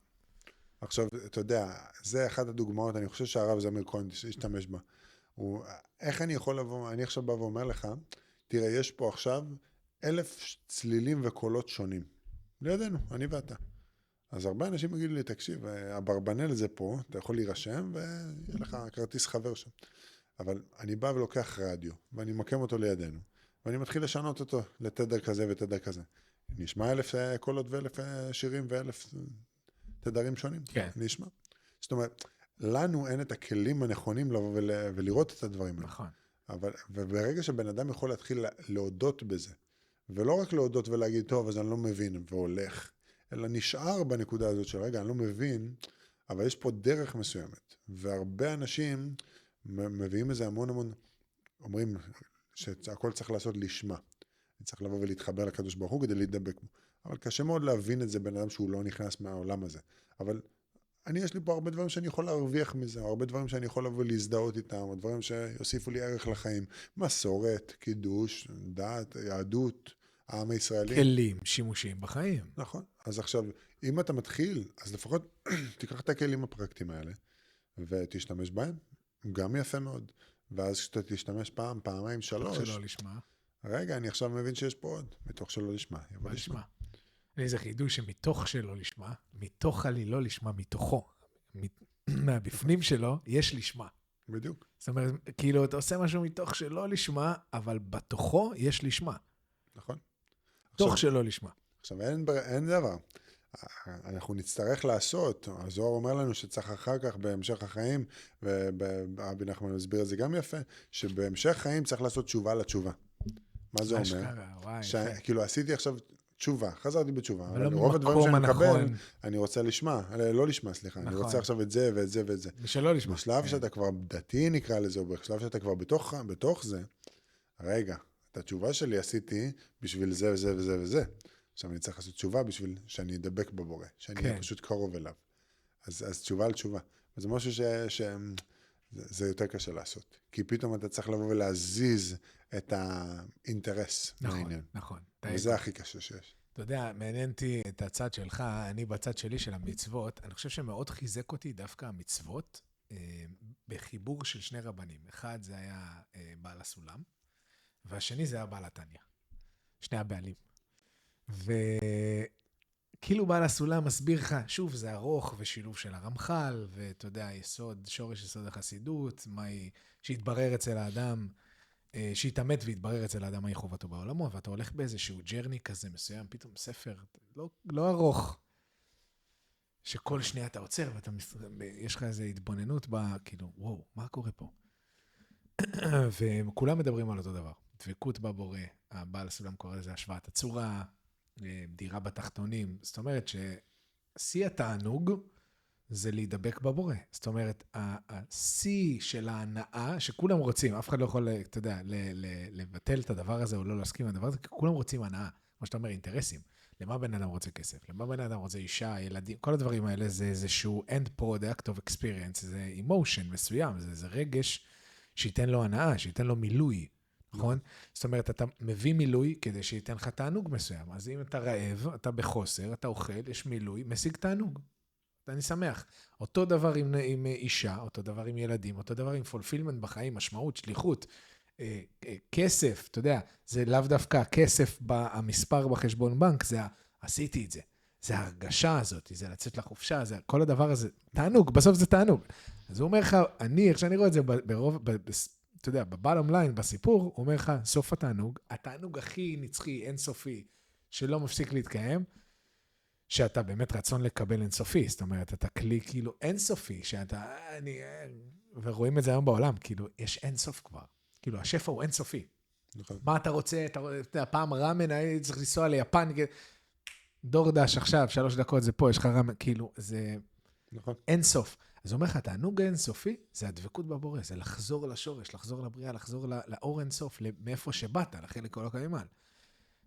עכשיו, אתה יודע, זה אחת הדוגמאות, אני חושב שהרב זמיר כהן השתמש בה. איך אני יכול לבוא, אני עכשיו בא ואומר לך, תראה, יש פה עכשיו 1,000 צלילים וקולות שונים. לידינו, אני ואתה. אז הרבה אנשים יגידו לי, תקשיב, הברבנל זה פה, אתה יכול להירשם, ויהיה לך כרטיס חבר שם. אבל אני בא ולוקח רדיו, ואני מקם אותו לידינו, ואני מתחיל לשנות אותו לתדר כזה ותדר כזה. נשמע 1,000 קולות ו1,000 שירים ו1,000 תדרים שונים. כן. נשמע. זאת אומרת, לנו אין את הכלים הנכונים לבוא ולראות את הדברים האלה. נכון. וברגע שבן אדם יכול להתחיל להודות בזה, ולא רק להודות ולהגיד, טוב, אז אני לא מבין, והולך, אלא נשאר בנקודה הזאת של, רגע, אני לא מבין, אבל יש פה דרך מסוימת. והרבה אנשים מביאים איזה המון, אומרים שהכל צריך לעשות לשמה. צריך לבוא ולהתחבר לקדוש ברוך הוא כדי להידבק בו. אבל קשה מאוד להבין את זה בן אדם שהוא לא נכנס מהעולם הזה. אבל יש לי פה הרבה דברים שאני יכול להרוויח מזה, הרבה דברים שאני יכול לבוא להזדהות איתם, דברים שיוסיפו לי ערך לחיים. מסורת, קידוש, דת, יהדות, העם הישראלי. כלים, שימושים בחיים. נכון. אז עכשיו, אם אתה מתחיל, אז לפחות תיקח את הכלים הפרקטיים האלה, ותשתמש בהם. גם יפה מאוד. ואז כשאתה תשתמש פעם, פעמיים, 3. שלא לשמה. רגע, אני עכשיו מבין שיש פה עוד. מתוך שלא לשמה. יבוא לשמה. איזה חידוש שמתוך שלא לשמה, מתוך לא לשמה, מתוכו, מהבפנים שלו, יש לשמה. בדיוק. זאת אומרת, כאילו, אתה עושה משהו מתוך שלא לשמה, אבל בתוכו יש לשמה. נכון. תוך שלא לשמה. עכשיו, אין דבר. אנחנו נצטרך לעשות, הזוהר אומר לנו שצריך אחר כך בהמשך החיים, ורבי נחמן מסביר את זה גם יפה, שבהמשך חיים צריך לעשות תשובה לתשובה. מה זה אומר? כאילו עשיתי עכשיו תשובה, חזרתי בתשובה, אבל רוב הדברים שאני מקבל, אני רוצה לא לשמה, סליחה, אני רוצה עכשיו את זה ואת זה ואת זה. ושלא לשמה. בשלב שאתה כבר דתי נקרא לזה, או בשלב שאתה כבר בתוך זה, רגע, את התשובה שלי עשיתי בשביל זה וזה וזה וזה. עכשיו אני צריך לעשות תשובה בשביל שאני אדבק בבורא, שאני אהיה פשוט קרוב אליו. אז תשובה על תשובה. וזה משהו זה יותר קשה לעשות. כי פתאום אתה צריך לבוא ולהזיז את האינטרס מהעניין. נכון. וזה הכי קשה שיש. אתה יודע, מעניין אותי את הצד שלך, אני בצד שלי של המצוות, אני חושב שמאוד חיזק אותי דווקא המצוות, בחיבור של 2 רבנים. אחד זה היה בעל הסולם, והשני זה היה בעל התניא. 2 הבעלים. וכאילו בעל הסולם מסביר לך, שוב, זה ארוך ושילוב של הרמח"ל, ואתה יודע, שורש יסוד החסידות, שהתברר אצל האדם, שהתאמת והתברר אצל האדם מהי חובתו בעולמו, ואתה הולך באיזשהו ג'רני כזה מסוים, פתאום ספר לא ארוך, שכל שנייה אתה עוצר, ויש לך איזו התבוננות כאילו, וואו, מה קורה פה? וכולם מדברים על אותו דבר. דבקות בבורא, הבעל הסולם קורא לזה השוואת הצורה, דירה בתחתונים. זאת אומרת ששיא התענוג זה להידבק בבורא. זאת אומרת, השיא של ההנאה, שכולם רוצים, אף אחד לא יכול, אתה יודע, לבטל את הדבר הזה או לא להסכים עם הדבר הזה, כי כולם רוצים הנאה. כמו שאתה אומר, אינטרסים. למה בן אדם רוצה כסף? למה בן אדם רוצה אישה, ילדים? כל הדברים האלה זה איזשהו end product of experience, זה emotion מסוים, זה רגש שייתן לו הנאה, שייתן לו מילוי. נכון? זאת אומרת, אתה מביא מילוי כדי שייתן לך תענוג מסוים. אז אם אתה רעב, אתה בחוסר, אתה אוכל, יש מילוי, משיג תענוג. אני שמח. אותו דבר עם אישה, אותו דבר עם ילדים, אותו דבר עם fulfillment בחיים, משמעות, שליחות, כסף, אתה יודע, זה לאו דווקא כסף המספר בחשבון בנק, זה עשיתי את זה. זה ההרגשה הזאת, זה לצאת לחופשה, זה כל הדבר הזה, תענוג, בסוף זה תענוג. אז הוא אומר לך, איך שאני רואה את זה ברוב, אתה יודע, בבלום ליין, בסיפור, הוא אומר לך, סוף התענוג הכי נצחי, אינסופי, שלא מפסיק להתקיים, שאתה באמת רצון לקבל אינסופי, זאת אומרת, אתה כלי כאילו אינסופי, ורואים את זה היום בעולם, כאילו, יש אינסוף כבר. כאילו, השפע הוא אינסופי. נכון. מה אתה רוצה? פעם רמן, הייתי צריך לנסוע ליפן, דורדש עכשיו, 3 דקות זה פה, יש לך רמן, כאילו, זה נכון. אינסוף. אז הוא אומר לך, התענוג האינסופי, זה הדבקות בבורא, זה לחזור לשורש, לחזור לבריאה, לחזור לאור אינסוף, מאיפה שבאת, לחלק כל הקיימן.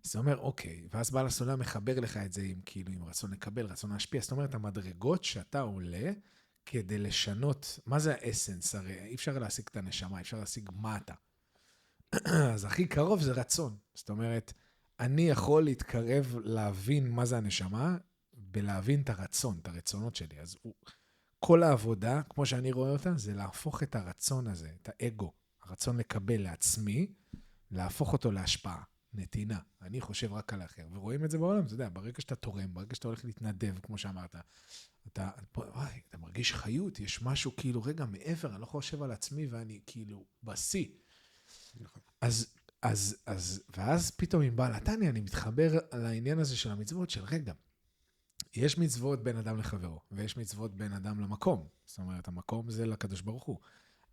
אז הוא אומר, אוקיי, ואז בעל הסולם מחבר לך את זה עם רצון לקבל, רצון להשפיע. זאת אומרת, המדרגות שאתה עולה כדי לשנות, מה זה האסנס? הרי אי אפשר להשיג את הנשמה, אי אפשר להשיג מה אתה. אז הכי קרוב זה רצון. זאת אומרת, אני יכול להתקרב להבין מה זה הנשמה, בלהבין את הרצון, את הרצונות שלי. אז כל העבודה, כמו שאני רואה אותה, זה להפוך את הרצון הזה, את האגו, הרצון לקבל לעצמי, להפוך אותו להשפעה. נתינה, אני חושב רק על האחר, ורואים את זה בעולם, אתה יודע, ברגע שאתה תורם, ברגע שאתה הולך להתנדב, כמו שאמרת, אתה מרגיש חיות, יש משהו כאילו, רגע, מעבר, אני לא חושב על עצמי, ואני כאילו בשיא. ואז פתאום עם בעל התניא, אני מתחבר לעניין הזה של המצוות, של רגע, יש מצוות בין אדם לחברו, ויש מצוות בין אדם למקום, זאת אומרת, המקום זה לקדוש ברוך הוא.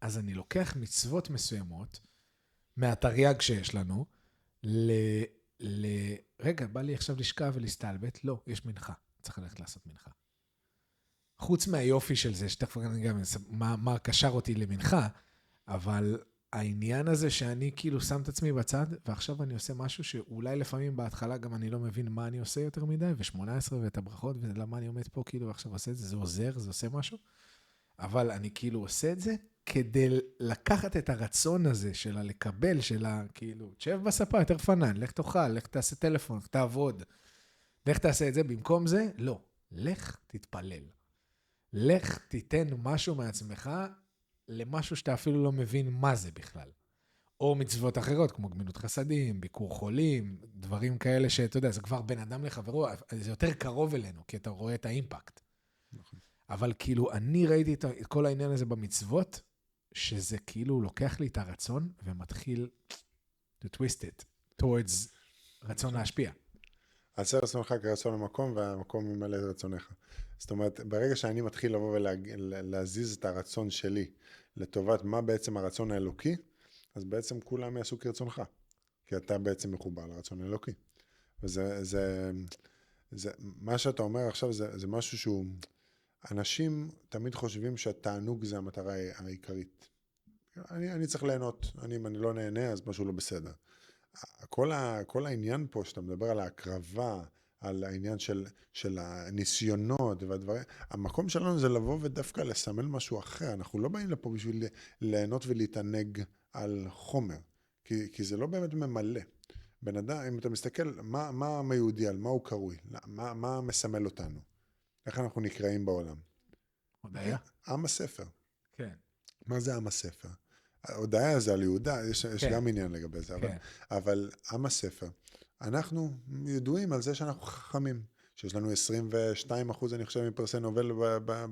אז אני לוקח מצוות מסוימות, מהתרי"ג שיש לנו, רגע, בא לי עכשיו לשכב ולהסתלבט, לא, יש מנחה, צריך ללכת לעשות מנחה. חוץ מהיופי של זה, שתכף אני גם, מה קשר אותי למנחה, אבל העניין הזה שאני כאילו שם את עצמי בצד, ועכשיו אני עושה משהו שאולי לפעמים בהתחלה גם אני לא מבין מה אני עושה יותר מדי, ו18 ואת הברכות, ולמה אני עומד פה כאילו ועכשיו עושה את זה, זה עוזר, זה עושה משהו, אבל אני כאילו עושה את זה, כדי לקחת את הרצון הזה של לקבל, של כאילו, תשב בספה, יותר פנן, לך תאכל, לך תעשה טלפון, לך תעבוד, לך תעשה את זה, במקום זה, לא, לך תתפלל. לך תיתן משהו מעצמך, למשהו שאתה אפילו לא מבין מה זה בכלל. או מצוות אחרות, כמו גמילות חסדים, ביקור חולים, דברים כאלה שאתה יודע, זה כבר בן אדם לחברו, זה יותר קרוב אלינו, כי אתה רואה את האימפקט. נכון. אבל כאילו, אני ראיתי את כל העניין הזה במצוות, שזה כאילו לוקח לי את הרצון, ומתחיל to twist it towards רצון להשפיע. עשה רצונך כרצון למקום, והמקום ממלא את רצונך. זאת אומרת, ברגע שאני מתחיל לבוא ולהזיז את הרצון שלי, לטובת מה בעצם הרצון האלוקי, אז בעצם כולם יעשו כרצונך. כי אתה בעצם מחובר לרצון האלוקי. מה שאתה אומר עכשיו, זה משהו שהוא, אנשים תמיד חושבים שהתענוג זה המטרה העיקרית. אני צריך ליהנות, אם אני לא נהנה, אז משהו לא בסדר. כל העניין פה, שאתה מדבר על ההקרבה, על העניין של הניסיונות והדברים, המקום שלנו זה לבוא ודווקא לסמל משהו אחר. אנחנו לא באים לפה בשביל ליהנות ולהתענג על חומר, כי זה לא באמת ממלא. בן אדם, אם אתה מסתכל, מה העם היהודי, על מה הוא קרוי? מה מסמל אותנו? איך אנחנו נקראים בעולם? הודיה? עם הספר. כן. מה זה עם הספר? הודיה זה על יהודה, יש גם עניין לגבי זה, אבל עם הספר, אנחנו ידועים על זה שאנחנו חכמים, שיש לנו 22%, אני חושב, מפרסי נובל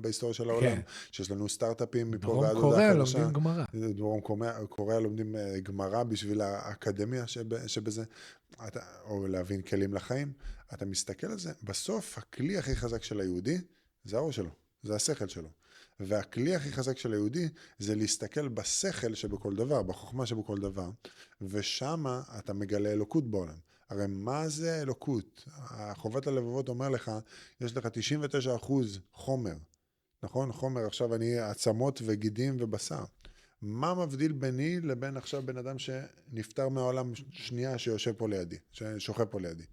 בהיסטוריה של העולם, שיש לנו סטארט-אפים מפה ועד הודעה חדשה. לומדים גמרא. דרום קוריאה לומדים גמרא בשביל האקדמיה שבזה, או להבין כלים לחיים. אתה מסתכל על זה, בסוף הכלי הכי חזק של היהודי זה האור שלו, זה השכל שלו. והכלי הכי חזק של היהודי זה להסתכל בשכל שבכל דבר, בחוכמה שבכל דבר, ושם אתה מגלה אלוקות בעולם. הרי מה זה אלוקות? חובת הלבבות אומר לך, יש לך 99% חומר, נכון? חומר, עכשיו אני עצמות וגידים ובשר. מה מבדיל ביני לבין עכשיו בן אדם שנפטר מהעולם שנייה שיושב פה לידי, ששוכב פה לידי?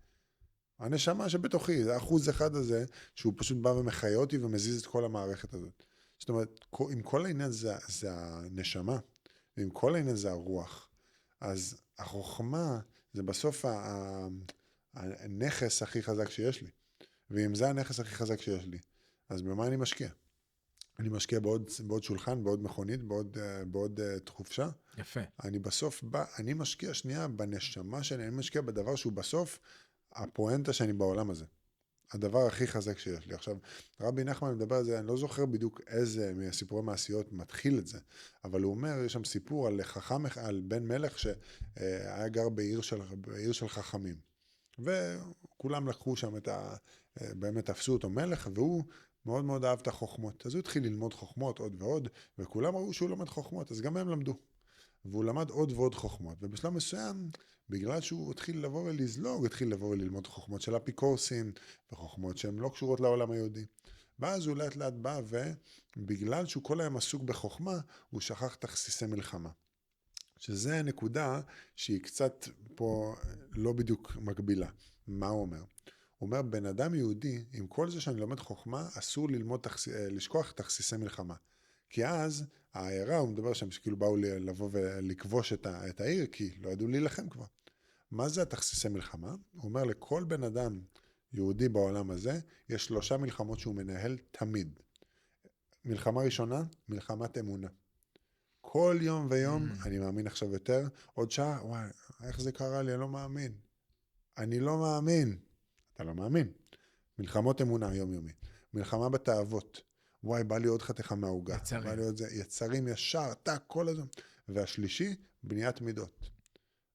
הנשמה שבתוכי, זה 1% הזה, שהוא פשוט בא ומחיה אותי ומזיז את כל המערכת הזאת. זאת אומרת, אם כל העניין זה הנשמה, ואם כל העניין זה הרוח, אז החוכמה זה בסוף הנכס הכי חזק שיש לי. ואם זה הנכס הכי חזק שיש לי, אז במה אני משקיע? אני משקיע בעוד שולחן, בעוד מכונית, בעוד חופשה. יפה. אני בסוף אני משקיע שנייה בנשמה שלי, אני משקיע בדבר שהוא בסוף הפואנטה שאני בעולם הזה. הדבר הכי חזק שיש לי. עכשיו, רבי נחמן מדבר על זה, אני לא זוכר בדיוק איזה מהסיפורי מעשיות מתחיל את זה, אבל הוא אומר, יש שם סיפור על חכם, על בן מלך שהיה גר בעיר של חכמים. וכולם לקחו שם באמת תפסו אותו מלך, והוא מאוד מאוד אהב את החוכמות. אז הוא התחיל ללמוד חוכמות עוד ועוד, וכולם ראו שהוא לומד חוכמות, אז גם הם למדו. והוא למד עוד ועוד חוכמות, ובשלב מסוים, בגלל שהוא התחיל לבוא ולזלוג, התחיל לבוא וללמוד חוכמות של אפיקורסים, וחוכמות שהן לא קשורות לעולם היהודי. ואז הוא לאט לאט בא, ובגלל שהוא כל היום עסוק בחוכמה, הוא שכח תכסיסי מלחמה. שזה נקודה שהיא קצת פה לא בדיוק מקבילה. מה הוא אומר? הוא אומר, בן אדם יהודי, עם כל זה שאני לומד חוכמה, אסור לשכוח תכסיסי מלחמה. כי אז העיירה, הוא מדבר שם שכאילו באו לבוא ולכבוש את העיר, כי לא ידעו להילחם כבר. מה זה התכסיסי מלחמה? הוא אומר, לכל בן אדם יהודי בעולם הזה, יש 3 מלחמות שהוא מנהל תמיד. מלחמה ראשונה, מלחמת אמונה. כל יום ויום, אני מאמין עכשיו יותר, עוד שעה, וואי, איך זה קרה לי, אני לא מאמין. אני לא מאמין. אתה לא מאמין. מלחמות אמונה יומיומית. מלחמה בתאוות. וואי, בא לי עוד חתיכה מהעוגה. בא לי עוד זה, יצרים ישר, כל הזמן. והשלישי, בניית מידות.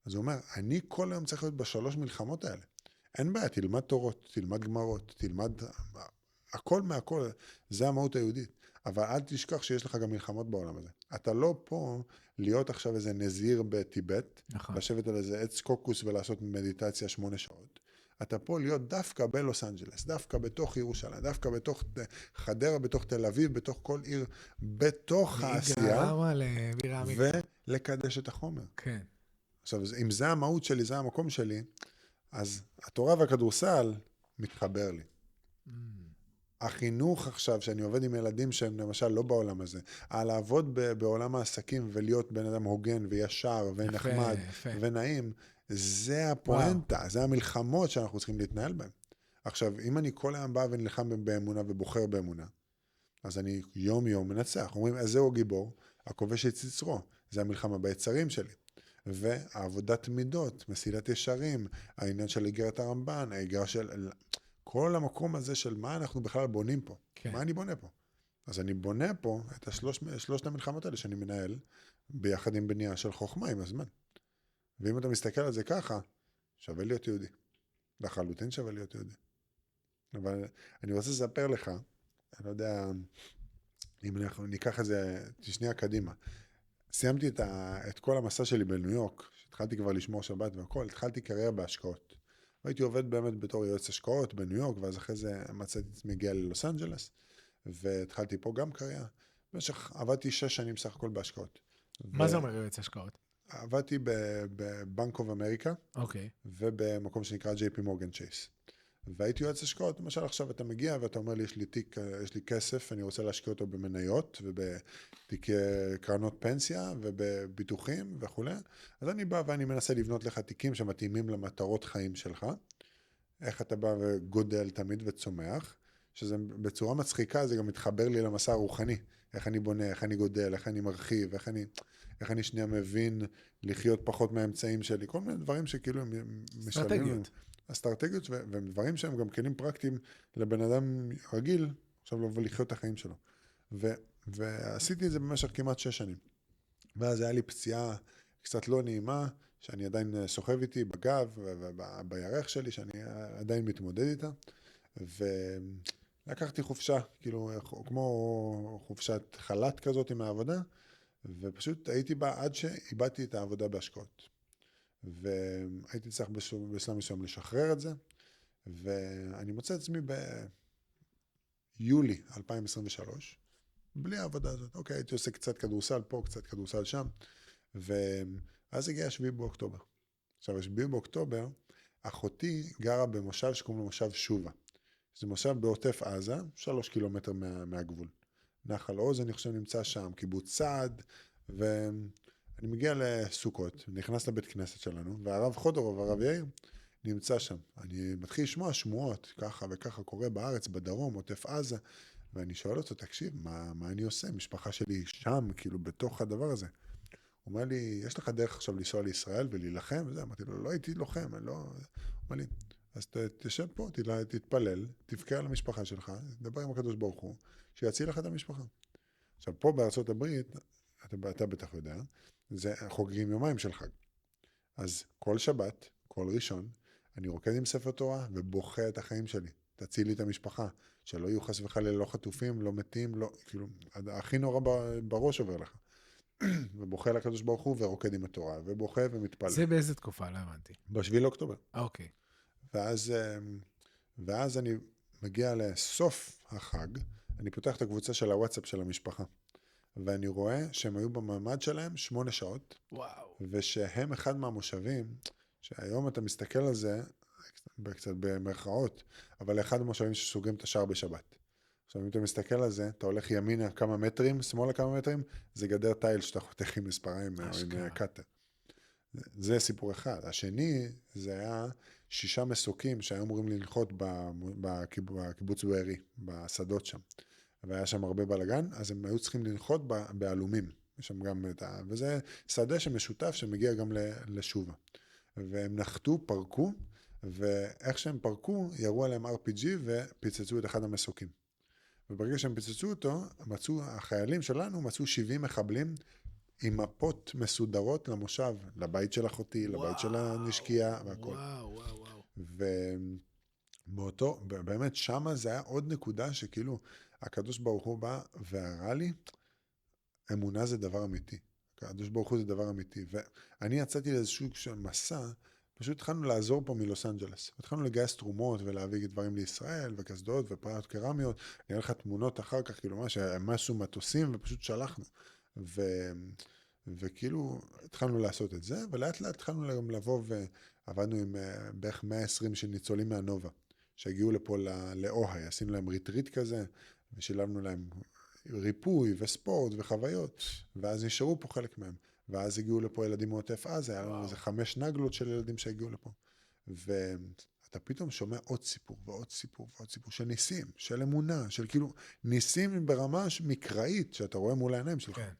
אז הוא אומר, אני כל היום צריך להיות ב3 מלחמות האלה. אין בעיה, תלמד תורות, תלמד גמרות, תלמד הכל מהכל, זה המהות היהודית. אבל אל תשכח שיש לך גם מלחמות בעולם הזה. אתה לא פה להיות עכשיו איזה נזיר בטיבט, נכון. לשבת על איזה עץ קוקוס ולעשות מדיטציה 8 שעות. אתה פה להיות דווקא בלוס אנג'לס, דווקא בתוך ירושלים, דווקא בתוך חדרה, בתוך תל אביב, בתוך כל עיר, בתוך העשייה, ולקדש את החומר. כן. עכשיו, אם זה המהות שלי, זה המקום שלי, אז התורה והכדורסל מתחבר לי. החינוך עכשיו, שאני עובד עם ילדים שהם למשל לא בעולם הזה, על לעבוד בעולם העסקים ולהיות בן אדם הוגן וישר ונחמד ונעים, זה הפואנטה, זה המלחמות שאנחנו צריכים להתנהל בהן. עכשיו, אם אני כל היום בא ונלחם באמונה ובוחר באמונה, אז אני יום יום מנצח. אומרים, איזהו גיבור? הכובש את יצרו. זה המלחמה ביצרים שלי. והעבודת מידות, מסילת ישרים, העניין של איגרת הרמב"ן, האיגרה של... כל המקום הזה של מה אנחנו בכלל בונים פה. כן. מה אני בונה פה? אז אני בונה פה את שלושת המלחמות האלה שאני מנהל, ביחד עם בנייה של חוכמה עם הזמן. ואם אתה מסתכל על זה ככה, שווה להיות יהודי. לחלוטין שווה להיות יהודי. אבל אני רוצה לספר לך, אני לא יודע, אם אנחנו ניקח את זה שנייה קדימה. סיימתי את כל המסע שלי בניו יורק, שהתחלתי כבר לשמור שבת והכל, התחלתי קריירה בהשקעות. והייתי עובד באמת בתור יועץ השקעות בניו יורק, ואז אחרי זה מצאתי את עצמי הגיע ללוס אנג'לס, והתחלתי פה גם קריירה. במשך עבדתי 6 שנים סך הכל בהשקעות. מה זה אומר יועץ השקעות? עבדתי בבנק אוף אמריקה, ובמקום שנקרא JP Morgan Chase. והייתי יועץ השקעות, למשל עכשיו אתה מגיע ואתה אומר לי, יש לי כסף, אני רוצה להשקיע אותו במניות ובתיקי קרנות פנסיה ובביטוחים וכו'. אז אני בא ואני מנסה לבנות לך תיקים שמתאימים למטרות חיים שלך, איך אתה בא וגודל תמיד וצומח, שזה בצורה מצחיקה, זה גם מתחבר לי למסע הרוחני, איך אני בונה, איך אני גודל, איך אני מרחיב, איך אני שנייה מבין לחיות פחות מהאמצעים שלי, כל מיני דברים שכאילו הם משלמים. אסטרטגיות ודברים שהם גם כלים פרקטיים לבן אדם רגיל, עכשיו לבוא לחיות את החיים שלו. ועשיתי את זה במשך כמעט 6 שנים. ואז היה לי פציעה קצת לא נעימה, שאני עדיין סוחב איתי בגב ובירך שלי, שאני עדיין מתמודד איתה. ולקחתי חופשה, כאילו כמו חופשת חל"ת כזאת עם העבודה, ופשוט הייתי בה עד שאיבדתי את העבודה בהשקעות. והייתי צריך בשלב מסוים לשחרר את זה, ואני מוצא את עצמי ביולי 2023, בלי העבודה הזאת. אוקיי, הייתי עושה קצת כדורסל פה, קצת כדורסל שם, ואז הגיע 7 באוקטובר. עכשיו, 7 באוקטובר, אחותי גרה במושב שקוראים לו מושב שובה. זה מושב בעוטף עזה, 3 קילומטר מהגבול. נחל עוז, אני חושב, נמצא שם, קיבוץ סעד, אני מגיע לסוכות, נכנס לבית כנסת שלנו, והרב חודרוב והרב יאיר נמצא שם. אני מתחיל לשמוע שמועות, ככה וככה קורה בארץ, בדרום, עוטף עזה, ואני שואל אותו, תקשיב, מה אני עושה? משפחה שלי שם, כאילו בתוך הדבר הזה. הוא אומר לי, יש לך דרך עכשיו לנסוע לישראל ולהילחם? וזה, אמרתי לו, לא הייתי לוחם, אני לא... הוא אומר לי, אז תשב פה, תתפלל, תבכה על המשפחה שלך, תדבר עם הקדוש ברוך הוא, שיציל לך את המשפחה. עכשיו, פה בארצות הברית, אתה בטח יודע, זה חוגגים יומיים של חג. אז כל שבת, כל ראשון, אני רוקד עם ספר תורה ובוכה את החיים שלי. תציל לי את המשפחה, שלא יהיו חס וחלילה לא חטופים, לא מתים, לא, כאילו, הכי נורא בראש עובר לך. ובוכה לקדוש ברוך הוא ורוקד עם התורה, ובוכה ומתפלל. זה באיזה תקופה? לא הבנתי. ב7 לאוקטובר. אוקיי. ואז אני מגיע לסוף החג, אני פותח את הקבוצה של הוואטסאפ של המשפחה, ואני רואה שהם היו במעמד שלהם 8 שעות, וואו. ושהם אחד מהמושבים, שהיום אתה מסתכל על זה, קצת במרכאות, אבל אחד המושבים שסוגרים את השער בשבת. עכשיו, אם אתה מסתכל על זה, אתה הולך ימינה כמה מטרים, שמאלה כמה מטרים, זה גדר תיל שאתה חותך עם מספריים או עם קאטר. זה סיפור אחד. השני, זה היה 6 מסוקים שהיו אמורים לנחות בקיבוץ בארי, בשדות שם. והיה שם הרבה בלגן, אז הם היו צריכים לנחות באלומים. שם גם וזה שדה שמשותף שמגיע גם לשובה. והם נחתו, פרקו, ואיך שהם פרקו, ירו עליהם RPG ופיצצו את אחד המסוקים. וברגע שהם פיצצו אותו, החיילים שלנו מצאו 70 מחבלים עם מפות מסודרות למושב, לבית של אחותי, לבית של הנשקייה והכל. וואו. ובאותו, באמת שמה זה היה עוד נקודה שכאילו הקדוש ברוך הוא בא והראה לי, אמונה זה דבר אמיתי. הקדוש ברוך הוא זה דבר אמיתי. ואני יצאתי לאיזשהו מסע, פשוט התחלנו לעזור פה מלוס אנג'לס. התחלנו לגייס תרומות ולהביא דברים לישראל, וקסדות ופריות קרמיות. נראה לך תמונות אחר כך, כאילו משהו מטוסים, ופשוט שלחנו. וכאילו התחלנו לעשות את זה, ולאט לאט התחלנו גם לבוא ועבדנו עם בערך 120 של ניצולים מהנובה, שהגיעו לפה לאוהי, עשינו להם ריטריט כזה, ושילמנו להם ריפוי וספורט וחוויות, ואז נשארו פה חלק מהם. ואז הגיעו לפה ילדים מעוטף עזה, היה לנו איזה 5 נגלות של ילדים שהגיעו לפה. ואתה פתאום שומע עוד סיפור ועוד סיפור ועוד סיפור של ניסים, של אמונה, של כאילו ניסים ברמה מקראית, שאתה רואה מול העיניים שלך. כן.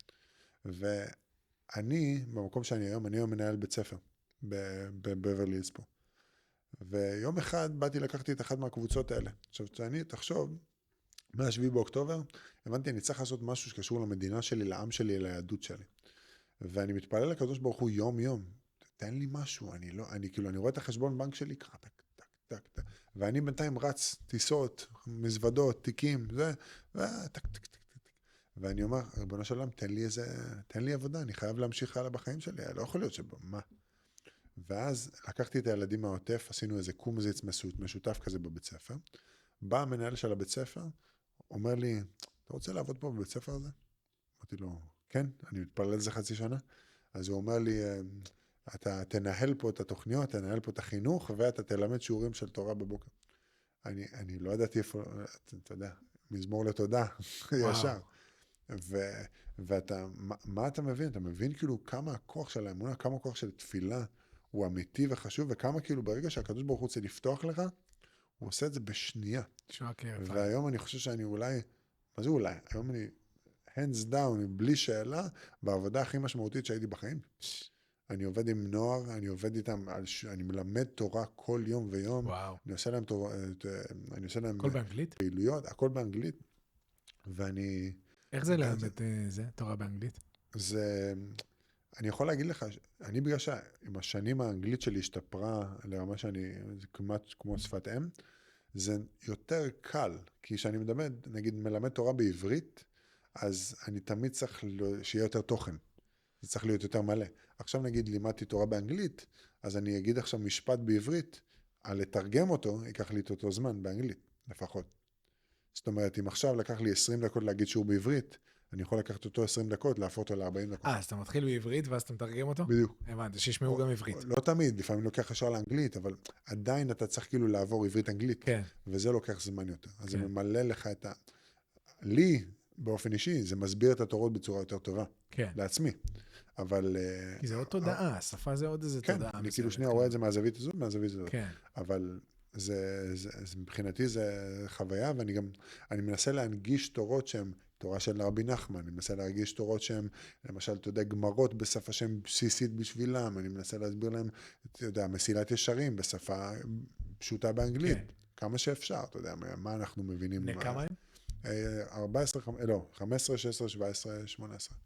ואני, במקום שאני היום, אני היום מנהל בית ספר, בברלי הילס פה. ויום אחד באתי לקחתי את אחת מהקבוצות האלה. עכשיו, שאני תחשוב, מה-7 באוקטובר, הבנתי, אני צריך לעשות משהו שקשור למדינה שלי, לעם שלי, ליהדות שלי. ואני מתפלל לקדוש ברוך הוא יום, תן לי משהו, אני רואה את החשבון בנק שלי, טק, ואני בינתיים רץ, טיסות, מזוודות, תיקים, טק, ואני אומר, ריבונו של עולם, תן לי עבודה, אני חייב להמשיך הלאה בחיים שלי, לא יכול להיות מה? ואז לקחתי את הילדים מהעוטף, עשינו איזה קומזיץ משותף כזה בבית ספר, בא המנהל של הבית ספר, אומר לי, אתה רוצה לעבוד פה בבית ספר הזה? אמרתי לו, כן, אני מתפלל על זה חצי שנה. אז הוא אומר לי, אתה תנהל פה את התוכניות, תנהל פה את החינוך, ואתה תלמד שיעורים של תורה בבוקר. אני לא ידעתי איפה, אתה יודע, מזמור לתודה, ישר. ואתה, מה אתה מבין? אתה מבין כאילו כמה הכוח של האמונה, כמה הכוח של תפילה הוא אמיתי וחשוב, וכמה כאילו ברגע שהקדוש ברוך הוא רוצה לפתוח לך, הוא עושה את זה בשנייה. והיום אני חושב שאני אולי, מה זה אולי? היום אני hands down, בלי שאלה, בעבודה הכי משמעותית שהייתי בחיים. אני עובד עם נוער, אני עובד איתם, אני מלמד תורה כל יום ויום. וואו. אני עושה להם תורה, אני עושה להם הכל באנגלית? פעילויות, הכל באנגלית. ואני... איך זה ללמד זה, תורה באנגלית? זה... אני יכול להגיד לך, אני בגלל שעם השנים האנגלית שלי השתפרה לרמה שאני, זה כמעט כמו שפת אם, זה יותר קל, כי כשאני מלמד תורה בעברית, אז אני תמיד צריך שיהיה יותר תוכן. זה צריך להיות יותר מלא. עכשיו נגיד לימדתי תורה באנגלית, אז אני אגיד עכשיו משפט בעברית, על לתרגם אותו, ייקח לי את אותו זמן באנגלית, לפחות. זאת אומרת, אם עכשיו לקח לי 20 דקות להגיד שיעור בעברית, אני יכול לקחת אותו 20 דקות, להפוך אותו ל-40 דקות. אז אתה מתחיל בעברית ואז אתה מתרגם אותו? בדיוק. הבנתי, שישמעו גם עברית. לא תמיד, לפעמים לוקח ישר לאנגלית, אבל עדיין אתה צריך כאילו לעבור עברית-אנגלית. כן. וזה לוקח זמן יותר. אז זה כן. ממלא לך את לי, באופן אישי, זה מסביר את התורות בצורה יותר טובה. כן. לעצמי. אבל... כי זה עוד תודעה, שפה זה עוד איזה תודעה. כן, אני כאילו שנייה רואה את זה מהזווית הזאת, מהזווית הזאת. כן. אבל מבחינתי זה חוויה, ואני גם, אני מנסה להנגיש תורות שהן תורה של רבי נחמן, אני מנסה להרגיש תורות שהן, למשל, אתה יודע, גמרות בשפה שהן בסיסית בשבילם, אני מנסה להסביר להם, אתה יודע, מסילת ישרים בשפה פשוטה באנגלית. כן. כמה שאפשר, אתה יודע, מה אנחנו מבינים. בני כמה הם? 14, לא, 15, 16, 17, 18.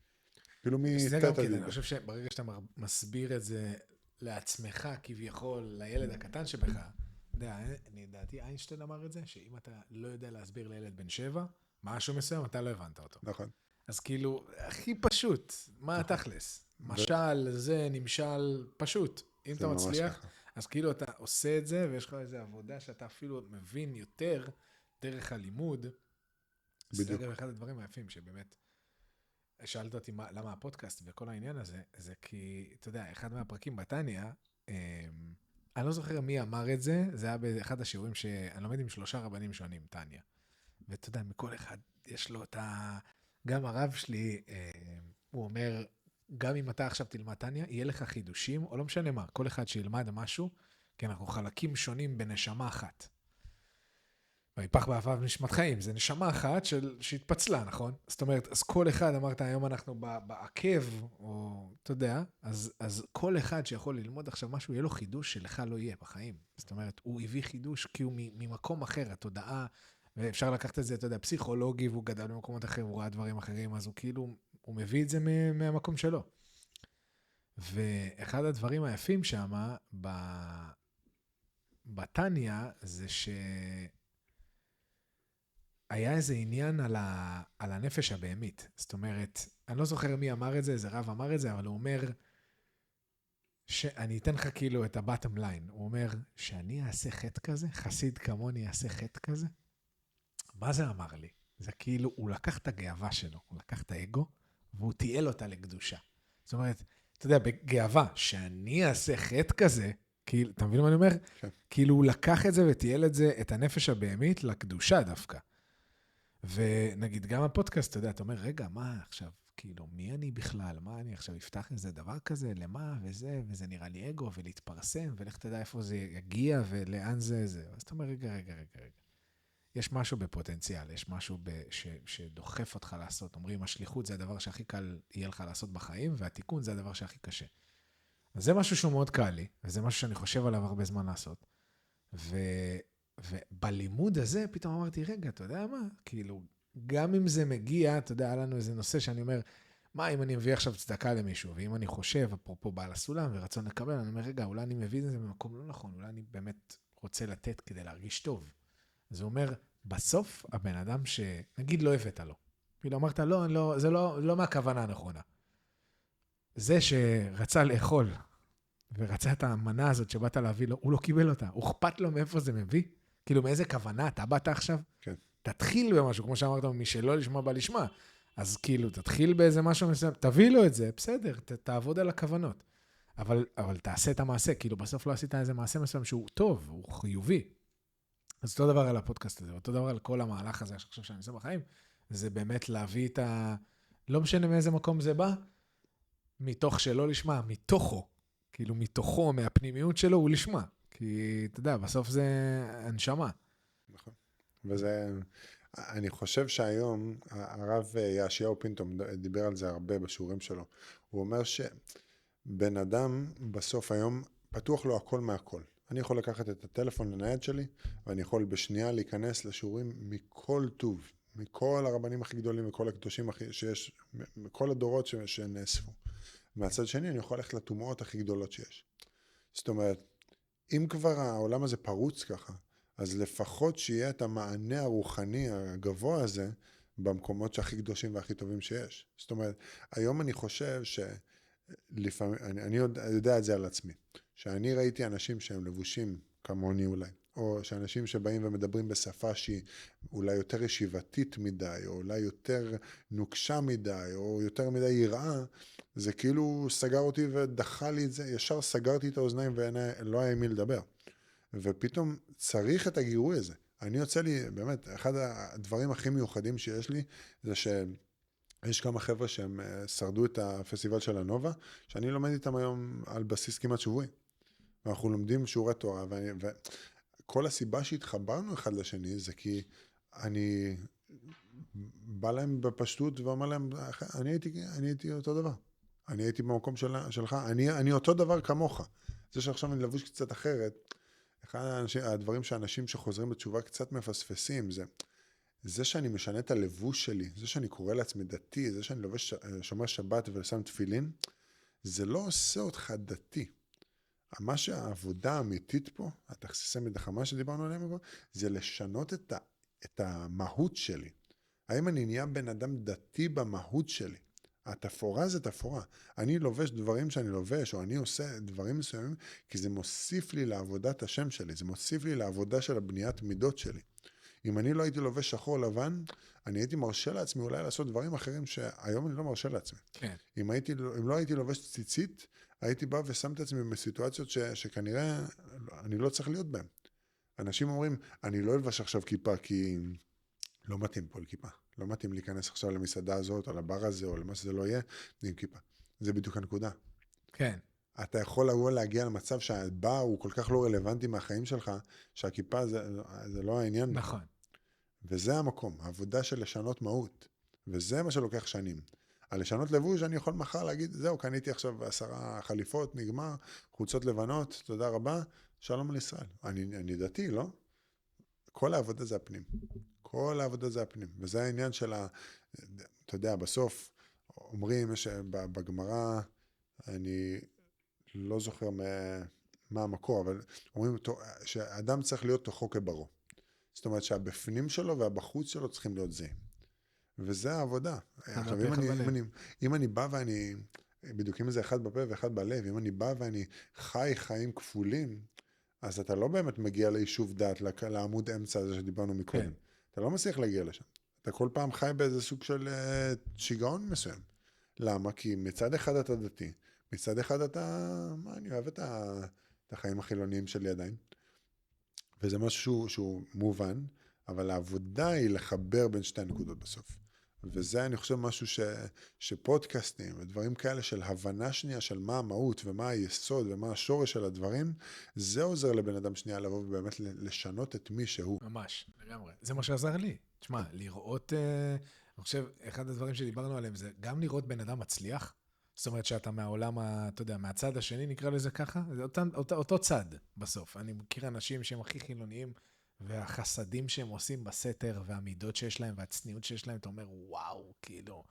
כאילו זה גם מתת כן, עד אני י"ב. חושב שברגע שאתה מסביר את זה לעצמך, כביכול, לילד הקטן שבך, אתה יודע, לדעתי איינשטיין אמר את זה, שאם אתה לא יודע להסביר לילד בן 7, משהו מסוים, אתה לא הבנת אותו. נכון. אז כאילו, הכי פשוט, מה התכלס? משל, זה נמשל פשוט. אם אתה ממש מצליח, ככה. אז כאילו אתה עושה את זה, ויש לך איזו עבודה שאתה אפילו מבין יותר דרך הלימוד. זה בדיוק. גם אחד הדברים היפים, שבאמת, שאלת אותי למה הפודקאסט וכל העניין הזה, זה כי, אתה יודע, אחד מהפרקים בתניה, אני לא זוכר מי אמר את זה, זה היה באחד השיעורים שאני לומד עם 3 רבנים שונים, תניה. ואתה יודע, מכל אחד יש לו את ה... גם הרב שלי, הוא אומר, גם אם אתה עכשיו תלמד תניה, יהיה לך חידושים, או לא משנה מה, כל אחד שילמד משהו, כי אנחנו חלקים שונים בנשמה אחת. ויפח באפיו נשמת חיים, זה נשמה אחת שהתפצלה, נכון? זאת אומרת, אז כל אחד, אמרת, היום אנחנו בעקב, או אתה יודע, אז כל אחד שיכול ללמוד עכשיו משהו, יהיה לו חידוש שלך לא יהיה בחיים. זאת אומרת, הוא הביא חידוש כי הוא ממקום אחר, התודעה, ואפשר לקחת את זה, אתה יודע, פסיכולוגי, והוא גדל במקומות אחרים, הוא ראה דברים אחרים, אז הוא כאילו, הוא מביא את זה מהמקום שלו. ואחד הדברים היפים שם, בתניה, זה היה איזה עניין על הנפש הבהמית. זאת אומרת, אני לא זוכר מי אמר את זה, איזה רב אמר את זה, אבל הוא אומר, שאני אתן לך כאילו את ה-bottom line. הוא אומר, שאני אעשה חטא כזה, חסיד כמוני יעשה חטא כזה. מה זה אמר לי? זה כאילו, הוא לקח את הגאווה שלו, הוא לקח את האגו, והוא תיעל אותה לקדושה. זאת אומרת, אתה יודע, בגאווה, שאני אעשה חטא כזה, כאילו, אתה מבין מה אני אומר? כן. כאילו, הוא לקח את זה ותיעל את זה, את הנפש הבהמית, לקדושה דווקא. ונגיד, גם הפודקאסט, אתה יודע, אתה אומר, רגע, מה עכשיו? כאילו, מי אני בכלל? מה אני עכשיו אפתח איזה דבר כזה? למה? וזה נראה לי אגו, ולהתפרסם, ולך תדע איפה זה יגיע, ולאן זה. אז אתה אומר, רגע. יש משהו בפוטנציאל, יש משהו שדוחף אותך לעשות. אומרים, השליחות זה הדבר שהכי קל יהיה לך לעשות בחיים, והתיקון זה הדבר שהכי קשה. אז זה משהו שהוא מאוד קל לי, וזה משהו שאני חושב עליו הרבה זמן לעשות. ובלימוד הזה פתאום אמרתי, רגע, אתה יודע מה? כאילו, גם אם זה מגיע, אתה יודע, היה לנו איזה נושא שאני אומר, מה אם אני מביא עכשיו צדקה למישהו, ואם אני חושב, אפרופו בעל הסולם ורצון לקבל, אני אומר, רגע, אולי אני מביא את זה במקום לא נכון, אולי אני באמת רוצה לתת כדי להרגיש טוב. אז הוא אומר, בסוף הבן אדם שנגיד לא הבאת לו. כאילו אמרת, לא, זה לא מהכוונה הנכונה. זה שרצה לאכול, ורצה את המנה הזאת שבאת להביא לו, הוא לא קיבל אותה. הוא אכפת לו מאיפה זה מביא? כאילו מאיזה כוונה אתה באת עכשיו? כן. תתחיל במשהו, כמו שאמרת, משלא לשמה בא לשמה. אז כאילו, תתחיל באיזה משהו מסוים, תביא לו את זה, בסדר, תעבוד על הכוונות. אבל תעשה את המעשה, כאילו בסוף לא עשית איזה מעשה מסוים שהוא טוב, הוא חיובי. אז אותו דבר על הפודקאסט הזה, אותו דבר על כל המהלך הזה שעכשיו שאני עושה בחיים, זה באמת להביא את לא משנה מאיזה מקום זה בא, מתוך שלא לשמה, מתוכו, כאילו מתוכו, מהפנימיות שלו, הוא לשמה. כי אתה יודע, בסוף זה הנשמה. נכון. וזה, אני חושב שהיום, הרב יאשיהו פינטו דיבר על זה הרבה בשיעורים שלו. הוא אומר שבן אדם בסוף היום פתוח לו הכל מהכל. אני יכול לקחת את הטלפון לנייד שלי, ואני יכול בשנייה להיכנס לשיעורים מכל טוב, מכל הרבנים הכי גדולים, מכל הקדושים שיש, מכל הדורות שנאספו. מהצד שני, אני יכול ללכת לטומאות הכי גדולות שיש. זאת אומרת, אם כבר העולם הזה פרוץ ככה, אז לפחות שיהיה את המענה הרוחני הגבוה הזה, במקומות שהכי קדושים והכי טובים שיש. זאת אומרת, היום אני חושב שלפעמים, אני יודע את זה על עצמי, שאני ראיתי אנשים שהם לבושים כמוני אולי, או שאנשים שבאים ומדברים בשפה שהיא אולי יותר ישיבתית מדי, או אולי יותר נוקשה מדי, או יותר מדי יראה, זה כאילו סגר אותי ודחה לי את זה, ישר סגרתי את האוזניים ולא היה עם מי לדבר. ופתאום צריך את הגירוי הזה. אני יוצא לי, באמת, אחד הדברים הכי מיוחדים שיש לי, זה שיש כמה חבר'ה שהם שרדו את הפסטיבל של הנובה, שאני לומד איתם היום על בסיס כמעט שבועי. ואנחנו לומדים שיעורי תורה, וכל הסיבה שהתחברנו אחד לשני, זה כי אני בא להם בפשטות ואומר להם, אני הייתי אותו דבר. אני הייתי במקום שלך, אני אותו דבר כמוך. זה שעכשיו אני לבוש קצת אחרת, אחד הדברים שאנשים שחוזרים בתשובה קצת מפספסים, זה שאני משנה את הלבוש שלי, זה שאני קורא לעצמי דתי, זה שאני לובש שומר שבת ושם תפילין, זה לא עושה אותך דתי. מה שהעבודה האמיתית פה, התכסיסי מלחמה שדיברנו עליהם פה, זה לשנות את המהות שלי. האם אני נהיה בן אדם דתי במהות שלי? התפורה זה תפורה. אני לובש דברים שאני לובש, או אני עושה דברים מסוימים, כי זה מוסיף לי לעבודת השם שלי, זה מוסיף לי לעבודה של הבניית מידות שלי. אם אני לא הייתי לובש שחור לבן, אני הייתי מרשה לעצמי אולי לעשות דברים אחרים שהיום אני לא מרשה לעצמי. כן. אם לא הייתי לובש ציצית, הייתי בא ושם את עצמי בסיטואציות שכנראה אני לא צריך להיות בהן. אנשים אומרים, אני לא אלבש עכשיו כיפה כי לא מתאים פה לכיפה. לא מתאים להיכנס עכשיו למסעדה הזאת, או לבר הזה, או למה שזה לא יהיה, עם כיפה. זה בדיוק הנקודה. כן. אתה יכול להגיע למצב שהבר הוא כל כך לא רלוונטי מהחיים שלך, שהכיפה זה לא העניין. נכון. וזה המקום, העבודה של לשנות מהות. וזה מה שלוקח שנים. על לשנות לבוש, אני יכול מחר להגיד, זהו, קניתי עכשיו 10 חליפות, נגמר, חולצות לבנות, תודה רבה, שלום על ישראל. אני דתי, לא? כל העבודה זה הפנים. כל העבודה זה הפנים. וזה העניין של אתה יודע, בסוף אומרים שבגמרא, אני לא זוכר מה המקור, אבל אומרים שאדם צריך להיות תוכו כברו. זאת אומרת שהבפנים שלו והבחוץ שלו צריכים להיות זהים. וזה העבודה. עכשיו, אם אני בא ואני, בדיוק אם זה אחד בפה ואחד בלב, אם אני בא ואני חי חיים כפולים, אז אתה לא באמת מגיע ליישוב דת, לעמוד אמצע הזה שדיברנו מקודם. כן. אתה לא מצליח להגיע לשם. אתה כל פעם חי באיזה סוג של שיגעון מסוים. למה? כי מצד אחד אתה דתי, מצד אחד אני אוהב את החיים החילוניים שלי עדיין. וזה משהו שהוא מובן, אבל העבודה היא לחבר בין שתי הנקודות בסוף. וזה אני חושב משהו שפודקאסטים ודברים כאלה של הבנה שנייה של מה המהות ומה היסוד ומה השורש של הדברים, זה עוזר לבן אדם שנייה לבוא ובאמת לשנות את מי שהוא. ממש, לגמרי. זה מה שעזר לי. תשמע, לראות, אני חושב, אחד הדברים שדיברנו עליהם זה גם לראות בן אדם מצליח, זאת אומרת שאתה מהעולם, אתה יודע, מהצד השני נקרא לזה ככה, זה אותו צד בסוף. אני מכיר אנשים שהם הכי חילוניים, והחסדים שהם עושים בסתר, והמידות שיש להם, והצניעות שיש להם, אתה אומר, וואו, כאילו,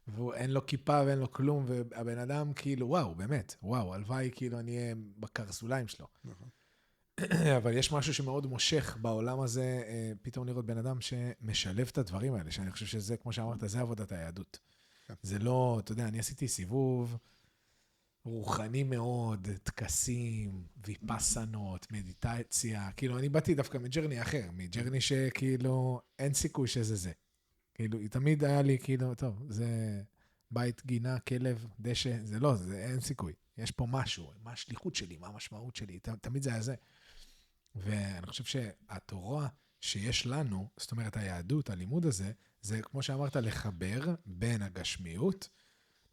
ואין לו כיפה ואין לו כלום, והבן אדם כאילו, וואו, באמת, וואו, הלוואי, כאילו, אני אהיה בקרסוליים שלו. נכון. אבל יש משהו שמאוד מושך בעולם הזה, פתאום לראות בן אדם שמשלב את הדברים האלה, שאני חושב שזה, כמו שאמרת, זה עבודת היהדות. זה לא, אתה יודע, אני עשיתי סיבוב רוחני מאוד, טקסים, ויפסנות, מדיטציה, כאילו אני באתי דווקא מג'רני אחר, מג'רני שכאילו אין סיכוי שזה זה. כאילו, תמיד היה לי כאילו, טוב, זה בית, גינה, כלב, דשא, זה לא, זה אין סיכוי. יש פה משהו, מה השליחות שלי, מה המשמעות שלי, תמיד זה היה זה. ואני חושב שהתורה שיש לנו, זאת אומרת היהדות, הלימוד הזה, זה כמו שאמרת, לחבר בין הגשמיות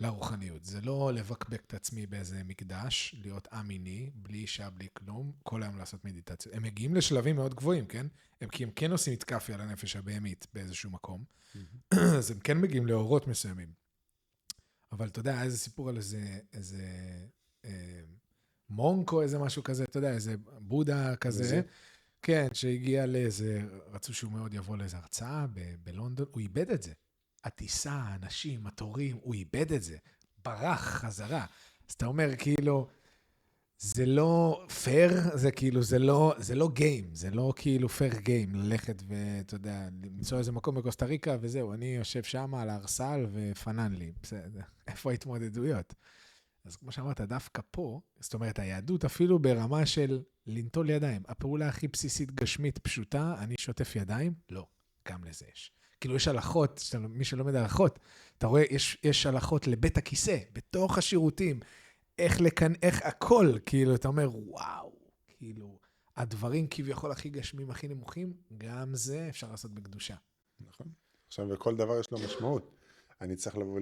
לרוחניות. זה לא לבקבק את עצמי באיזה מקדש, להיות אמיני, בלי אישה, בלי כלום, כל היום לעשות מדיטציה. הם מגיעים לשלבים מאוד גבוהים, כן? כי הם כן עושים התקפי על הנפש הבהמית באיזשהו מקום. אז הם כן מגיעים לאורות מסוימים. אבל אתה יודע, היה איזה סיפור על איזה מונק או איזה משהו כזה, אתה יודע, איזה בודה כזה. כן, שהגיע לאיזה, רצו שהוא מאוד יבוא לאיזה הרצאה בלונדון, הוא איבד את זה. הטיסה, האנשים, התורים, הוא איבד את זה. ברח חזרה. אז אתה אומר, כאילו, זה לא פייר, זה כאילו, זה לא גיים, זה לא כאילו פייר גיים, ללכת ואתה יודע, למצוא איזה מקום בקוסטה ריקה וזהו, אני יושב שם על הארסל ופנן לי, בסדר, איפה ההתמודדויות? אז כמו שאמרת, דווקא פה, זאת אומרת, היהדות אפילו ברמה של לנטול ידיים. הפעולה הכי בסיסית גשמית פשוטה, אני שוטף ידיים? לא, גם לזה יש. כאילו יש הלכות, מי שלומד הלכות, אתה רואה, יש הלכות לבית הכיסא, בתוך השירותים, איך הכל, כאילו, אתה אומר, וואו, כאילו, הדברים כביכול הכי גשמים, הכי נמוכים, גם זה אפשר לעשות בקדושה. נכון. עכשיו, וכל דבר יש לו משמעות. אני צריך לבוא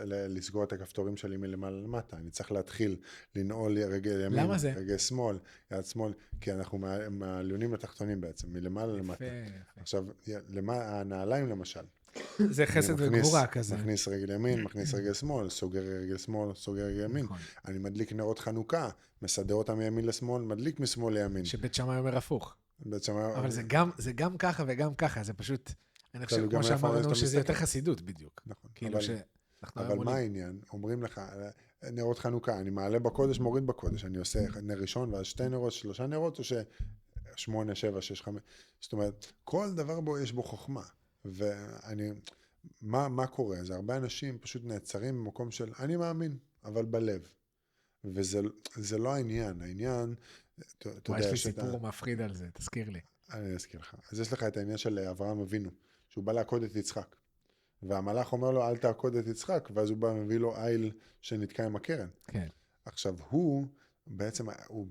לסגור את הכפתורים שלי מלמעלה למטה, אני צריך להתחיל לנעול רגל ימין, רגל שמאל, יד שמאל, כי אנחנו מהעליונים לתחתונים בעצם, מלמעלה למטה. עכשיו, הנעליים למשל, זה חסד וגבורה כזה. מכניס רגל ימין, מכניס רגל שמאל, סוגר רגל שמאל, סוגר רגל ימין. נכון. אני מדליק נרות חנוכה, מסדר אותם מימין לשמאל, מדליק משמאל לימין. שבית שמאי אומר הפוך. בית שמאי... אבל זה גם ככה וגם ככה, זה פשוט, אני חושב, גם כמו איפה שאמרנו, שאתה שזה יותר מסתכל. חסידות בדיוק. נכון. כאילו שאנחנו אבל מה העניין? אומרים לך, נרות חנוכה, אני מעלה בקודש, מוריד בקודש, אני עושה נר ראשון, ואז 2 נרות, 3 נרות, או 8, 7, 6, 5. זאת אומרת, כל דבר בו יש בו חוכמה. מה קורה? אז הרבה אנשים פשוט נעצרים במקום של, אני מאמין, אבל בלב. וזה לא העניין. העניין, אתה יודע, יש לי סיפור מפחיד על זה, תזכיר לי. אני אזכיר לך. אז יש לך את העניין של אברהם אבינו, שהוא בא לעקוד את יצחק. והמלאך אומר לו, אל תעקוד את יצחק, ואז הוא בא מביא לו איל שנתקע עם הקרן. כן. עכשיו, בעצם, הוא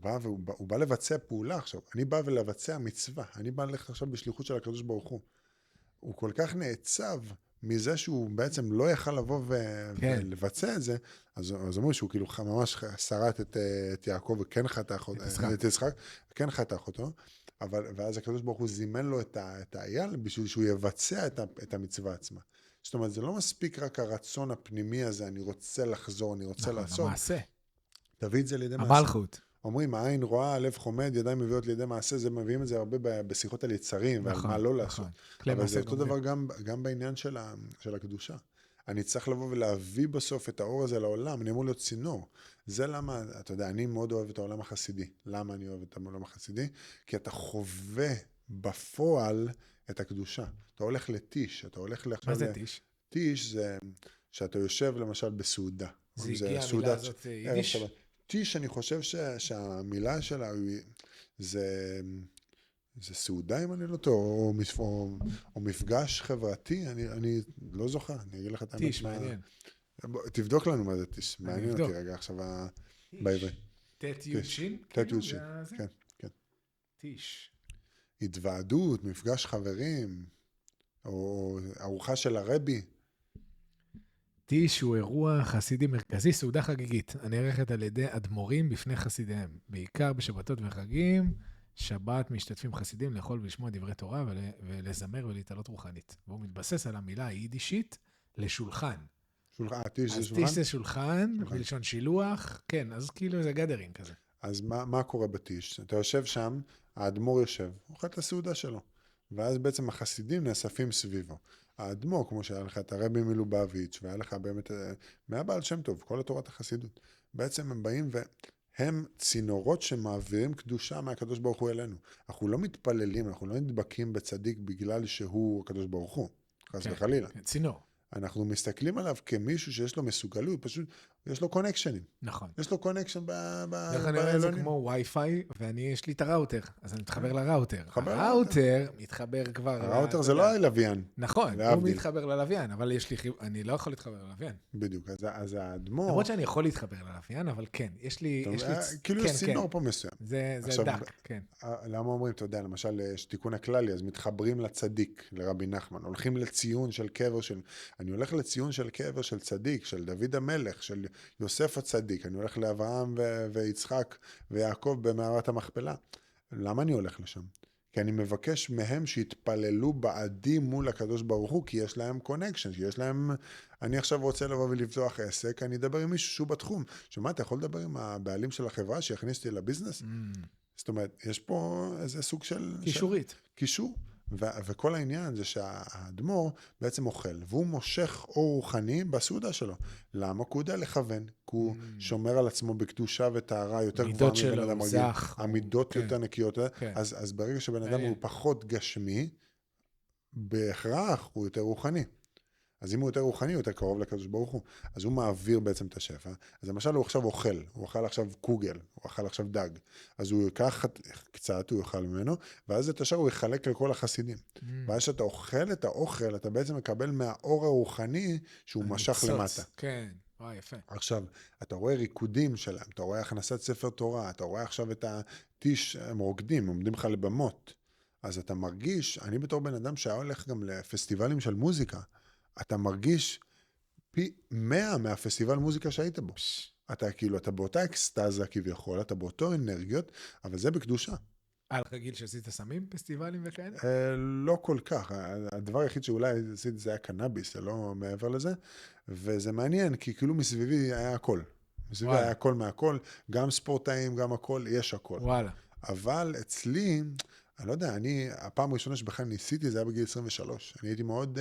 בא לבצע פעולה עכשיו. אני בא ולבצע מצווה. אני בא ללכת עכשיו בשליחות של הקדוש ברוך הוא. הוא כל כך נעצב מזה שהוא בעצם לא יכל לבוא ולבצע את זה, אז אומרים שהוא כאילו ממש שרט את יעקב וכן חתך את יצחק, כן חתך אותו, ואז הקדוש ברוך הוא זימן לו את האייל בשביל שהוא יבצע את המצווה עצמה. זאת אומרת, זה לא מספיק רק הרצון הפנימי הזה, אני רוצה לחזור, אני רוצה לעשות. המעשה. תביא את זה לידי מעשה. המלכות. אומרים, העין רואה, הלב חומד, ידיים מביאות לידי מעשה, מביאים את זה הרבה בשיחות על יצרים, ועל מה לא לעשות. אבל זה אותו דבר גם בעניין של הקדושה. אני צריך לבוא ולהביא בסוף את האור הזה לעולם, אני אמור להיות צינור. זה למה, אתה יודע, אני מאוד אוהב את העולם החסידי. למה אני אוהב את העולם החסידי? כי אתה חווה בפועל את הקדושה. אתה הולך לטיש, אתה הולך מה זה טיש? טיש זה שאתה יושב למשל בסעודה. זה הגיע המילה הזאת יידיש? טיש, אני חושב שהמילה שלה זה סעודה, אם אני לא טועה, או מפגש חברתי, אני לא זוכר, אני אגיד לך את האמת. טיש, מעניין. תבדוק לנו מה זה טיש, מעניין אותי רגע עכשיו בעברית. תת יוד שין? תת יוד שין, כן. טיש. התוועדות, מפגש חברים, או ארוחה של הרבי. טיש הוא אירוע חסידי מרכזי, סעודה חגיגית, הנערכת על ידי אדמו"רים בפני חסידיהם, בעיקר בשבתות וחגים. שבת משתתפים חסידים לאכול ולשמוע דברי תורה ולזמר ולהתעלות רוחנית. והוא מתבסס על המילה היידישית לשולחן. טיש זה שולחן? טיש זה שולחן, בלשון שילוח. כן, אז כאילו זה גדרינג כזה. אז מה קורה בטיש? אתה יושב שם, האדמו"ר יושב, הוא אוכל את הסעודה שלו. ואז בעצם החסידים נאספים סביבו. האדמו"ר, כמו שהיה לך את הרבי מלובביץ', והיה לך באמת, מהבעל שם טוב, כל התורת החסידות. בעצם הם באים והם צינורות שמעבירים קדושה מהקדוש ברוך הוא אלינו. אנחנו לא מתפללים, אנחנו לא נדבקים בצדיק בגלל שהוא הקדוש ברוך הוא. חס וחלילה. צינור. אנחנו מסתכלים עליו כמישהו שיש לו מסוגלות, פשוט יש לו קונקשנים. נכון. יש לו קונקשן דרך אני זה כמו וי-פיי, יש לי את הראוטר, אז אני מתחבר לראוטר. הראוטר מתחבר כבר... הראוטר זה לא הלוויין. נכון, הוא מתחבר ללוויין, אבל אני לא יכול להתחבר ללוויין. בדיוק, אז האדמו"ר... למרות שאני יכול להתחבר ללוויין, אבל כן, יש לי... כאילו יש צינור פה מסוים. זה דק, כן. למה אומרים, אתה יודע, למשל, יש תיקון הכללי, אז מתחברים לצדיק, לרבי נחמן, הולכים לציון של קבר של... אני הולך לציון של קבר של צדיק, של דוד המלך, של יוסף הצדיק, אני הולך לאברהם ויצחק ויעקב במערת המכפלה. למה אני הולך לשם? כי אני מבקש מהם שיתפללו בעדי מול הקדוש ברוך הוא, כי יש להם קונקשן, כי יש להם... אני עכשיו רוצה לבוא ולפתוח עסק, אני אדבר עם מישהו שהוא בתחום. שמה, אתה יכול לדבר עם הבעלים של החברה שיכניס אותי לביזנס? זאת אומרת, יש פה איזה סוג של... קישורית. קישור. וכל העניין זה שהאדמו"ר בעצם אוכל, והוא מושך אור רוחני בסעודה שלו. למה? כי הוא יודע לכוון, כי הוא שומר על עצמו בקדושה וטהרה יותר גבוהה מבן אדם רגיל. המידות יותר נקיות. אז ברגע שבן אדם הוא פחות גשמי, בהכרח הוא יותר רוחני. אז אם הוא יותר רוחני, הוא יותר קרוב לקדוש ברוך הוא. אז הוא מעביר בעצם את השפע. אז למשל הוא עכשיו אוכל, הוא אוכל עכשיו קוגל, הוא אוכל עכשיו דג. אז הוא ייקח קצת, הוא יאכל ממנו, ואז את השאר הוא יחלק לכל החסידים. ואז שאתה אוכל את האוכל, אתה בעצם מקבל מהאור הרוחני שהוא משך למטה. כן, וואי, יפה. עכשיו, אתה רואה ריקודים שלהם, אתה רואה הכנסת ספר תורה, אתה רואה עכשיו את הטיש, הם רוקדים, עומדים לך לבמות. אז אתה מרגיש, אני בתור בן אדם שהיה הולך גם לפסטיבלים של מוזיקה, אתה מרגיש פי 100 מהפסטיבל מוזיקה שהיית בו. אתה כאילו, אתה באותה אקסטאזה כביכול, אתה באותו אנרגיות, אבל זה בקדושה. היה לך גיל שעשית סמים, פסטיבלים וכאלה? לא כל כך, הדבר היחיד שאולי עשיתי זה היה קנאביס, זה לא מעבר לזה, וזה מעניין, כי כאילו מסביבי היה הכל. מסביבי וואלה. היה הכל מהכל, גם ספורטאים, גם הכל, יש הכל. וואלה. אבל אצלי, אני לא יודע, הפעם הראשונה שבכלל ניסיתי, זה היה בגיל 23. אני הייתי מאוד,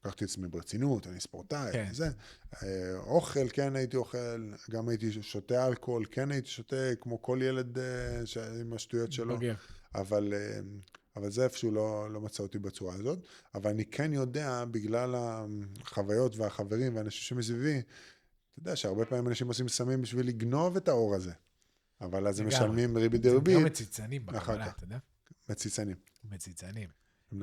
לקחתי עצמי ברצינות, אני ספורטאי, כן. זה. אוכל, כן הייתי אוכל, גם הייתי שותה אלכוהול, כן הייתי שותה, כמו כל ילד עם השטויות שלו. בוגר. אבל זה איפשהו לא מצא אותי בצורה הזאת. אבל אני כן יודע, בגלל החוויות והחברים והאנשים שמסביבי, אתה יודע שהרבה פעמים אנשים עושים סמים בשביל לגנוב את האור הזה. אבל אז הם משלמים ריבית דריבית. זה גם מציצנים בקבלה, אתה יודע? מציצנים. מציצנים.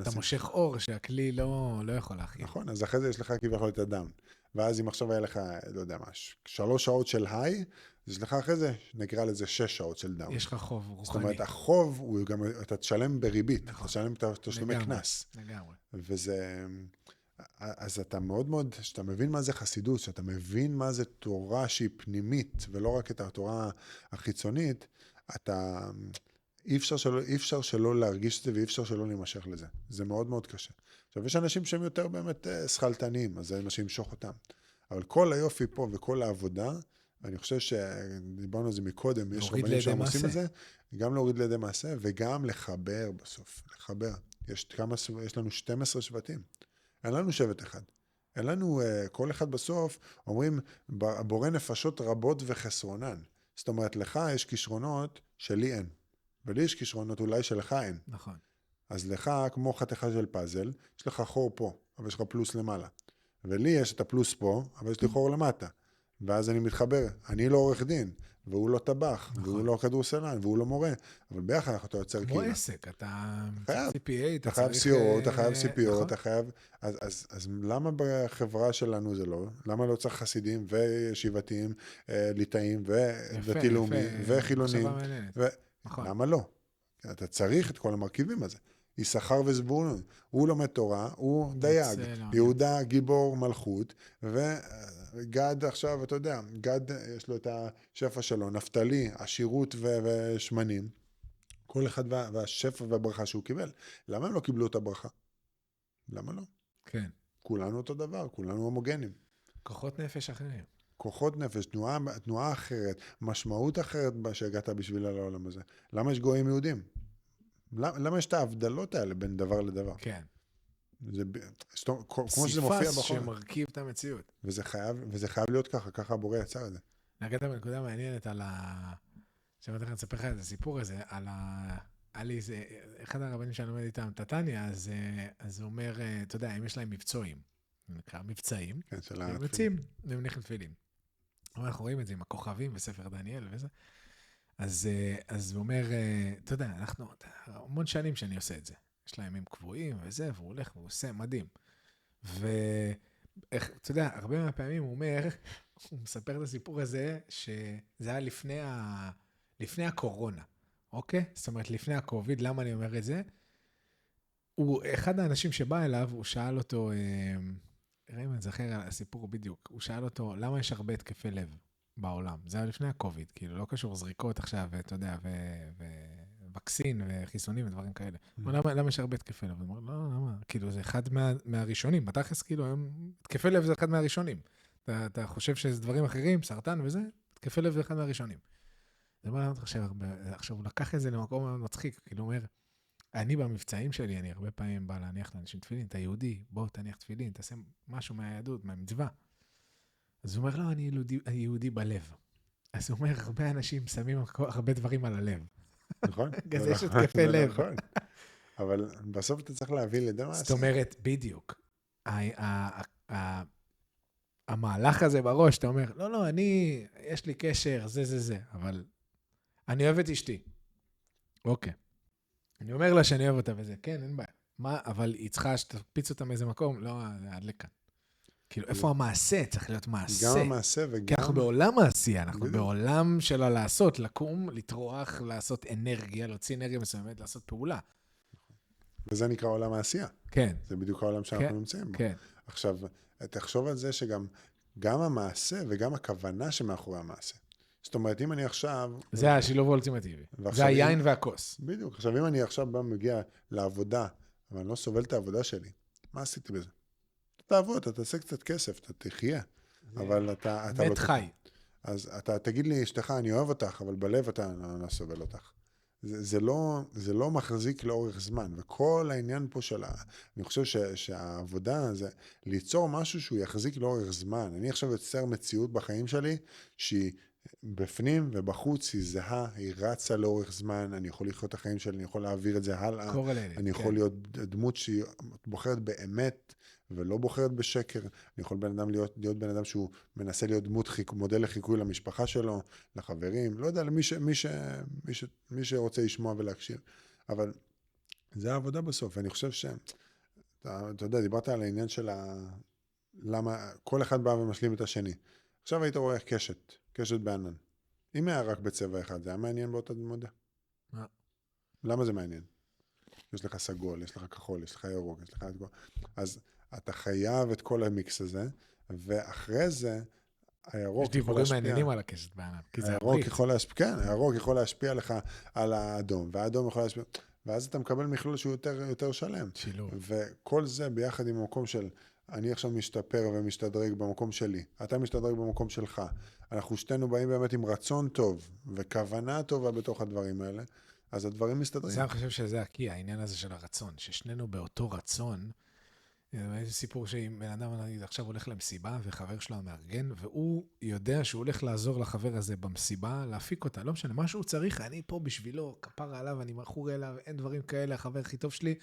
אתה מושך אור שהכלי לא יכול להכיל. נכון, אז אחרי זה יש לך כביכול את הדאון. ואז אם עכשיו היה לך, לא יודע מה, 3 שעות של היי, אז יש לך אחרי זה, נקרא לזה 6 שעות של דאון. יש לך חוב רוחני. זאת אומרת, החוב הוא גם, אתה תשלם בריבית, אתה תשלם את תשלומי כנס. לגמרי. וזה, אז אתה מאוד מאוד, שאתה מבין מה זה חסידות, שאתה מבין מה זה תורה שהיא פנימית, ולא רק את התורה החיצונית, אתה, אי אפשר שלא להרגיש את זה, ואי אפשר שלא להימשך לזה. זה מאוד מאוד קשה. עכשיו, יש אנשים שהם יותר באמת שכלתניים, אז זה מה שימשוך אותם. אבל כל היופי פה וכל העבודה, ואני חושב שדיברנו על זה מקודם, יש רבנים שהם עושים את זה, גם להוריד לידי מעשה, וגם לחבר בסוף, לחבר. יש לנו 12 שבטים. אין לנו שבט אחד. אין לנו, כל אחד בסוף, אומרים, בורא נפשות רבות וחסרונן. זאת אומרת, לך יש כישרונות שלי אין. ולי יש כישרונות אולי שלך אין. נכון. אז לך, כמו חתיכה של פאזל, יש לך חור פה, אבל יש לך פלוס למעלה. ולי יש את הפלוס פה, אבל יש לי חור למטה. ואז אני מתחבר. אני לא עורך דין, והוא לא טבח, נכון. והוא לא כדורסלן, והוא לא מורה. אבל ביחד אתה יוצר קהילה. כמו עסק, אתה חייב. CPA, אתה חייב COO, אתה חייב CPO, אתה חייב... אז למה בחברה שלנו זה לא? למה לא צריך חסידים וישיבתיים, ליטאים ודתי לאומי וחילונים? למה לא? אתה צריך את כל המרכיבים הזה. יששכר וזבולון. הוא לומד תורה, הוא דייג. יהודה גיבור מלכות, וגד עכשיו, אתה יודע, גד יש לו את השפע שלו, נפתלי, עשירות ושמנים. כל אחד והשפע והברכה שהוא קיבל. למה הם לא קיבלו את הברכה? למה לא? כן. כולנו אותו דבר, כולנו הומוגנים. כוחות נפש אחרים. כוחות נפש, תנועה אחרת, משמעות אחרת שהגעת בשביל העולם הזה. למה יש גויים יהודים? למה יש את ההבדלות האלה בין דבר לדבר? כן. כמו שזה מופיע בחומר. פסיפס שמרכיב את המציאות. וזה חייב להיות ככה, ככה הבורא יצר את זה. נגעת בנקודה מעניינת על שמעתי לך לספר לך את הסיפור הזה, על איזה, אחד הרבנים שאני לומד איתם, טטניה, אז הוא אומר, אתה יודע, אם יש להם מבצועים, נקרא מבצעים, הם יוצאים למניחים תפילין. אנחנו רואים את זה עם הכוכבים וספר דניאל וזה. אז הוא אומר, אתה יודע, אנחנו, המון שנים שאני עושה את זה. יש להם ימים קבועים וזה, והוא הולך והוא עושה, מדהים. אתה יודע, הרבה מהפעמים הוא אומר, הוא מספר את הסיפור הזה, שזה היה לפני הקורונה, אוקיי? זאת אומרת, לפני הקוביד, למה אני אומר את זה? אחד האנשים שבא אליו, הוא שאל אותו, ראה אם אני זכר על הסיפור בדיוק, הוא שאל אותו, למה יש הרבה התקפי לב בעולם? זה היה לפני הקוביד, כאילו, לא קשור זריקות עכשיו, אתה יודע, וקסין וחיסונים ודברים כאלה. למה יש הרבה התקפי לב? הוא אומר, לא, למה? כאילו, זה אחד מהראשונים. בתכלס, כאילו, היום, התקפי לב זה אחד מהראשונים. אתה חושב שזה דברים אחרים, סרטן וזה, התקפי לב זה אחד מהראשונים. זה מה אתה חושב, עכשיו הוא לקח את זה למקום מצחיק, כאילו הוא אומר, אני במבצעים שלי, אני הרבה פעמים בא להניח לאנשים תפילין, אתה יהודי, בוא תניח תפילין, תעשה משהו מהיהדות, מהמצווה. אז הוא אומר, לא, אני יהודי בלב. אז הוא אומר, הרבה אנשים שמים הרבה דברים על הלב. נכון. בגלל זה יש התקפי לב. נכון. אבל בסוף אתה צריך להביא לידי מעשה. זאת אומרת, בדיוק. המהלך הזה בראש, אתה אומר, לא, יש לי קשר, זה, אבל אני אוהב את אשתי. אוקיי. אני אומר לה שאני אוהב אותה וזה, כן, אין בעיה. מה, אבל היא צריכה שתקפיץ אותה מאיזה מקום? לא, עד לכאן. כאילו, איפה המעשה? צריך להיות מעשה. גם המעשה וגם... כי אנחנו בעולם מעשייה, אנחנו בעולם של הלעשות, לקום, לטרוח, לעשות אנרגיה, להוציא אנרגיה מסוימת, לעשות פעולה. וזה נקרא עולם העשייה. כן. זה בדיוק העולם שאנחנו נמצאים בו. כן. עכשיו, תחשוב על זה שגם המעשה וגם הכוונה שמאחורי המעשה. זאת אומרת, אם אני עכשיו... זה השילוב האולטימטיבי. זה היין והכוס. בדיוק. עכשיו, אם אני עכשיו מגיע לעבודה, אבל אני לא סובל את העבודה שלי, מה עשיתי בזה? אתה תעבוד, אתה תעשה קצת כסף, אתה תחיה. אבל אתה לא... מת חי. אז אתה תגיד לי, אשתך, אני אוהב אותך, אבל בלב אתה לא סובל אותך. זה לא מחזיק לאורך זמן, וכל העניין פה אני חושב שהעבודה זה ליצור משהו שהוא יחזיק לאורך זמן. אני עכשיו יוצר מציאות בחיים שלי, שהיא בפנים ובחוץ, היא זהה, היא רצה לאורך זמן, אני יכול לחיות את החיים שלי, אני יכול להעביר את זה הלאה, אני יכול להיות דמות שהיא בוחרת באמת, ולא בוחרת בשקר. אני יכול להיות בן אדם שהוא מנסה להיות מודל לחיקוי למשפחה שלו, לחברים, לא יודע, מי שרוצה לשמוע ולהקשיב. אבל זה העבודה בסוף, ואני חושב אתה יודע, דיברת על העניין של למה כל אחד בא ומשלים את השני. עכשיו היית רואה קשת בענן. אם היה רק בצבע אחד, זה היה מעניין באותה מודע. למה זה מעניין? יש לך סגול, יש לך כחול, יש לך ירוק, יש לך... אז אתה חייב את כל המיקס הזה, ואחרי זה, הירוק יכול להשפיע... יש דיבורים מעניינים על הקשת בענן, כי זה הירוק יכול להשפיע, כן, הירוק יכול להשפיע לך על האדום, והאדום יכול להשפיע... ואז אתה מקבל מכלול שהוא יותר שלם. שילוב. וכל זה ביחד עם המקום של... אני עכשיו משתפר ומשתדרג במקום שלי, אתה משתדרג במקום שלך. אנחנו שתינו באים באמת עם רצון טוב, וכוונה טובה בתוך הדברים האלה, אז הדברים מסתדרים. זה אני חושב שזה הקי, העניין הזה של הרצון, ששנינו באותו רצון. יש סיפור שאם בן אדם עכשיו הולך למסיבה, וחבר שלו המארגן, והוא יודע שהוא הולך לעזור לחבר הזה במסיבה, להפיק אותה, לא משנה, מה שהוא צריך, אני פה בשבילו, כפר עליו, אני מכור אליו, אין דברים כאלה, החבר הכי טוב שלי,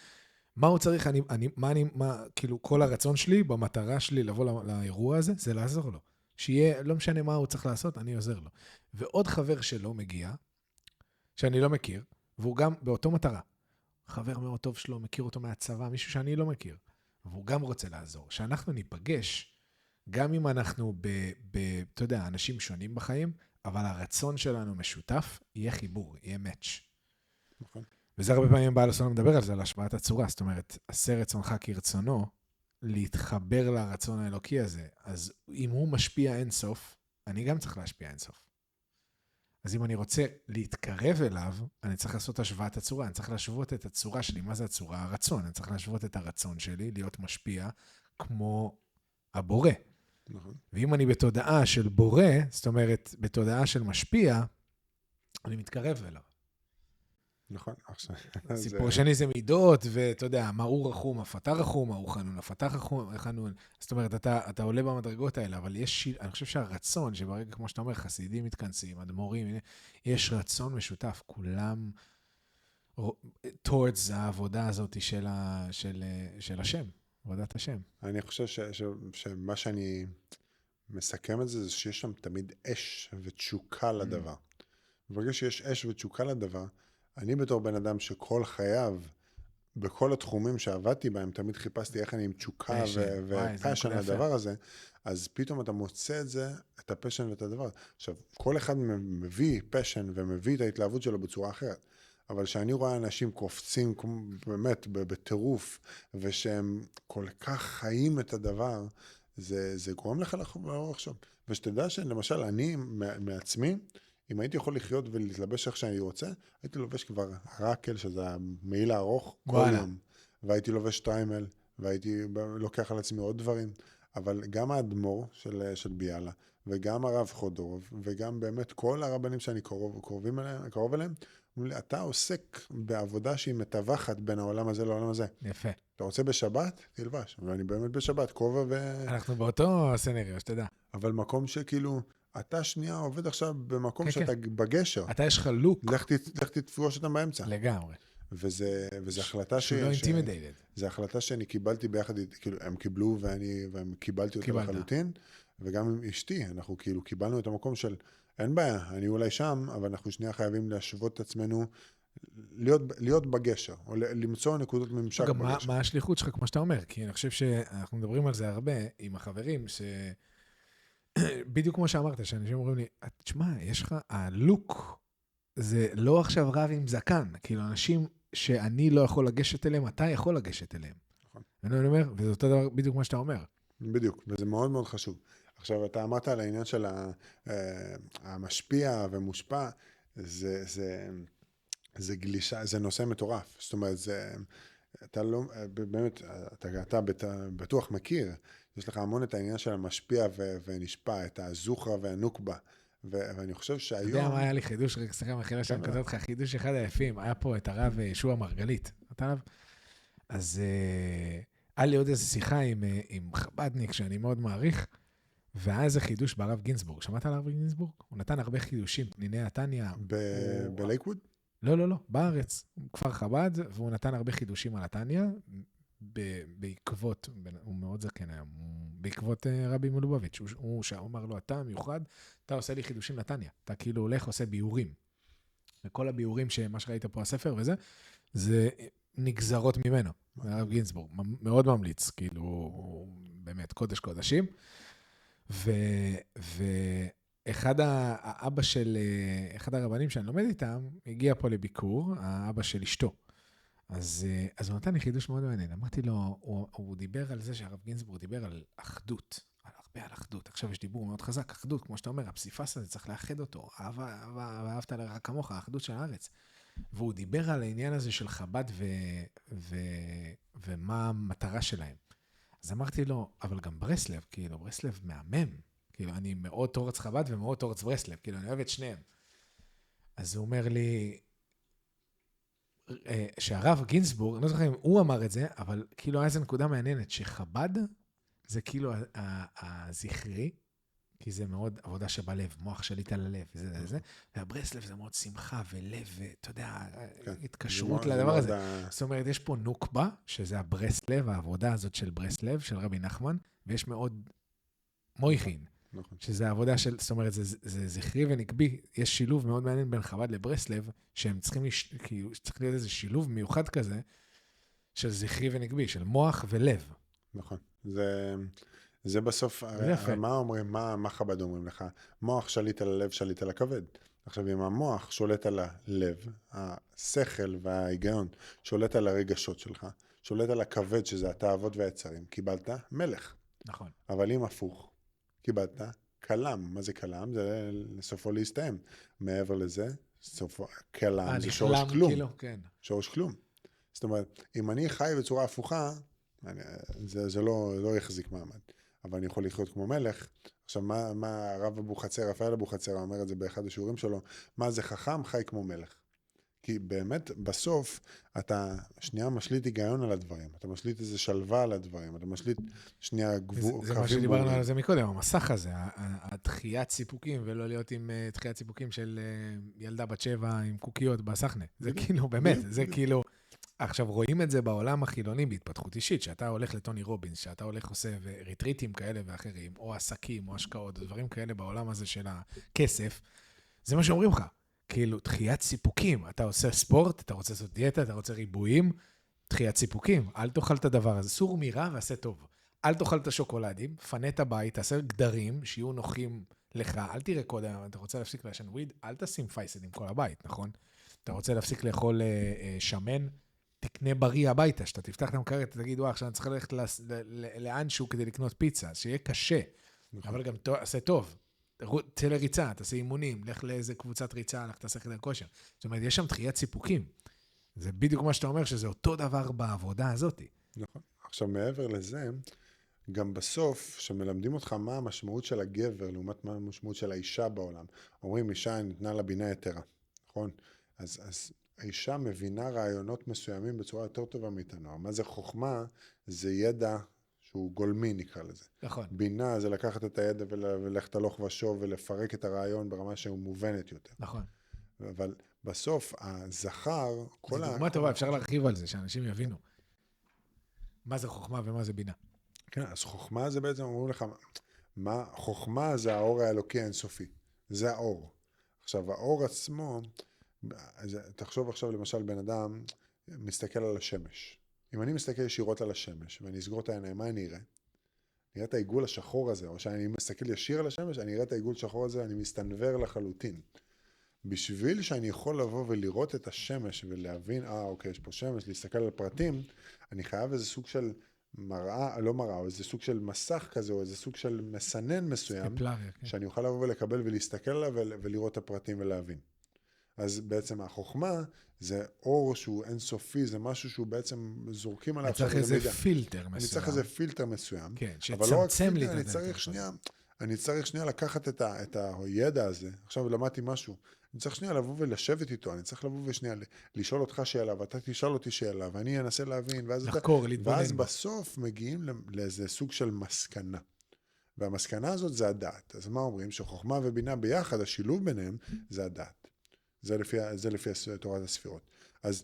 מה הוא צריך, כאילו כל הרצון שלי, במטרה שלי לבוא לאירוע הזה, זה לעזור לו. שיהיה, לא משנה מה הוא צריך לעשות, אני עוזר לו. ועוד חבר שלו מגיע, שאני לא מכיר, והוא גם באותו מטרה. חבר מאוד טוב שלו, מכיר אותו מהצבא, מישהו שאני לא מכיר. והוא גם רוצה לעזור. שאנחנו ניפגש, גם אם אנחנו אתה יודע, אנשים שונים בחיים, אבל הרצון שלנו משותף, יהיה חיבור, יהיה מאץ'. נכון. וזה הרבה פעמים בעל הסולם מדבר על זה, על השוואת הצורה. זאת אומרת, עשה רצונך כרצונו, להתחבר לרצון האלוקי הזה. אז אם הוא משפיע אינסוף, אני גם צריך להשפיע אינסוף. אז אם אני רוצה להתקרב אליו, אני צריך לעשות השוואת הצורה, אני צריך להשוות את הצורה שלי. מה זה הצורה? הרצון. אני צריך להשוות את הרצון שלי, להיות משפיע כמו הבורא. נכון. ואם אני בתודעה של בורא, זאת אומרת, בתודעה של משפיע, אני מתקרב אליו. נכון, עכשיו. סיפור שני זה מידות, ואתה יודע, מה הוא רחום, אף אתה רחום, מה הוא חנון, אף אתה חנון. זאת אומרת, אתה עולה במדרגות האלה, אבל אני חושב שהרצון, שברגע, כמו שאתה אומר, חסידים מתכנסים, אדמו"רים, יש רצון משותף, כולם towards העבודה הזאת של השם, עבודת השם. אני חושב שמה שאני מסכם את זה, זה שיש שם תמיד אש ותשוקה לדבר. ברגע שיש אש ותשוקה לדבר, אני בתור בן אדם שכל חייו, בכל התחומים שעבדתי בהם, תמיד חיפשתי איך אני עם תשוקה ופשן לדבר הזה, אז פתאום אתה מוצא את זה, את הפשן ואת הדבר. עכשיו, כל אחד מביא פשן ומביא את ההתלהבות שלו בצורה אחרת, אבל כשאני רואה אנשים קופצים באמת בטירוף, ושהם כל כך חיים את הדבר, זה גורם לך לחשוב. ושתדע שלמשל, אני מעצמי, אם הייתי יכול לחיות ולהתלבש איך שאני רוצה, הייתי לובש כבר רקל, שזה המעיל הארוך, כל יום. והייתי לובש טריימל, והייתי לוקח על עצמי עוד דברים. אבל גם האדמו"ר של ביאלה, וגם הרב חודורוב, וגם באמת כל הרבנים שאני קרוב אליהם, אומרים לי, אתה עוסק בעבודה שהיא מתווכת בין העולם הזה לעולם הזה. יפה. אתה רוצה בשבת? תלבש. ואני באמת בשבת, כובע אנחנו באותו סנריו, שתדע. אבל מקום שכאילו... אתה שנייה עובד עכשיו במקום שאתה בגשר. אתה יש לך לוק. לך תתפגוש אותם באמצע. לגמרי. וזה החלטה שלא אינטימידייטד. זה החלטה שאני קיבלתי ביחד, כאילו הם קיבלו והם קיבלתי אותה לחלוטין, וגם עם אשתי, אנחנו כאילו קיבלנו את המקום של, אין בעיה, אני אולי שם, אבל אנחנו שנייה חייבים להשוות את עצמנו, להיות בגשר, או למצוא נקודות ממשק בגשר. מה השליחות שלך, כמו שאתה אומר? כי אני חושב שאנחנו מדברים על זה הרבה עם החברים, בדיוק כמו שאמרת, שאנשים אומרים לי, תשמע, יש לך, הלוק, זה לא עכשיו רב עם זקן, כאילו אנשים שאני לא יכול לגשת אליהם, אתה יכול לגשת אליהם. נכון. ואני אומר, וזה אותו דבר בדיוק כמו שאתה אומר. בדיוק, וזה מאוד מאוד חשוב. עכשיו, אתה אמרת על העניין של המשפיע ומושפע, זה גלישה, זה נושא מטורף. זאת אומרת, אתה לא, באמת, אתה בטוח מכיר, יש לך המון את העניין של המשפיע ונשפע, את הזוכרה והנוקבה, ואני חושב שהיום... אתה יודע מה היה לי חידוש, רק סליחה, מחילה שאני כותב אותך, חידוש אחד היפים, היה פה את הרב ישוע מרגלית, אתה עליו? אז היה לי עוד איזו שיחה עם חבדניק שאני מאוד מעריך, והיה איזה חידוש ברב גינסבורג. שמעת על הרב גינסבורג? הוא נתן הרבה חידושים, פניני התניא. בלייקווד? לא, בארץ, כפר חב"ד, והוא נתן הרבה חידושים על התניא, בעקבות, הוא מאוד זקן היום, בעקבות רבי מלובביץ', הוא שאומר לו, אתה מיוחד, אתה עושה לי חידושים לתניא, אתה כאילו הולך, עושה ביורים. וכל הביורים שמה שראית פה הספר וזה, זה נגזרות ממנו, הרב גינסבורג, מאוד ממליץ, כאילו, באמת, קודש קודשים, ואחד האבא של, אחד הרבנים שאני לומד איתם, הגיע פה לביקור, האבא של אשתו. אז הוא נתן לי חידוש מאוד מעניין. אמרתי לו, הוא דיבר על זה שהרב גינסבורג דיבר על אחדות, הרבה על אחדות. עכשיו יש דיבור מאוד חזק, אחדות, כמו שאתה אומר, הפסיפס הזה צריך לאחד אותו, אהבת לרעך כמוך, האחדות של הארץ. והוא דיבר על העניין הזה של חב"ד ומה המטרה שלהם. אז אמרתי לו, אבל גם ברסלב, כאילו, ברסלב מהמם. כאילו, אני מאוד תורץ חב"ד ומאוד תורץ ברסלב, כאילו, אני אוהב את שניהם. אז הוא אומר לי, שהרב גינסבורג, אני לא זוכר אם הוא אמר את זה, אבל כאילו היה איזו נקודה מעניינת, שחב"ד זה כאילו הזכרי, כי זה מאוד עבודה שבלב, מוח שליט על הלב, וזה, והברסלב זה מאוד שמחה ולב, ואתה יודע, התקשרות לדבר הזה. זאת אומרת, יש פה נוקבה, שזה הברסלב, העבודה הזאת של ברסלב, של רבי נחמן, ויש מאוד מויכין, שזה העבודה של, זאת אומרת, זה זכרי ונקבי, יש שילוב מאוד מעניין בין חב"ד לברסלב, שהם צריכים, כאילו, צריך להיות איזה שילוב מיוחד כזה, של זכרי ונקבי, של מוח ולב. נכון, זה בסוף, מה אומרים, מה חב"ד אומרים לך? מוח שליט על הלב, שליט על הכבד. עכשיו, אם המוח שולט על הלב, השכל וההיגיון שולט על הרגשות שלך, שולט על הכבד, שזה התאוות והיצרים, קיבלת מלך. נכון. אבל אם הפוך, קיבלת כלם. מה זה כלם? זה סופו להסתיים. מעבר לזה, כלם זה שורש כלום. כאילו, כן. שורש כלום. זאת אומרת, אם אני חי בצורה הפוכה, זה לא יחזיק מעמד. אבל אני יכול לחיות כמו מלך. עכשיו, מה הרב אבוחצירא, רפאל אבוחצירא, אומר את זה באחד השיעורים שלו, מה זה חכם? חי כמו מלך. כי באמת, בסוף, אתה שנייה משליט היגיון על הדברים, אתה משליט איזה שלווה על הדברים, אתה משליט שנייה זה מה שדיברנו על זה מקודם, המסך הזה, הדחיית סיפוקים, ולא להיות עם דחיית סיפוקים של ילדה בת 7 עם קוקיות בסכנה. זה כאילו, באמת, זה כאילו, עכשיו רואים את זה בעולם החילוני בהתפתחות אישית, שאתה הולך לטוני רובינס, שאתה הולך עושה ריטריטים כאלה ואחרים, או עסקים, או השקעות, דברים כאלה בעולם הזה של הכסף, זה מה שאומרים לך. כאילו, דחיית סיפוקים. אתה עושה ספורט, אתה רוצה לעשות דיאטה, אתה רוצה ריבועים, דחיית סיפוקים. אל תאכל את הדבר הזה. סור מרע ועשה טוב. אל תאכל את השוקולדים, פנה את הבית, תעשה גדרים שיהיו נוחים לך. אל תראה קודם, אתה רוצה להפסיק לעשן וויד, אל תשים פייסד עם כל הבית, נכון? אתה רוצה להפסיק לאכול שמן, תקנה בריא הביתה, שאתה תפתח את המקרר, אתה תגיד, עכשיו אני צריך ללכת לאנשהו כדי לקנות פיצה, שיהיה קשה, אבל גם עשה טוב. תצא לריצה, תעשה אימונים, לך לאיזה קבוצת ריצה, לך תעשה חדר כושר. זאת אומרת, יש שם דחיית סיפוקים. זה בדיוק מה שאתה אומר, שזה אותו דבר בעבודה הזאת. נכון. עכשיו, מעבר לזה, גם בסוף, שמלמדים אותך מה המשמעות של הגבר, לעומת מה המשמעות של האישה בעולם. אומרים, אישה ניתנה לה בינה יתרה, נכון? אז האישה מבינה רעיונות מסוימים בצורה יותר טובה מאיתנו. מה זה חוכמה? זה ידע שהוא גולמי, נקרא לזה. נכון. בינה זה לקחת את הידע וללכת הלוך ושוב ולפרק את הרעיון ברמה שהוא מובנת יותר. נכון. אבל בסוף, הזכר, זו דוגמה טובה, אפשר להרחיב על זה, שאנשים יבינו. מה זה חוכמה ומה זה בינה. כן, אז חוכמה זה בעצם, אומרים לך, חוכמה זה האור האלוקי האינסופי. זה האור. עכשיו, האור עצמו, תחשוב עכשיו למשל בן אדם מסתכל על השמש. אם אני מסתכל ישירות על השמש, ואני אסגור את העיניים, מה אני אראה? אני אראה את העיגול השחור הזה, או שאני מסתכל ישיר על השמש, אני אראה את העיגול השחור הזה, אני מסתנבר לחלוטין. בשביל שאני יכול לבוא ולראות את השמש ולהבין, אוקיי, יש פה שמש, להסתכל על הפרטים, אני חייב איזה סוג של מראה, לא מראה, או איזה סוג של מסך כזה, או איזה סוג של מסנן מסוים, סטפלריה, כן. שאני אוכל לבוא ולקבל ולהסתכל עליו ולראות את הפרטים ולהבין. אז בעצם החוכמה זה אור שהוא אינסופי, זה משהו שהוא בעצם זורקים עליו. אני צריך איזה פילטר מסוים. אני צריך איזה פילטר מסוים. כן, אבל לא רק שצמצם לי פילטר, את אני צריך שנייה לקחת את הידע הזה. עכשיו למדתי משהו. אני צריך שנייה לבוא ולשבת איתו, אני צריך לבוא ושנייה לשאול אותך שאלה, ואתה תשאל אותי שאלה, ואני אנסה להבין, לחקור, להתבונן. ואז בסוף מגיעים לאיזה סוג של מסקנה. והמסקנה הזאת זה הדעת. אז מה אומרים? שחוכמה ובינה ביחד, השילוב ביניהם זה הדעת. זה לפי תורת הספירות. אז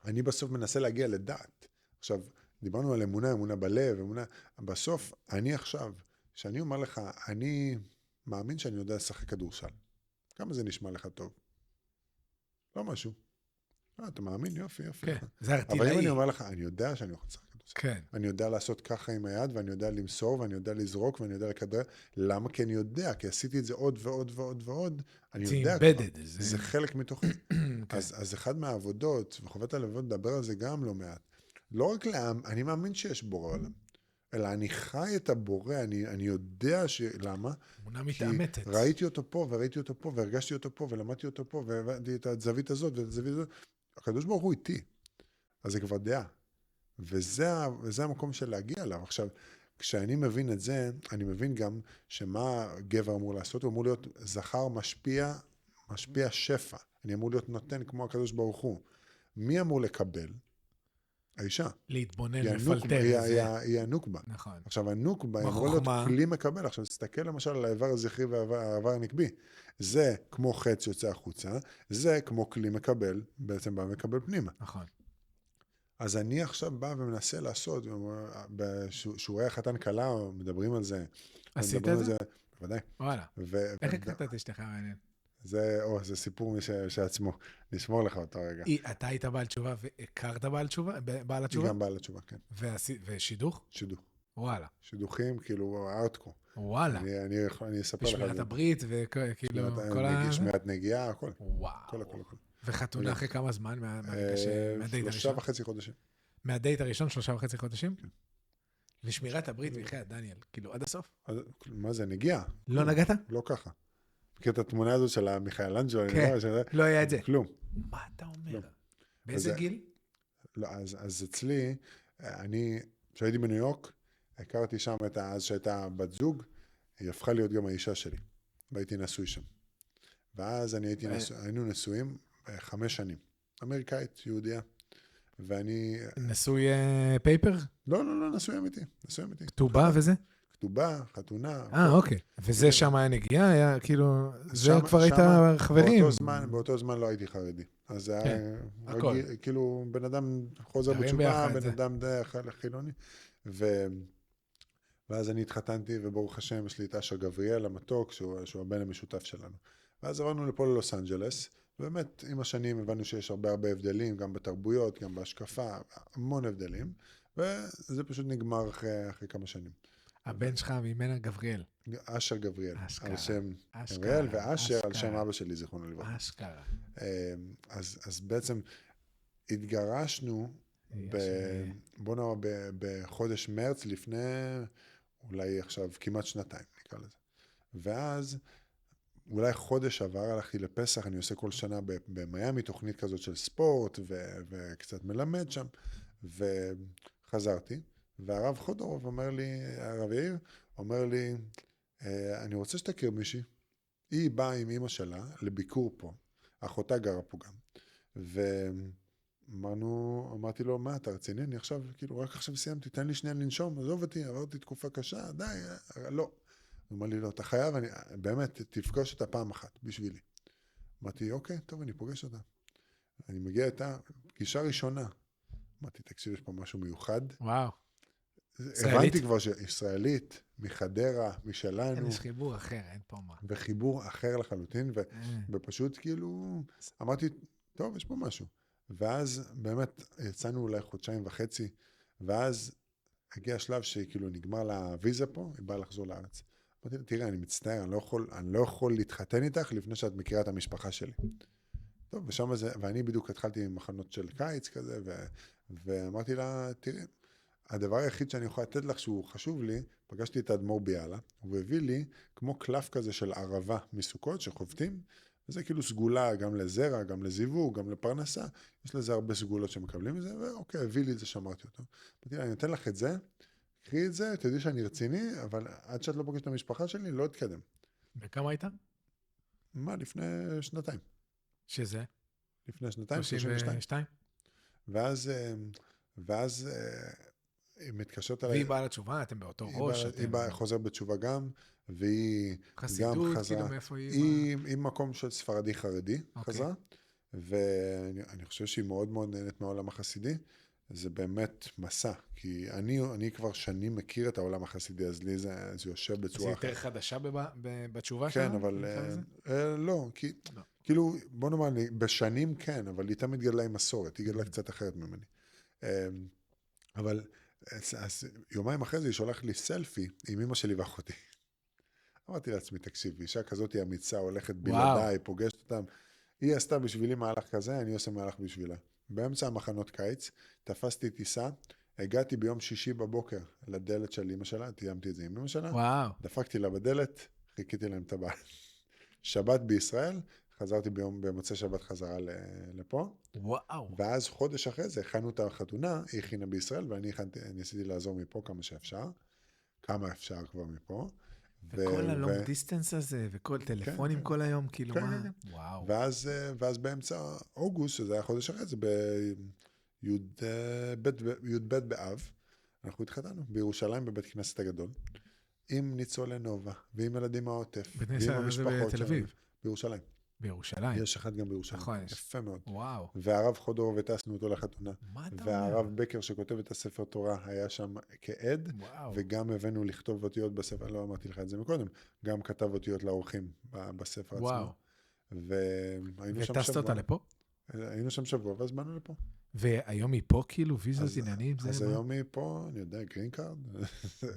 אני בסוף מנסה להגיע לדעת. עכשיו, דיברנו על אמונה בלב, בסוף, אני עכשיו, שאני אומר לך, אני מאמין שאני יודע לשחק כדורסל. כמה זה נשמע לך טוב? לא משהו. אתה מאמין? יופי. כן, זה הרטילאי. אבל אם אני אומר לך, אני יודע שאני יכול לשחק כדורסל. כן. אני יודע לעשות ככה עם היד, ואני יודע למסור, ואני יודע לזרוק, ואני יודע לכדרר. למה? כי אני יודע, כי עשיתי את זה עוד ועוד ועוד ועוד. אני יודע כבר. זה חלק מתוכי. אז אחד מהעבודות, וחובת הלבוד לדבר על זה גם לא מעט. לא רק אני מאמין שיש בורא עולם. אלא אני חי את הבורא, אני יודע למה? אמונה מתאמתת. כי ראיתי אותו פה, וראיתי אותו פה, והרגשתי אותו פה, ולמדתי אותו פה, והבנתי את הזווית הזאת, ואת הזווית הזאת. הקדוש ברוך הוא איתי. אז זה כבר דעה. וזה המקום של להגיע אליו. עכשיו, כשאני מבין את זה, אני מבין גם שמה גבר אמור לעשות, הוא אמור להיות זכר משפיע שפע. אני אמור להיות נותן כמו הקדוש ברוך הוא. מי אמור לקבל? האישה. להתבונן, לפלטר. היא הנוקבה. נכון. עכשיו, הנוקבה אמור להיות כלי מקבל. עכשיו, תסתכל למשל על האיבר הזכרי והאיבר הנקבי. זה כמו חץ יוצא החוצה, זה כמו כלי מקבל, בעצם בא מקבל פנימה. נכון. אז אני עכשיו בא ומנסה לעשות, בשיעורי החתן קלה, מדברים על זה. עשית את זה? בוודאי. וואלה. איך הכרת את אשתך מעניין? זה סיפור משעצמו, נשמור לך אותו רגע. אתה היית בעל תשובה והכרת בעל התשובה? היא גם בעל התשובה, כן. ושידוך? שידוך. וואלה. שידוכים, כאילו, ארטקו. וואלה. אני אספר לך. בשמירת הברית, וכאילו, כל שמירת נגיעה, הכל. וואו. הכל. וחתונה אחרי כמה זמן מהדייט הראשון? 3.5 חודשים. מהדייט הראשון 3.5 חודשים? כן. ושמירת הברית, וחיית דניאל, כאילו, עד הסוף? מה זה, נגיעה? לא נגעת? לא ככה. מכיר את התמונה הזו של מיכאל אנג'לו? כן, לא היה את זה. כלום. מה אתה אומר? באיזה גיל? לא, אז אצלי, כשהייתי בניו יורק, הכרתי שם אז שהייתה בת זוג, היא הפכה להיות גם האישה שלי, והייתי נשוי שם. ואז היינו נשואים 5 שנים. אמריקאית, יהודיה, ואני... נשוי פייפר? לא, נשוי אמיתי. כתובה וזה? כתובה, חתונה. אוקיי. וזה שם היה נגיעה, היה כאילו... זה כבר היית חברים. באותו זמן לא הייתי חרדי. אז זה היה כאילו בן אדם חוזר בתשובה, בן אדם די חילוני. ואז אני התחתנתי, וברוך השם יש לי את אשר גבריאל, המתוק, שהוא הבן המשותף שלנו. ואז עברנו לפה ללוס אנג'לס, ובאמת עם השנים הבנו שיש הרבה הבדלים, גם בתרבויות, גם בהשקפה, המון הבדלים, וזה פשוט נגמר אחרי כמה שנים. הבן שלך ממנה גבריאל. אשר גבריאל, על שם גבריאל, ואשר על שם אבא שלי, זיכרונו לברכה. אשכרה. אז בעצם התגרשנו, בוא נאמר בחודש מרץ, לפני אולי עכשיו כמעט 2 נקרא לזה. ואז אולי חודש עבר, הלכתי לפסח, אני עושה כל שנה במיימי תוכנית כזאת של ספורט, וקצת מלמד שם, וחזרתי. והרב חודרוב אומר לי, הרב יאיר, אומר לי, אני רוצה שתכיר מישהי. היא באה עם אמא שלה לביקור פה, אחותה גרה פה גם. אמרתי לו, מה, אתה רציני? אני עכשיו, כאילו, רק עכשיו סיימתי, תן לי שנייה לנשום, עזוב אותי, עברתי תקופה קשה, די, לא. הוא אמר לי, לא, אתה חייב, באמת, תפגוש אותה פעם אחת, בשבילי. אמרתי, אוקיי, טוב, אני פוגש אותה. אני מגיע איתה, פגישה ראשונה. אמרתי, תקשיב, יש פה משהו מיוחד. וואו. הבנתי כבר שישראלית, מחדרה, משלנו. יש חיבור אחר, אין פה מה. וחיבור אחר לחלוטין, ופשוט כאילו, אמרתי, טוב, יש פה משהו. ואז באמת יצאנו אולי 1.5 חודשים, ואז הגיע השלב שכאילו נגמר לה ויזה פה, היא באה לחזור לארץ. אמרתי לה, תראה, אני מצטער, אני לא יכול להתחתן איתך לפני שאת מכירה את המשפחה שלי. טוב, ושם זה, ואני בדיוק התחלתי עם מחנות של קיץ כזה, ואמרתי לה, תראי, הדבר היחיד שאני יכול לתת לך שהוא חשוב לי, פגשתי את האדמו"ר ביאלה, הוא הביא לי כמו קלף כזה של ערבה מסוכות שחובטים, וזה כאילו סגולה גם לזרע, גם לזיווג, גם לפרנסה, יש לזה הרבה סגולות שמקבלים מזה, ואוקיי, הביא לי את זה, שמרתי אותו. אמרתי לה, אני נותן לך את זה, קחי את זה, תדעי שאני רציני, אבל עד שאת לא פוגשת את המשפחה שלי, לא אתקדם. וכמה היית? מה, לפני שנתיים. שזה? לפני שנתיים, 32. 32? ואז היא מתקשרת עליי. והיא באה לתשובה, אתם באותו ראש. היא חוזרת בתשובה גם, והיא גם חסידות, חזרה. כאילו מאיפה היא? היא מקום של ספרדי חרדי, חזרה, ואני חושב שהיא מאוד מאוד נהנית מהעולם החסידי. זה באמת מסע, כי אני כבר שנים מכיר את העולם החסידי, אז לי זה יושב בצורה אחרת. אז היא יותר חדשה בתשובה שלה? כן, אבל לא, כאילו, בוא נאמר, בשנים כן, אבל היא תמיד גדלה עם מסורת, היא גדלה קצת אחרת ממני. אבל אז יומיים אחרי זה היא שולחת לי סלפי עם אמא שלי ואחותי. אמרתי לעצמי, תקשיב, אישה כזאת היא אמיצה, הולכת בלעדיי, פוגשת אותם. היא עשתה בשבילי מהלך כזה, אני עושה מהלך בשבילה. באמצע המחנות קיץ, תפסתי טיסה, הגעתי ביום שישי בבוקר לדלת של אמא שלה, תיאמתי את זה עם אמא שלה, וואו. דפקתי לה בדלת, חיכיתי להם את הבית. שבת בישראל, חזרתי במוצאי שבת חזרה לפה. וואו. ואז חודש אחרי זה, הכנו את החתונה, היא הכינה בישראל, ואני ניסיתי לעזור מפה כמה שאפשר. כמה אפשר כבר מפה. וכל הלונג דיסטנס הזה, וכל טלפונים כל היום, כאילו מה? וואו. ואז באמצע אוגוסט, שזה היה חודש אחרי זה, בי"ב באב, אנחנו התחתנו בירושלים בבית כנסת הגדול, עם ניצולי נובה, ועם ילדים מהעוטף, ועם המשפחות שלנו. בירושלים. בירושלים. יש אחד גם בירושלים. נכון. יפה מאוד. וואו. והרב חודורוב הטסנו אותו לחתונה. מה אתה אומר? והרב בקר שכותב את הספר תורה היה שם כעד, וגם הבאנו לכתוב אותיות בספר, לא אמרתי לך את זה מקודם, גם כתב אותיות לאורחים בספר עצמו. וואו. והיינו שם וטסת אותה לפה? היינו שם שבוע, ואז באנו לפה. והיום היא פה כאילו, ויזות עניינים? אז היום היא פה, אני יודע, גרין קארד.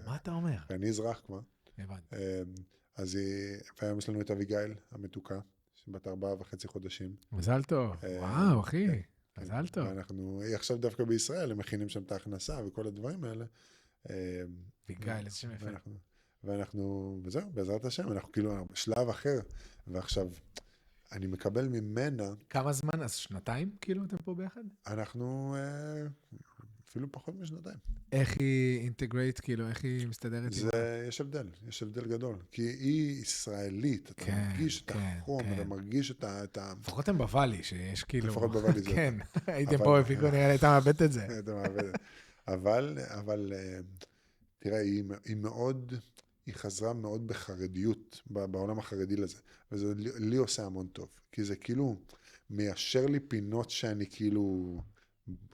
מה אתה אומר? אני אזרח כבר. הבנתי. אז והיום יש לנו את אביגיל המתוקה, בת 4.5 חודשים. מזל טוב. וואו, אחי. מזל טוב. היא עכשיו דווקא בישראל, הם מכינים שם את ההכנסה וכל הדברים האלה. אביגיל, איזה שם יפה. וזהו, בעזרת השם, אנחנו כאילו בשלב אחר, ועכשיו אני מקבל ממנה... כמה זמן? אז שנתיים כאילו אתם פה ביחד? אנחנו אפילו פחות משנתיים. איך היא אינטגרייט, כאילו, איך היא מסתדרת? יש הבדל גדול, כי היא ישראלית, אתה מרגיש את החום, אתה מרגיש את ה... לפחות הם בוואלי, שיש כאילו... לפחות בוואלי זה... כן, הייתם פה בפיקו, נראה לי, אתה מאבד את זה. אתה מאבד. אבל, תראה, היא מאוד... היא חזרה מאוד בחרדיות, בעולם החרדי לזה, וזה לי עושה המון טוב, כי זה כאילו מיישר לי פינות שאני כאילו,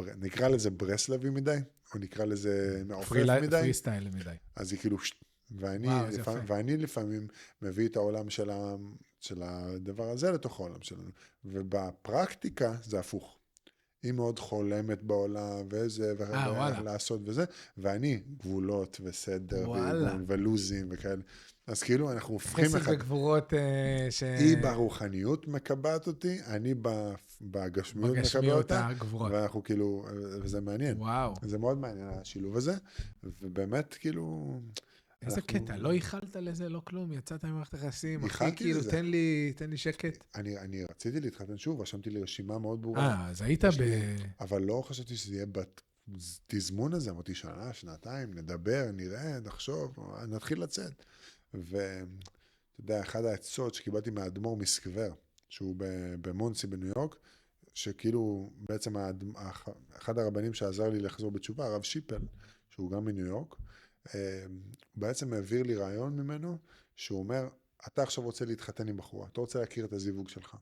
נקרא לזה ברסלבי מדי, או נקרא לזה מעופף מדי. פרי סטייל מדי. אז היא כאילו, ואני לפעמים מביא את העולם של הדבר הזה לתוך העולם שלנו, ובפרקטיקה זה הפוך. היא מאוד חולמת בעולם, וזה, לעשות וזה, ואני גבולות וסדר, ולוזים וכאלה. אז כאילו אנחנו הופכים אחד. חסד וגבורות היא ברוחניות מקבעת אותי, אני בגשמיות מקבע אותה, ואנחנו כאילו, וזה מעניין. וואו. זה מאוד מעניין השילוב הזה, ובאמת כאילו... איזה קטע, לא איחלת לזה, לא כלום, יצאת ממערכת היחסים, אחי, כאילו, תן לי שקט. אני רציתי להתחתן שוב, רשמתי לי רשימה מאוד ברורה. אז היית אבל לא חשבתי שזה יהיה בתזמון הזה, אמרתי שנה, שנתיים, נדבר, נראה, נחשוב, נתחיל לצאת. ואתה יודע, אחד העצות שקיבלתי מהאדמו"ר מסקבר, שהוא במונסי בניו יורק, שכאילו בעצם אחד הרבנים שעזר לי לחזור בתשובה, הרב שיפל, שהוא גם מניו יורק, בעצם העביר לי רעיון ממנו, שהוא אומר, אתה עכשיו רוצה להתחתן עם בחורה, אתה רוצה להכיר את הזיווג שלך. הוא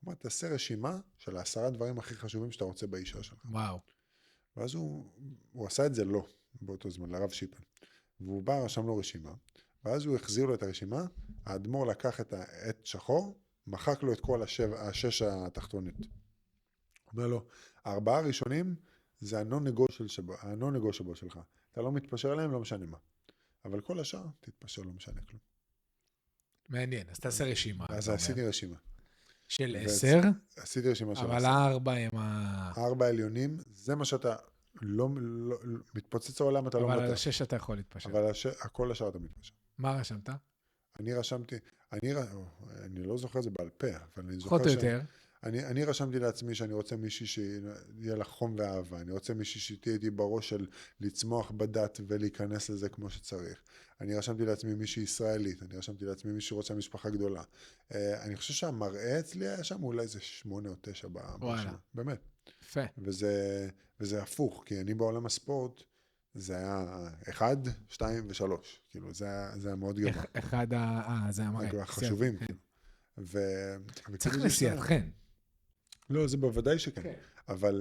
אומר, תעשה רשימה של 10 דברים הכי חשובים שאתה רוצה באישה שלך. וואו. ואז הוא עשה את זה לא, באותו זמן, לרב שיפל. והוא בא, רשם לו רשימה, ואז הוא החזיר לו את הרשימה, האדמו"ר לקח את העט שחור, מחק לו את כל 6 התחתונית. הוא אומר לו, 4 הראשונים זה ה-non-negotiable שלך. אתה לא מתפשר עליהם, לא משנה מה. אבל כל השאר, תתפשר, לא משנה כלום. מעניין, אז תעשה רשימה. אז עשיתי רשימה. של 10? עשיתי רשימה של 10. אבל 4 הם 4 עליונים, זה מה שאתה מתפוצץ העולם, אתה לא אבל על מוותר. 6 אתה יכול להתפשר. אבל הכל השאר אתה מתפשר. מה רשמת? אני רשמתי, אני לא זוכר את זה בעל פה, אבל אני זוכר פחות או יותר. אני רשמתי לעצמי שאני רוצה מישהי שיהיה לה חום ואהבה, אני רוצה מישהי שתהיה איתי בראש של לצמוח בדת ולהיכנס לזה כמו שצריך. אני רשמתי לעצמי מישהי ישראלית, אני רשמתי לעצמי מישהי שרוצה משפחה גדולה. אני חושב שהמראה אצלי היה שם אולי איזה 8 או 9 וואלה. באמת. יפה. וזה הפוך, כי אני בעולם הספורט, זה היה 1, 2 ו3, כאילו זה היה מאוד גבוה. אחד זה המראה. החשובים. כן. צריך נסיעת חן. לא, זה בוודאי שכן. כן.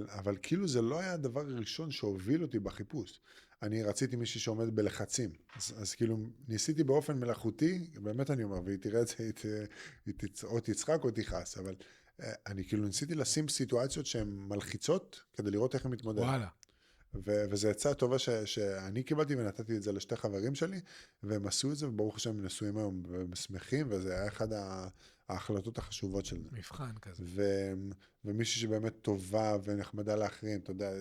אבל כאילו זה לא היה הדבר הראשון שהוביל אותי בחיפוש. אני רציתי מישהי שעומד בלחצים. אז כאילו ניסיתי באופן מלאכותי, באמת אני אומר, והיא תראה את זה, או תצחק או תכעס, אבל אני כאילו ניסיתי לשים סיטואציות שהן מלחיצות, כדי לראות איך הן מתמודדות. וואלה. וזו הצעה טובה שאני קיבלתי ונתתי את זה לשתי חברים שלי, והם עשו את זה, וברוך השם הם נשואים היום ושמחים, וזה היה אחד ההחלטות החשובות של זה. מבחן כזה. ומישהי שבאמת טובה ונחמדה לאחרים, אתה יודע,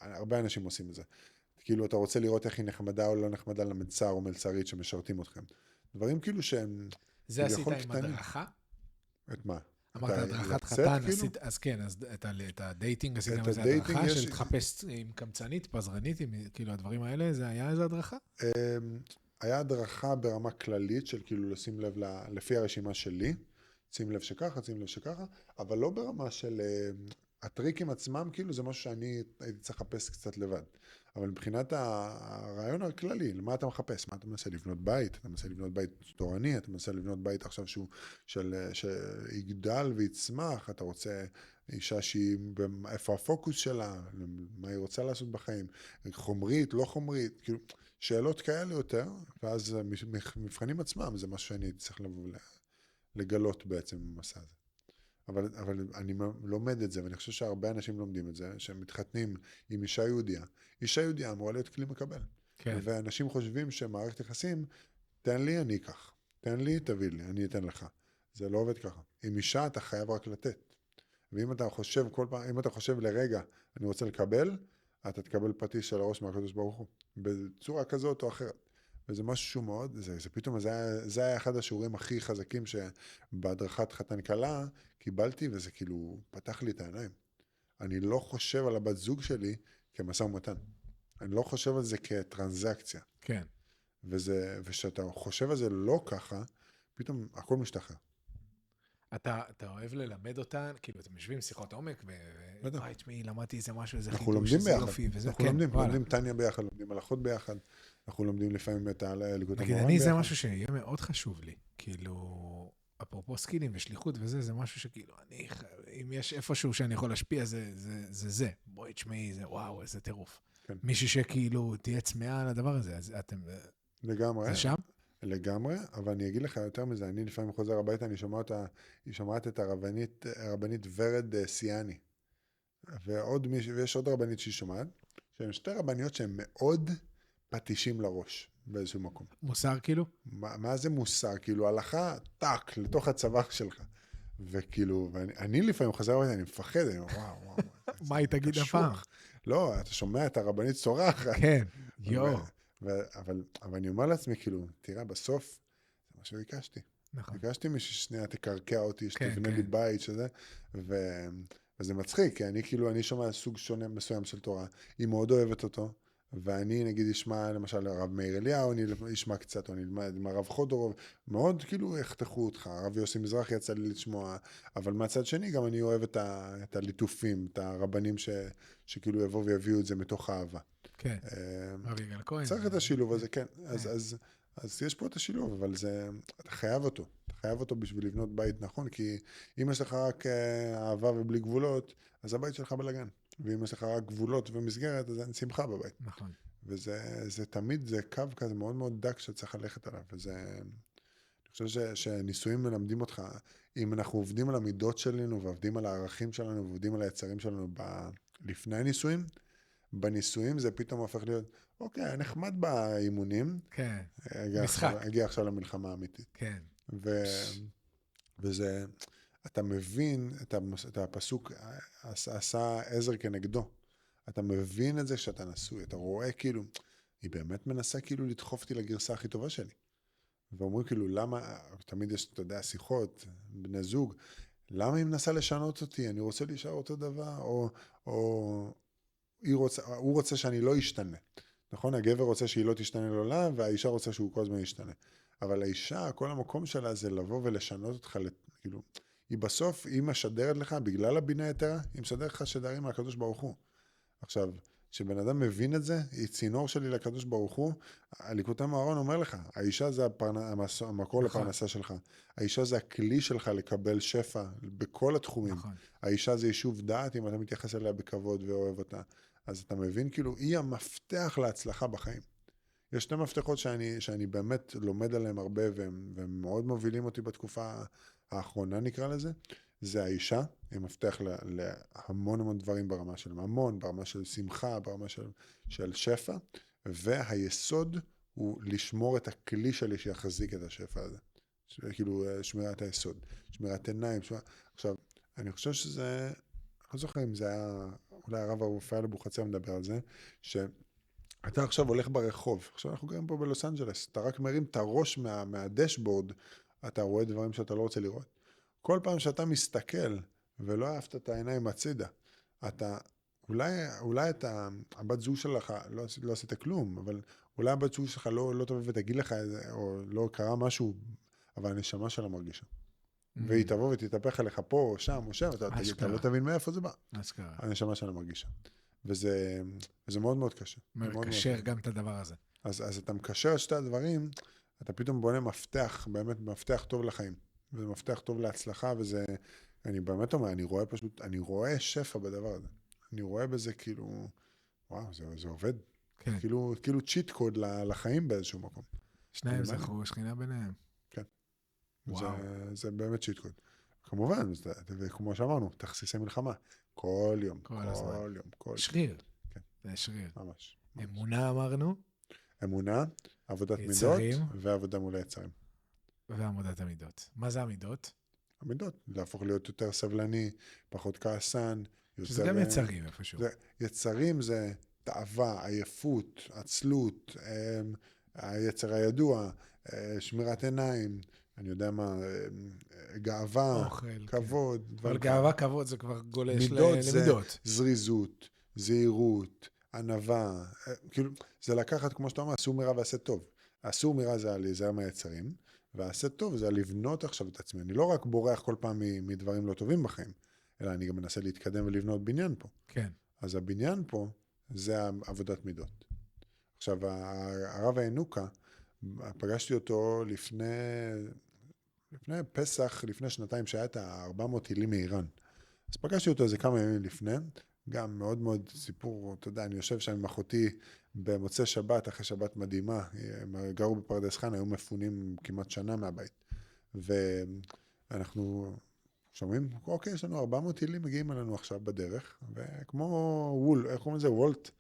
הרבה אנשים עושים את זה. כאילו אתה רוצה לראות איך היא נחמדה או לא נחמדה למלצר או מלצרית שמשרתים אתכם. דברים כאילו שהם... זה עשית עם הדרכה? את מה? אמרת הדרכת חתן, אז כן, אז את הדייטינג עשית עם איזה הדרכה של תחפש עם קמצנית, פזרנית, כאילו הדברים האלה, זה היה איזה הדרכה? היה הדרכה ברמה כללית של כאילו לשים לב לפי הרשימה שלי, שים לב שככה, אבל לא ברמה של הטריקים עצמם, כאילו זה משהו שאני הייתי צריך לחפש קצת לבד. אבל מבחינת הרעיון הכללי, למה אתה מחפש? מה אתה מנסה לבנות בית? אתה מנסה לבנות בית תורני, אתה מנסה לבנות בית עכשיו שהוא שיגדל ויצמח, אתה רוצה אישה שהיא, איפה הפוקוס שלה, מה היא רוצה לעשות בחיים, חומרית, לא חומרית, כאילו, שאלות כאלה יותר, ואז מבחנים עצמם, זה משהו שאני צריך לבוא לגלות בעצם במסע הזה. אבל אני לומד את זה, ואני חושב שהרבה אנשים לומדים את זה, שהם מתחתנים עם אישה יהודיה. אישה יהודיה אמורה להיות כלי מקבל. כן. ואנשים חושבים שמערכת יחסים, תן לי, אני אקח. תן לי, תביא לי, אני אתן לך. זה לא עובד ככה. עם אישה אתה חייב רק לתת. ואם אתה חושב כל פעם, אם אתה חושב לרגע, אני רוצה לקבל, אתה תקבל פטיש של הראש מהקדוש ברוך הוא. בצורה כזאת או אחרת. וזה משהו מאוד, זה פתאום, זה היה אחד השיעורים הכי חזקים שבהדרכת חתן קלה קיבלתי, וזה כאילו פתח לי את העיניים. אני לא חושב על הבת זוג שלי כמשא ומתן. אני לא חושב על זה כטרנזקציה. כן. ושאתה חושב על זה לא ככה, פתאום הכל משתחרר. אתה אוהב ללמד אותן, כאילו אתם יושבים שיחות עומק, וואי, תשמעי, למדתי איזה משהו, איזה חידוש, איזה יופי, וזה, אנחנו לומדים טניה ביחד, לומדים הלכות ביחד, אנחנו לומדים לפעמים את הליקוט המורן ביחד. נגיד, זה משהו שיהיה מאוד חשוב לי, כאילו, אפרופו סקילים ושליחות וזה, זה משהו שכאילו, אם יש איפשהו שאני יכול להשפיע, זה. בואי, תשמעי, זה וואו, איזה טירוף. מישהו שכאילו תהיה צמאה על הדבר הזה, אז אתם... לגמרי. זה שם? לגמרי, אבל אני אגיד לך יותר מזה, אני לפעמים חוזר הביתה, אני שומעת את הרבנית ורד סיאני, ויש עוד רבנית שהיא שומעת, שהן שתי רבניות שהן מאוד פטישים לראש באיזשהו מקום. מוסר כאילו? מה זה מוסר? כאילו הלכה טק לתוך הצוואר שלך. וכאילו, אני לפעמים חוזר הביתה, אני מפחד, אני אומר, וואו. מה היא תגיד הפעם? לא, אתה שומע את הרבנית צורחת. כן, יו. אבל אני אומר לעצמי, כאילו, תראה, בסוף, זה מה שביקשתי. נכון. ביקשתי ששנייה תקרקע אותי, שתבנה לי בית, שזה, וזה מצחיק, כי אני שומע סוג שונה מסוים של תורה, היא מאוד אוהבת אותו, ואני נגיד אשמע למשל הרב מאיר אליהו, אני אשמע קצת, או אני אלמד עם הרב חודורוב, מאוד כאילו יחתכו אותך, הרב יוסי מזרח יצא לי לשמוע, אבל מהצד שני גם אני אוהב את הליטופים, את הרבנים שכאילו יבואו ויביאו את זה מתוך אהבה. כן, הרב יגאל כהן. צריך את השילוב הזה, כן. אז יש פה את השילוב, אבל אתה חייב אותו. אתה חייב אותו בשביל לבנות בית נכון, כי אם יש לך רק אהבה ובלי גבולות, אז הבית שלך בלגן. ואם יש לך רק גבולות ומסגרת, אז אין שמחה בבית. נכון. וזה תמיד, זה קו כזה מאוד מאוד דק שצריך ללכת עליו. אני חושב שניסויים מלמדים אותך, אם אנחנו עובדים על המידות שלנו, ועובדים על הערכים שלנו, ועובדים על היצרים שלנו לפני הניסויים, בניסויים זה פתאום הופך להיות, אוקיי, היה נחמד באימונים. כן, משחק. הגיע עכשיו למלחמה האמיתית. כן. וזה, אתה מבין את הפסוק, עשה עזר כנגדו. אתה מבין את זה כשאתה נשוי, אתה רואה כאילו, היא באמת מנסה כאילו לדחוף אותי לגרסה הכי טובה שלי. ואומרים כאילו, למה, תמיד יש, אתה יודע, שיחות, בני זוג, למה היא מנסה לשנות אותי? אני רוצה להישאר אותו דבר, או הוא רוצה שאני לא אשתנה. נכון? הגבר רוצה שהיא לא תשתנה לעולם, והאישה רוצה שהוא כל הזמן ישתנה. אבל האישה, כל המקום שלה זה לבוא ולשנות אותך, כאילו, היא בסוף, היא משדרת לך, בגלל הבינה היתרה, היא משדרת לך שדרים מהקדוש ברוך הוא. עכשיו, כשבן אדם מבין את זה, היא צינור שלי לקדוש ברוך הוא, הליקוטי מאהרון אומר לך, האישה זה המקור לפרנסה שלך, האישה זה הכלי שלך לקבל שפע בכל התחומים, האישה זה יישוב דעת אם אתה מתייחס אליה בכבוד ואוהב אותה, אז אתה מבין כאילו, היא המפתח להצלחה בחיים. יש שני מפתחות שאני באמת לומד עליהם הרבה, והם מאוד מובילים אותי בתקופה האחרונה נקרא לזה, זה האישה, היא מפתח להמון המון דברים ברמה של ממון, ברמה של שמחה, ברמה של שפע, והיסוד הוא לשמור את הכלי שלי שיחזיק את השפע הזה. כאילו שמירת היסוד, שמירת עיניים. עכשיו, אני חושב שזה, אני לא זוכר אם זה היה, אולי הרב רפאל אבוחצירא מדבר על זה, שאתה עכשיו הולך ברחוב, עכשיו אנחנו גרים פה בלוס אנג'לס, אתה רק מרים את הראש מהדשבורד, אתה רואה דברים שאתה לא רוצה לראות. כל פעם שאתה מסתכל ולא אהבת את העיניים הצידה, אתה, אולי אתה, הבת זוג שלך, לא עשית כלום, אבל אולי הבת זוג שלך לא טוב ותגיד לך, או לא קרה משהו, אבל הנשמה שלה מרגישה. והיא תבוא ותתהפך עליך פה או שם או שם, אתה לא תבין מאיפה זה בא. הנשמה שלה מרגישה. וזה מאוד מאוד קשה. מקשר גם את הדבר הזה. אז אתה מקשר את שתי הדברים, אתה פתאום בונה מפתח, באמת מפתח טוב לחיים. וזה מפתח טוב להצלחה, וזה, אני באמת אומר, אני רואה שפע בדבר הזה. אני רואה בזה כאילו, וואו, זה עובד. כן. כאילו צ'יט קוד לחיים באיזשהו מקום. שניים זכרו, שכינה ביניהם. כן. זה באמת צ'יט קוד. כמובן, וכמו שאמרנו, תכסיסי מלחמה. כל יום. שריר. כן. זה שריר. ממש. אמונה אמרנו. אמונה, עבודת מידות, ועבודה מול היצרים. ועבודת המידות. מה זה המידות? המידות, להפוך להיות יותר סבלני, פחות כעסן. שזה גם יצרים איפשהו. יצרים זה תאווה, עייפות, עצלות, היצר הידוע, שמירת עיניים, אני יודע מה, גאווה, אוכל, כבוד. כן. אבל גאווה, כבוד זה כבר גולש למידות. למידות. זה זריזות, זהירות, ענווה, כאילו, זה לקחת, כמו שאתה אומר, אסור מרע ועשה טוב. אסור מרע זה להיזהר מהיצרים, ועשה טוב זה לבנות עכשיו את עצמי. אני לא רק בורח כל פעם מדברים לא טובים בחיים, אלא אני גם מנסה להתקדם ולבנות בניין פה. כן. אז הבניין פה זה עבודת מידות. עכשיו, הרב הינוקה, פגשתי אותו לפני פסח, לפני שנתיים, שהיה את 400 טילים מאיראן. אז פגשתי אותו איזה כמה ימים לפני, גם מאוד מאוד סיפור, אתה יודע, אני יושב שם עם אחותי במוצאי שבת, אחרי שבת מדהימה, הם גרו בפרדס חנה, היו מפונים כמעט שנה מהבית. ואנחנו שומעים, אוקיי, יש לנו 400 טילים מגיעים אלינו עכשיו בדרך, וכמו איך קוראים לזה? וולט,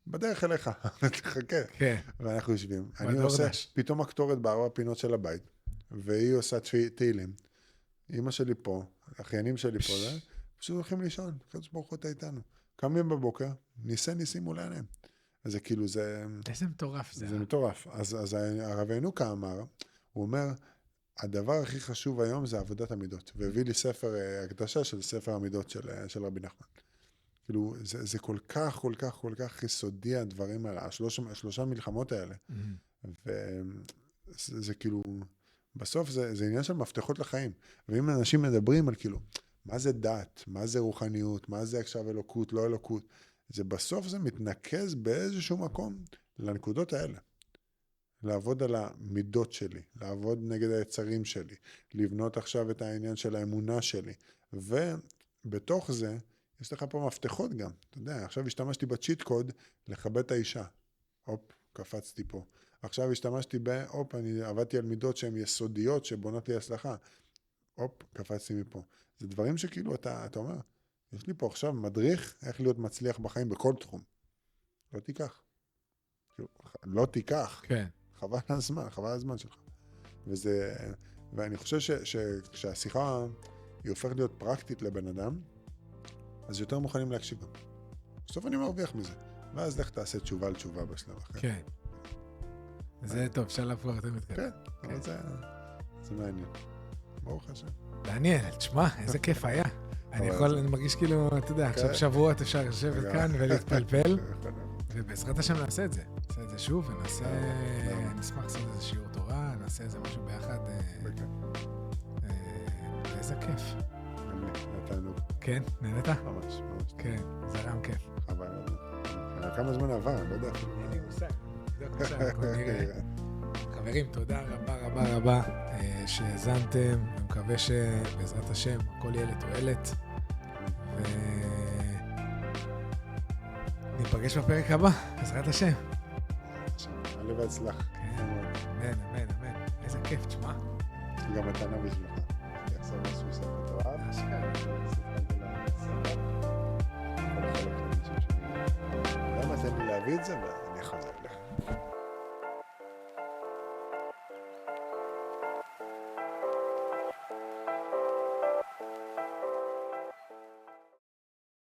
בדרך אליך, תחכה. כן. ואנחנו יושבים. אני עושה פתאום הקטורת בארבע הפינות של הבית, והיא עושה תהילים. אמא שלי פה, האחיינים שלי פה, פשוט הולכים לישון, קדוש ברוך הוא אתה איתנו. קמים בבוקר, ניסים מול העיניים. אז זה כאילו, זה... איזה מטורף זה. זה מטורף. אז הרב ינוקה אמר, הוא אומר, הדבר הכי חשוב היום זה עבודת המידות. והביא לי ספר הקדשה של ספר המידות של רבי נחמן. כאילו, זה כל כך, כל כך, כל כך יסודי הדברים האלה, השלושה מלחמות האלה. וזה כאילו, בסוף זה עניין של מפתחות לחיים. ואם אנשים מדברים על כאילו, מה זה דת, מה זה רוחניות, מה זה עכשיו אלוקות, לא אלוקות, בסוף זה מתנקז באיזשהו מקום לנקודות האלה. לעבוד על המידות שלי, לעבוד נגד היצרים שלי, לבנות עכשיו את העניין של האמונה שלי, ובתוך זה, יש לך פה מפתחות גם, אתה יודע, עכשיו השתמשתי בצ'יט קוד לכבד את האישה, הופ, קפצתי פה, עכשיו השתמשתי אני עבדתי על מידות שהן יסודיות, שבונות לי הצלחה, הופ, קפצתי מפה, זה דברים שכאילו אתה אומר, יש לי פה עכשיו מדריך איך להיות מצליח בחיים בכל תחום, לא תיקח, כן. חבל הזמן שלך. ואני חושב שכשהשיחה היא הופכת להיות פרקטית לבן אדם, אז יותר מוכנים להקשיב. בסוף אני מרוויח מזה. ואז לך תעשה תשובה על תשובה בשלב אחר. כן. זה טוב, שלב כבר יותר מתקדם. כן, אבל זה מעניין. ברוך השם. דניאל, תשמע, איזה כיף היה. אני מרגיש כאילו, אתה יודע, עכשיו שבועות אפשר לשבת כאן ולהתפלפל, ובעזרת השם נעשה את זה. נעשה את זה שוב, ונעשה, נשמח לעשות איזה שיעור תורה, נעשה איזה משהו ביחד. איזה כיף. נתנו. כן, נהנית? ממש. כן, זה רם כיף. חבל. כמה זמן עבר, לא יודע. אין לי מושג. חברים, תודה רבה שהזנתם, ומקווה שבעזרת השם הכל יהיה לתועלת, וניפגש בפרק הבא, בעזרת השם. עלי והצלח. אמן. איזה כיף, תשמע. גם מתנה בשבילך. יחזור משהו ספר תואב. למה תן לי להביא את זה?